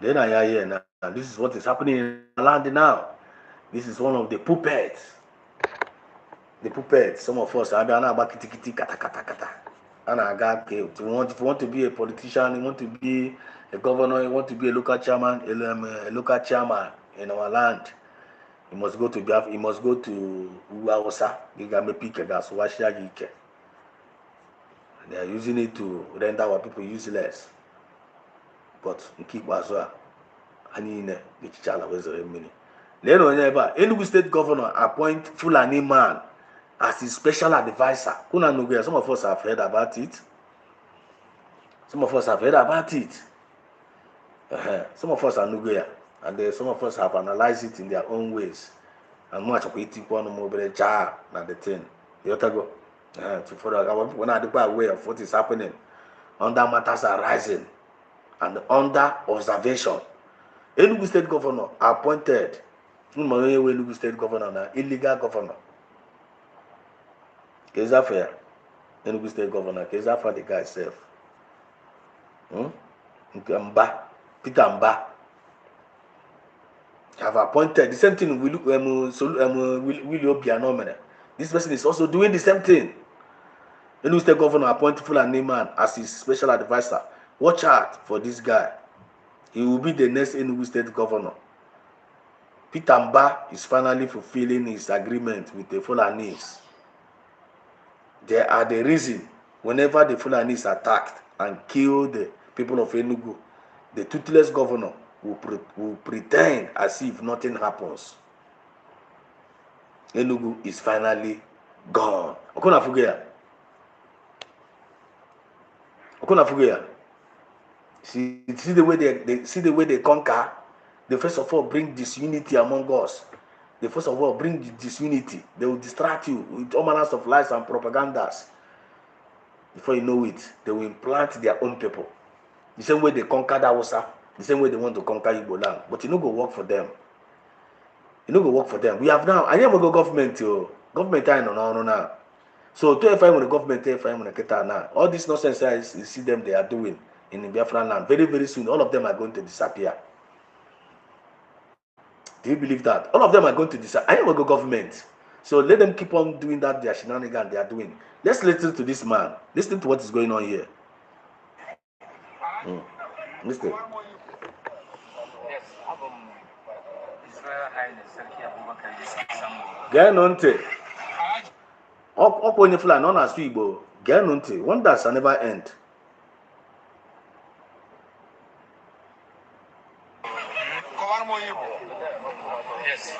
This is what is happening in the land now. This is one of the puppets. The puppets. Some of us are about kiti kata kata kata. And I got if you want to be a politician, you want to be a governor, you want to be a local chairman, a local chairman in our land, you must go to Biafra, you must go to Uwaosa, they are using it to render our people useless. But keep as well. I mean, the Chichala was a mini. Then whenever Enugu State Governor appoint Fulani man as his special advisor. Some of us have heard about it. Some of us have Nuguya, and some of us have analyzed it in their own ways. And much of it na the thing. The other go to further when I declare aware of what is happening, under matters are rising and under observation. Enugu State Governor appointed Enugu State Governor, illegal governor. Is that fair? Enugu State Governor, is that for the guy self? Peter Mba have appointed the same thing. This person is also doing the same thing. Enugu State governor appointed Fulani man as his special advisor. Watch out for this guy. He will be the next Enugu State governor. Peter Mba is finally fulfilling his agreement with the Fulanis. They are the reason whenever the Fulanis attacked and killed the people of Enugu, the toothless governor will pretend as if nothing happens. Enugu is finally gone. Okuna Fugeya. See the way they conquer. They first of all bring disunity among us. They first of all bring disunity. They will distract you with all manners of lies and propagandas. Before you know it, they will implant their own people. The same way they conquered Hausa, the same way they want to conquer Igbo land. But you no go work for them. You no go work for them. We have now, I never go government. Government I no now. So to if I'm with the government, if I'm with the Keta now, all this nonsense I see them they are doing in the Biafran land. Very, very soon, all of them are going to disappear. Do you believe that? All of them are going to disappear. I never go government. So let them keep on doing that, their shenanigans they are doing. Let's listen to this man. Listen to what is going on here. Listen. Gee ntị. Ọkwa onye Fulani ọ na-asụ Igbo. Gee ntị. Wonders shall never end. Yes,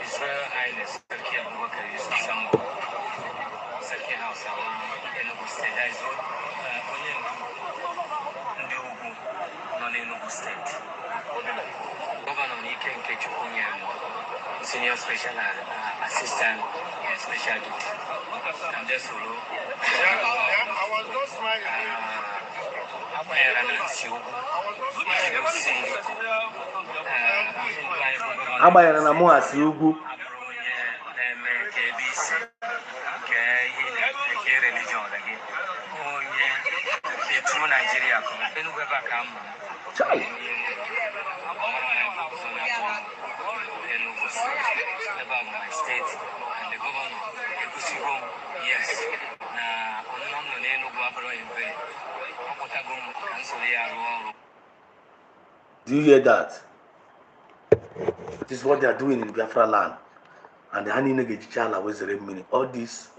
Israel Highness, Sarki Abubakar Yusuf Sambo, Sarki Hausawa, Enugu State. That is onye ndị ugwu nọ n'Enugu State. Gọvanọ Ike nke Chukwunyelu, Senior Special Assistant Special Duty. I'm just solo. I was just smiling. Agbanyere na mụ asị ugwu. Do you hear that? This is what they are doing in Biafra land. And the honey nigga chala was meaning. All these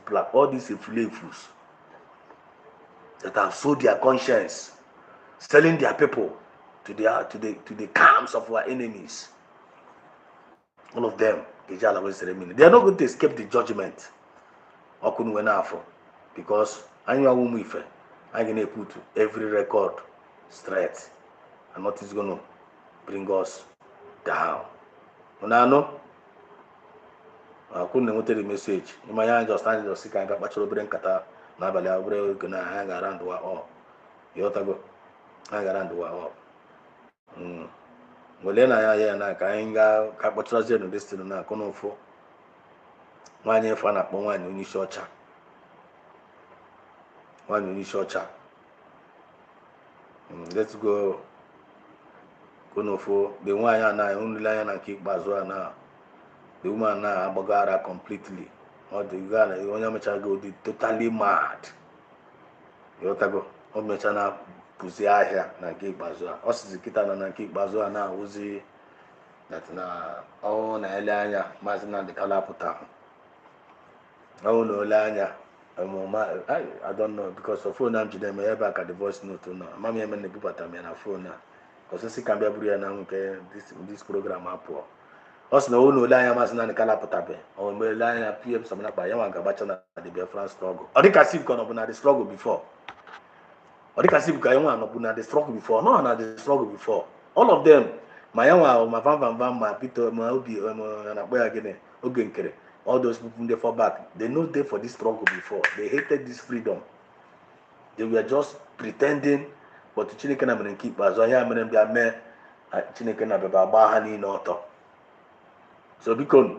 black, all these flavors that have sold their conscience, selling their people to the camps of our enemies. All of them, they are not going to escape the judgment. Because I'm going to put every record straight, and what is going to bring us down. I know. I couldn't the message. In my hand, just sick and got bachelor brain kata. Nabali, I will hang around the wall. You ought to go hang around the wall. Well, then I am like I got bachelor in this thing now. Come on for 1 year fan up one in short chat. 1 in short chat. Let's go. Come for the one year now, only lion and kick Bazua now. The woman now abogara completely. Or the guy, the only amateur go totally mad. You ought to go. Amateur now pussy here na kick Bazua. Us the kita na kick Bazua now uzi that na oh na elanya mazina the kalaputa. Oh no elanya. I don't know because of phone I'm to them back at the voice note now. Mommy I'm the people at me na phone now. Because see can be able now this program up. Us no line mazina the kalaputa be. Or me line PM some na ba yawan gabacha na the Biafran struggle. Or the kasib kono na the struggle before. Or the kasib ka yawan no na the struggle before. No na the struggle before. All of them my yawan my van my Peter my obi na boy again ogenkere. All those people they fall back. They know they for this struggle before. They hated this freedom. They were just pretending. But Chineke na menen keep as ya menen bia me Chineke na beba bahani no to. So because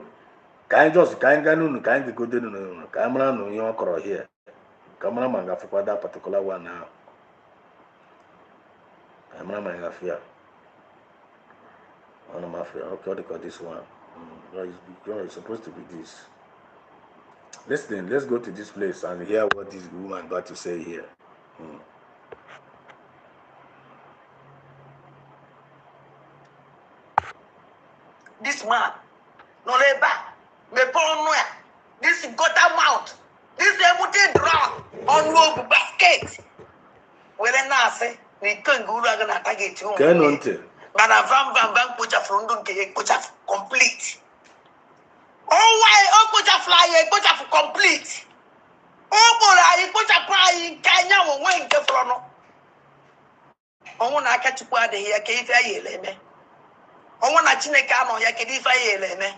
can ganu can go do no camera no you okoro here. Camera man ga for that particular one now. Camera man ga fear. Okay, what they call this one? It's supposed to be this. Listen, let's go to this place and hear what this woman got to say here. This man, no labor, me nowhere. This gutter mouth, this empty drum on rope basket. Well, I say, we can't go to the target. But I van put a front on put a complete. Oh, why? Put a fly, put a complete. Oh, boy, I put a pie in Kenya or wait the front. Oh, when I catch you out of here, can't I me? Oh, when I chin a cam, I can if I me.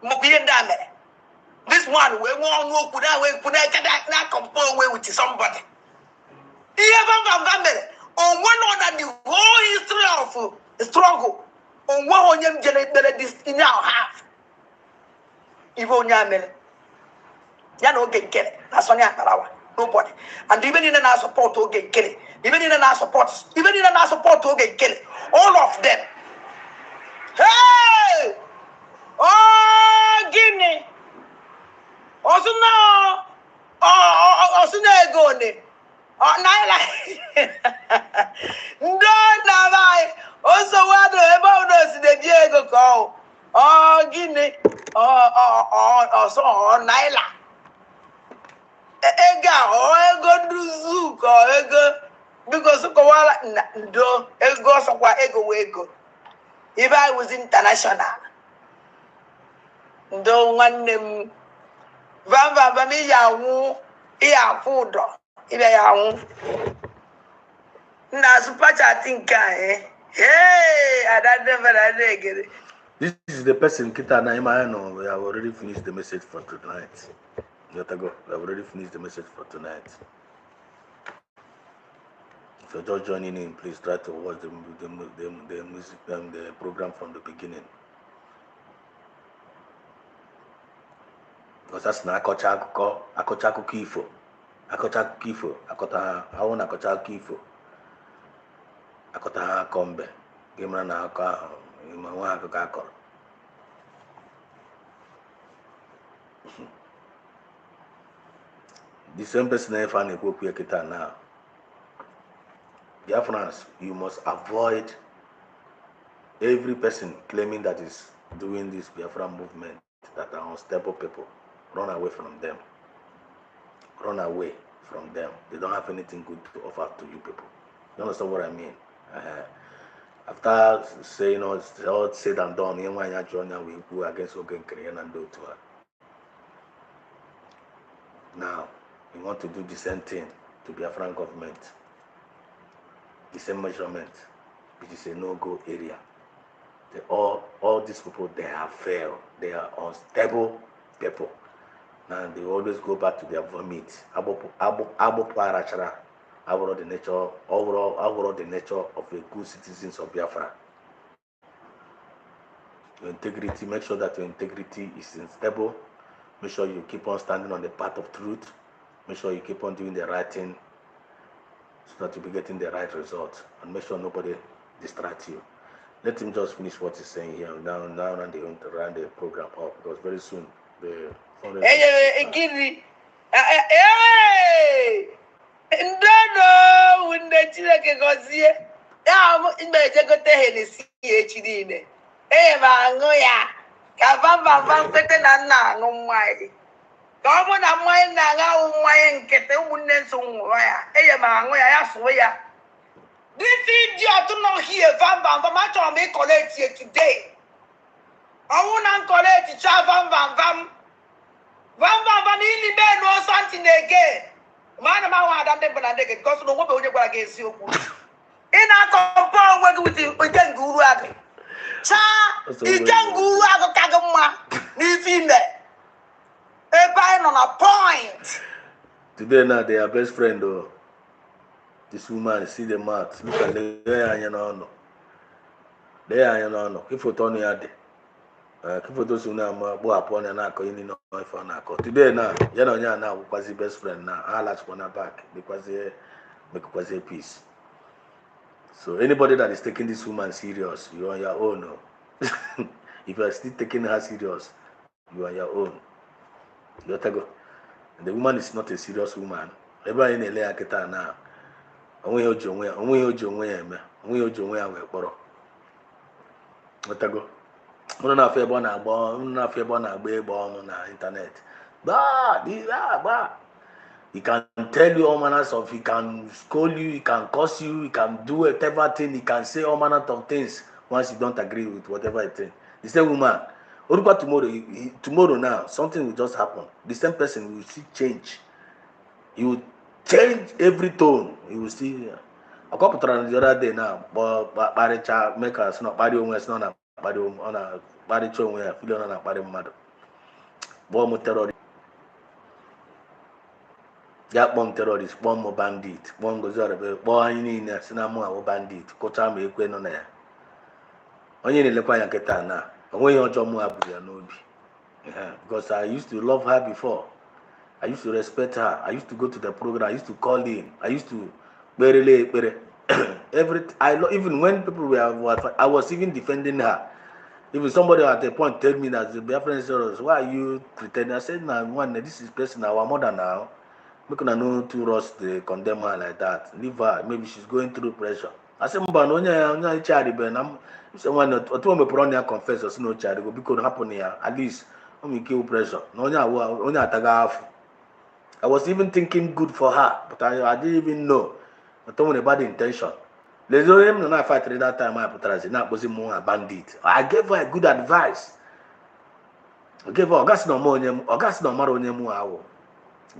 Mobian dame. This one, we won't know, could I not compare with somebody. Even family, on one on the whole history of the struggle, on one on them generated this in our half. Even Yamel. Yano get it. That's on Yakarawa. Nobody. And even in our support to get it. Even in our support to get it. All of them. Hey! Oh, Guinea. Also no. Also no go. Oh, Naila. No, I. Also, what about us? The Diego call. Oh, Guinea. So, Naila. Ego do zook or ego. Because Koala, do ego so what ego. If I was international, don't want them. Vamba, me ya food. If I na super chatting guy. Hey, I never get it. This is the person Kita Naimano. We have already finished the message for tonight. We have already finished the message for tonight. If you're just joining in, please try to watch the music and the program from the beginning. Because that's not Akochaku Kifo. Akota Kifo. Akota Kombe. Gimana aka imawa aka. The same person I find a book now. Dear friends, you must avoid every person claiming that is doing this Biafra movement that are unstable people. Run away from them. Run away from them. They don't have anything good to offer to you people. You understand what I mean? After saying all said and done, we go against Ogen Korean and do to her. Now, we want to do the same thing to Biafran government. The same measurement, which is a no-go area. All these people, they have failed. They are unstable people. Now they always go back to their vomit. Overall the nature of the good citizens of Biafra. Your integrity, make sure that your integrity is unstable. Make sure you keep on standing on the path of truth. Make sure you keep on doing the right thing so that you'll be getting the right result. And make sure nobody distracts you. Let him just finish what he's saying here. Now and they want to run the program up because very soon the Hey, Giri. Hey! No, when the children go see it. Yeah, in my jacket, HD. Hey, Mangoya. Kavamba, better than no way. Come on, I'm my now, my and get the wounded so wire. Hey, Mangoya, I swear. This idiot to not hear Vamba, but my child may collect here today. I won't collect Vam. Vam, in bed or something again. Man, I want that because no one will against you. In our compound with the Guru. Cha, you can Guru Kagama. Live in there. A buying on a point. Today now they are best friend though. This woman, see the mat. Look at there, They are if you turn your day. If you do so now, go upon an alcohol in for an alcohol. Today now, now, was the best friend now. I'll ask one back because they make a peace. So anybody that is taking this woman serious, you are on your own. If you are still taking her serious, you are your own. You have to go. And the woman is not a serious woman. Everybody in the kita now. Onwe ojo onwe ya eme. Onwe ojo onwe ya wee kpọrọ. Otago. Mụ na afọ ebe ọ na-agba egbe ọnụ na internet. He can tell you all manners of, he can scold you, he can curse you, he can do whatever thing, he can say all manners of things once you don't agree with whatever it is. The same woman, tomorrow now, something will just happen. The same person will see change. He will change every tone. He will see. A couple times the other day now, but Baricha make us not body on us, not body on a body show where feeling on a body mother. Bomb terrorist. Ya kpọm terrorist, kpọm mụ bandit, kpọm gozi ọrịa, kpọọ anyị niile si na mụ awụ bandit, kụcha ma ekwe nọ na ya. Onye na-elekwa ya nkịta na onweghị ọjọọ mụ abụrụ ya n'obi. Because I used to love her before. I used to respect her. I used to go to the program. I used to call in. I used to even when people were, I was even defending her. Even somebody at a point told me that the BIAFRA Exodus, why are you pretending? I said, "No, one, this is person our mother now. We can know to rush the condemn her like that. Leave her. Maybe she's going through pressure." I said, "Mba, no, no, charity, Ben. I'm someone that me put on confess or no charity go because happen here. At least I'm in kill pressure. No, only I was even thinking good for her, but I didn't even know. I told me about the intention. Let's know him. I fight at that time. I put her as not was more a bandit. I gave her a good advice. I gave her August no more. August no more on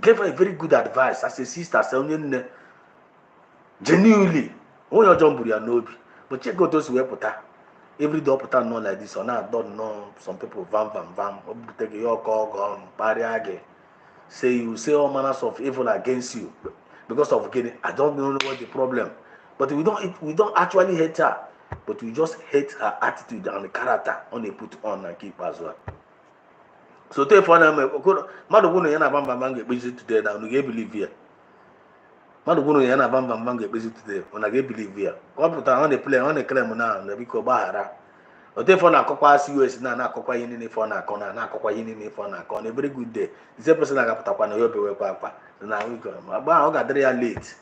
gave her a very good advice as a sister, saying genuinely. Oh, your John Buria Nobi. But check out those who put her. Every door put her not like this, or not don't know some people vam, take your call gone, barrier. Say you say all manners of evil against you because of getting. I don't know what the problem, but we don't actually hate her, but we just hate her attitude and the character on they put on and keep as well. So therefore, madu bunu yana bamba mange busy today now. You believe here. Madu bunu yana bamba mange busy today. Una get believe here. What put on the play on the claim now? Na biko bahara. O therefore na kokwa US na kokwa yini ni phone na kona na kokwa yini ni phone na kona. A very good day. The same person na kaputa kwa na yobe we kwa. Na we go. Ba o ga there late.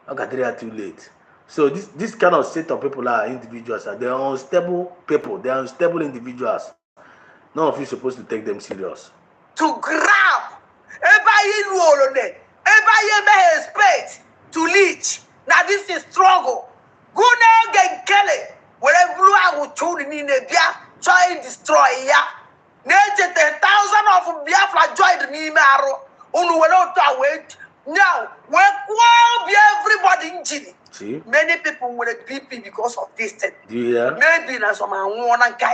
O ga there too late. So this kind of set of people are individuals. They are unstable people. They are unstable individuals. None of you supposed to take them serious. To grab, everybody expect to leech. Now this is struggle. Good get Kelly. Wherever I will tune in a bia, try and destroy ya. Nature 10,000 of Biafra joined me marrow. Only when I wait. Now, where everybody in Chile. See? Many people will BP because of this thing. Do you hear? Maybe that's what I want to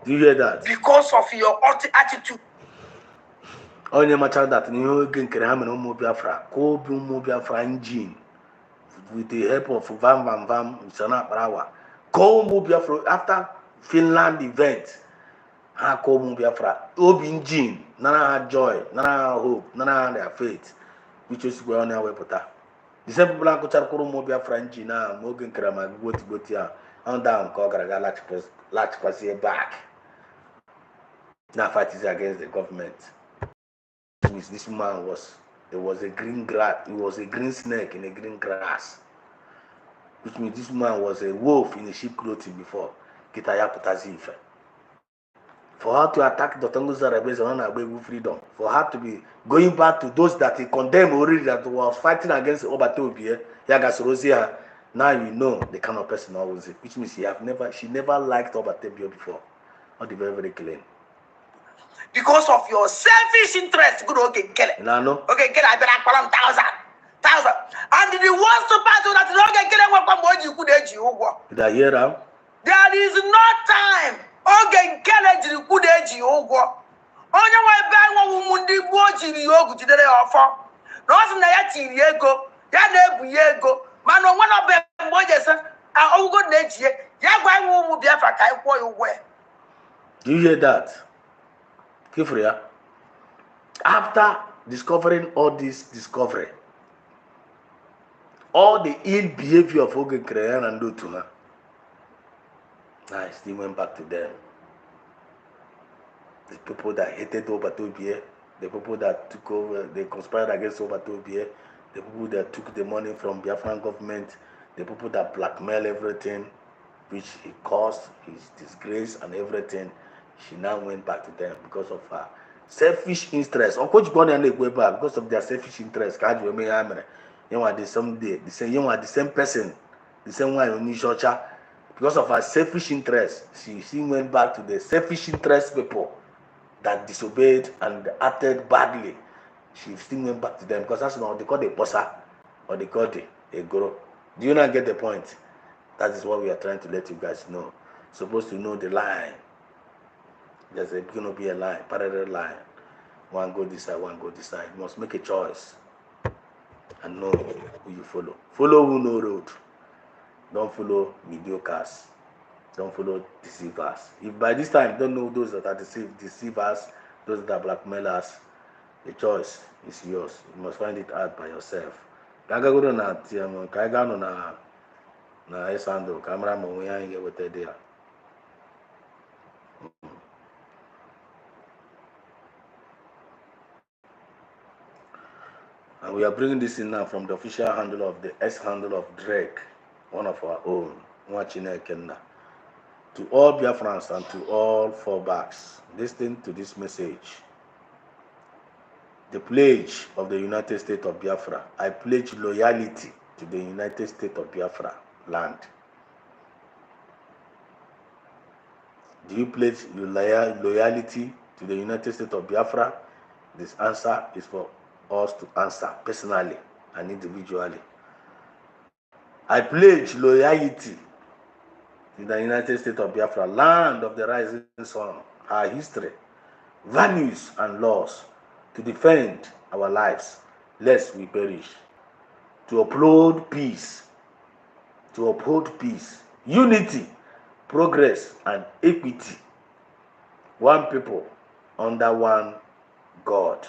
Do you hear that? because of your attitude. Onye macha that ni oge nkere ha mere ụmụ Biafra ka obi ụmụ Biafra engine with the help of vam sana parawa ka ụmụ Biafra after Finland event ha ka ụmụ Biafra obi engine nara ha joy nara ha hope nara ha their faith which is where on wepụta the same people akụchara kwuru ụmụ Biafra engine na oge nkere ma gboti ya on down ka ọ gara ga lachịkwasị back na fight is against the government. This man was a green grass, he was a green snake in a green grass, which means this man was a wolf in a sheep clothing before. For her to attack the Tonguza rebels on her freedom, for her to be going back to those that he condemned already that was fighting against Obatobie, Yagas Rosia, now you know the kind of person I was, which means she never liked Obatobie before. Not the very clean. Because of your selfish interest, good okay, kill it. No. Okay, kill it. I better call him 1,000. And the worst part of that, okay, kill him. What you could edge you? Did I hear that? There is no time. Okay, kill it. You could edge you. Only way back when we mundi watching you go to the offer. Nothing that you go. Ya go. Man, one of them boys, I go next year. Ya go and be a fact. I call you where. Do you hear that? Kifria, after discovering all this discovery, all the ill behavior of Oge Kreyan and do to her, I still went back to them. The people that hated Obatobie, the people that took over, they conspired against Obatobie, the people that took the money from Biafran government, the people that blackmail everything, which it caused his disgrace and everything. She now went back to them because of her selfish interest. Of course, because of their selfish interest. You are the same day, the same, you are the same person, the same one in Nishocha. Because of her selfish interest, she went back to the selfish interest people that disobeyed and acted badly. She still went back to them because that's not what they call the bossa or they call the guru. Do you not get the point? That is what we are trying to let you guys know. Supposed to know the line. There's going to be a line, parallel line. One go this side, one go this side. You must make a choice and know who you follow. Follow who know road. Don't follow mediocres. Don't follow deceivers. If by this time you don't know those that are deceivers, those that are blackmailers, the choice is yours. You must find it out by yourself. Na esando camera mo yan get with there. And we are bringing this in now from the official handle of the ex-handle of Drake, one of our own, to all Biafrans and to all fallbacks, listen to this message. The pledge of the United States of Biafra. I pledge loyalty to the United States of Biafra land. Do you pledge loyalty to the United States of Biafra? This answer is for us to answer personally and individually. I pledge loyalty to the United States of Biafra, land of the rising sun, our history, values and laws, to defend our lives lest we perish, to uphold peace, unity, progress and equity, one people under one God.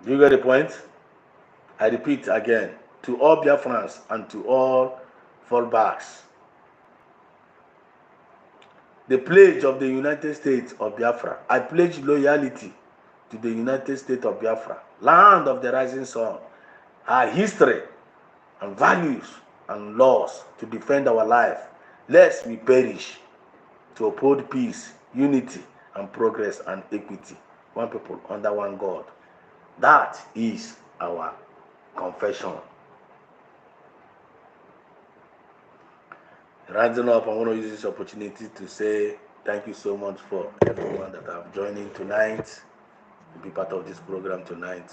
Do you get the point? I repeat again, to all Biafrans and to all fallbacks. The pledge of the United States of Biafra. I pledge loyalty to the United States of Biafra, land of the rising sun, our history and values and laws, to defend our life, lest we perish, to uphold peace, unity and progress and equity, one people under one God. That is our confession. Rising up, I want to use this opportunity to say thank you so much for everyone that have joined in tonight, to be part of this program tonight.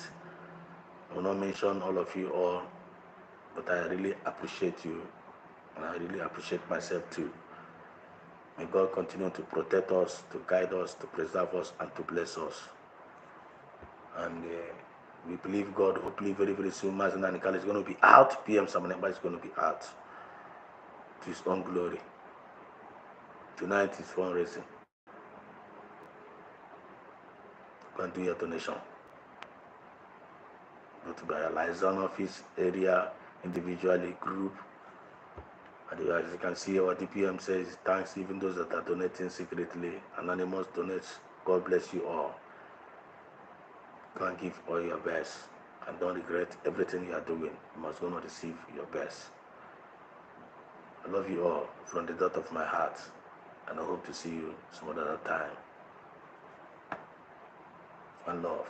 I will not mention all of you all, but I really appreciate you, and I really appreciate myself too. May God continue to protect us, to guide us, to preserve us, and to bless us. And we believe God, hopefully very, very soon, Mazen Anikal is going to be out. PM Samaneba is going to be out to his own glory. Tonight is fundraising. Go and do your donation. Go to by a liaison office, area, individually, group. And as you can see, our DPM says thanks even those that are donating secretly. Anonymous donates. God bless you all. Go and give all your best. And don't regret everything you are doing. You must go and receive your best. I love you all from the depth of my heart. And I hope to see you some other time. And love.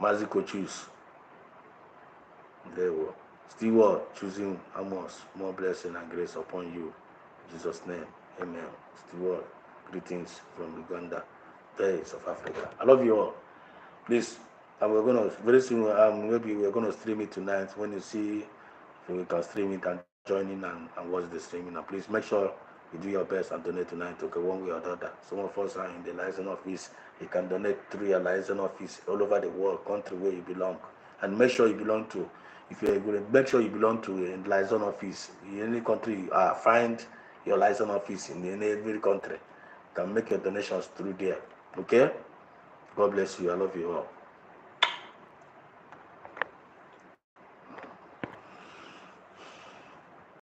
Maziko choose. There we go. Steward choosing Amos. More blessing and grace upon you. In Jesus' name. Amen. Steward. Greetings from Uganda. Days of Africa. I love you all. Please. And we're gonna very soon. Maybe we're gonna stream it tonight. When you see, we can stream it and join in and watch the streaming. And please make sure you do your best and donate tonight. Okay, one way or the other. Some of us are in the liaison office. You can donate through your liaison office all over the world, country where you belong, and make sure you belong to. If you're going, make sure you belong to a liaison office in any country you are. Find your liaison office in every country. You can make your donations through there. Okay. God bless you. I love you all.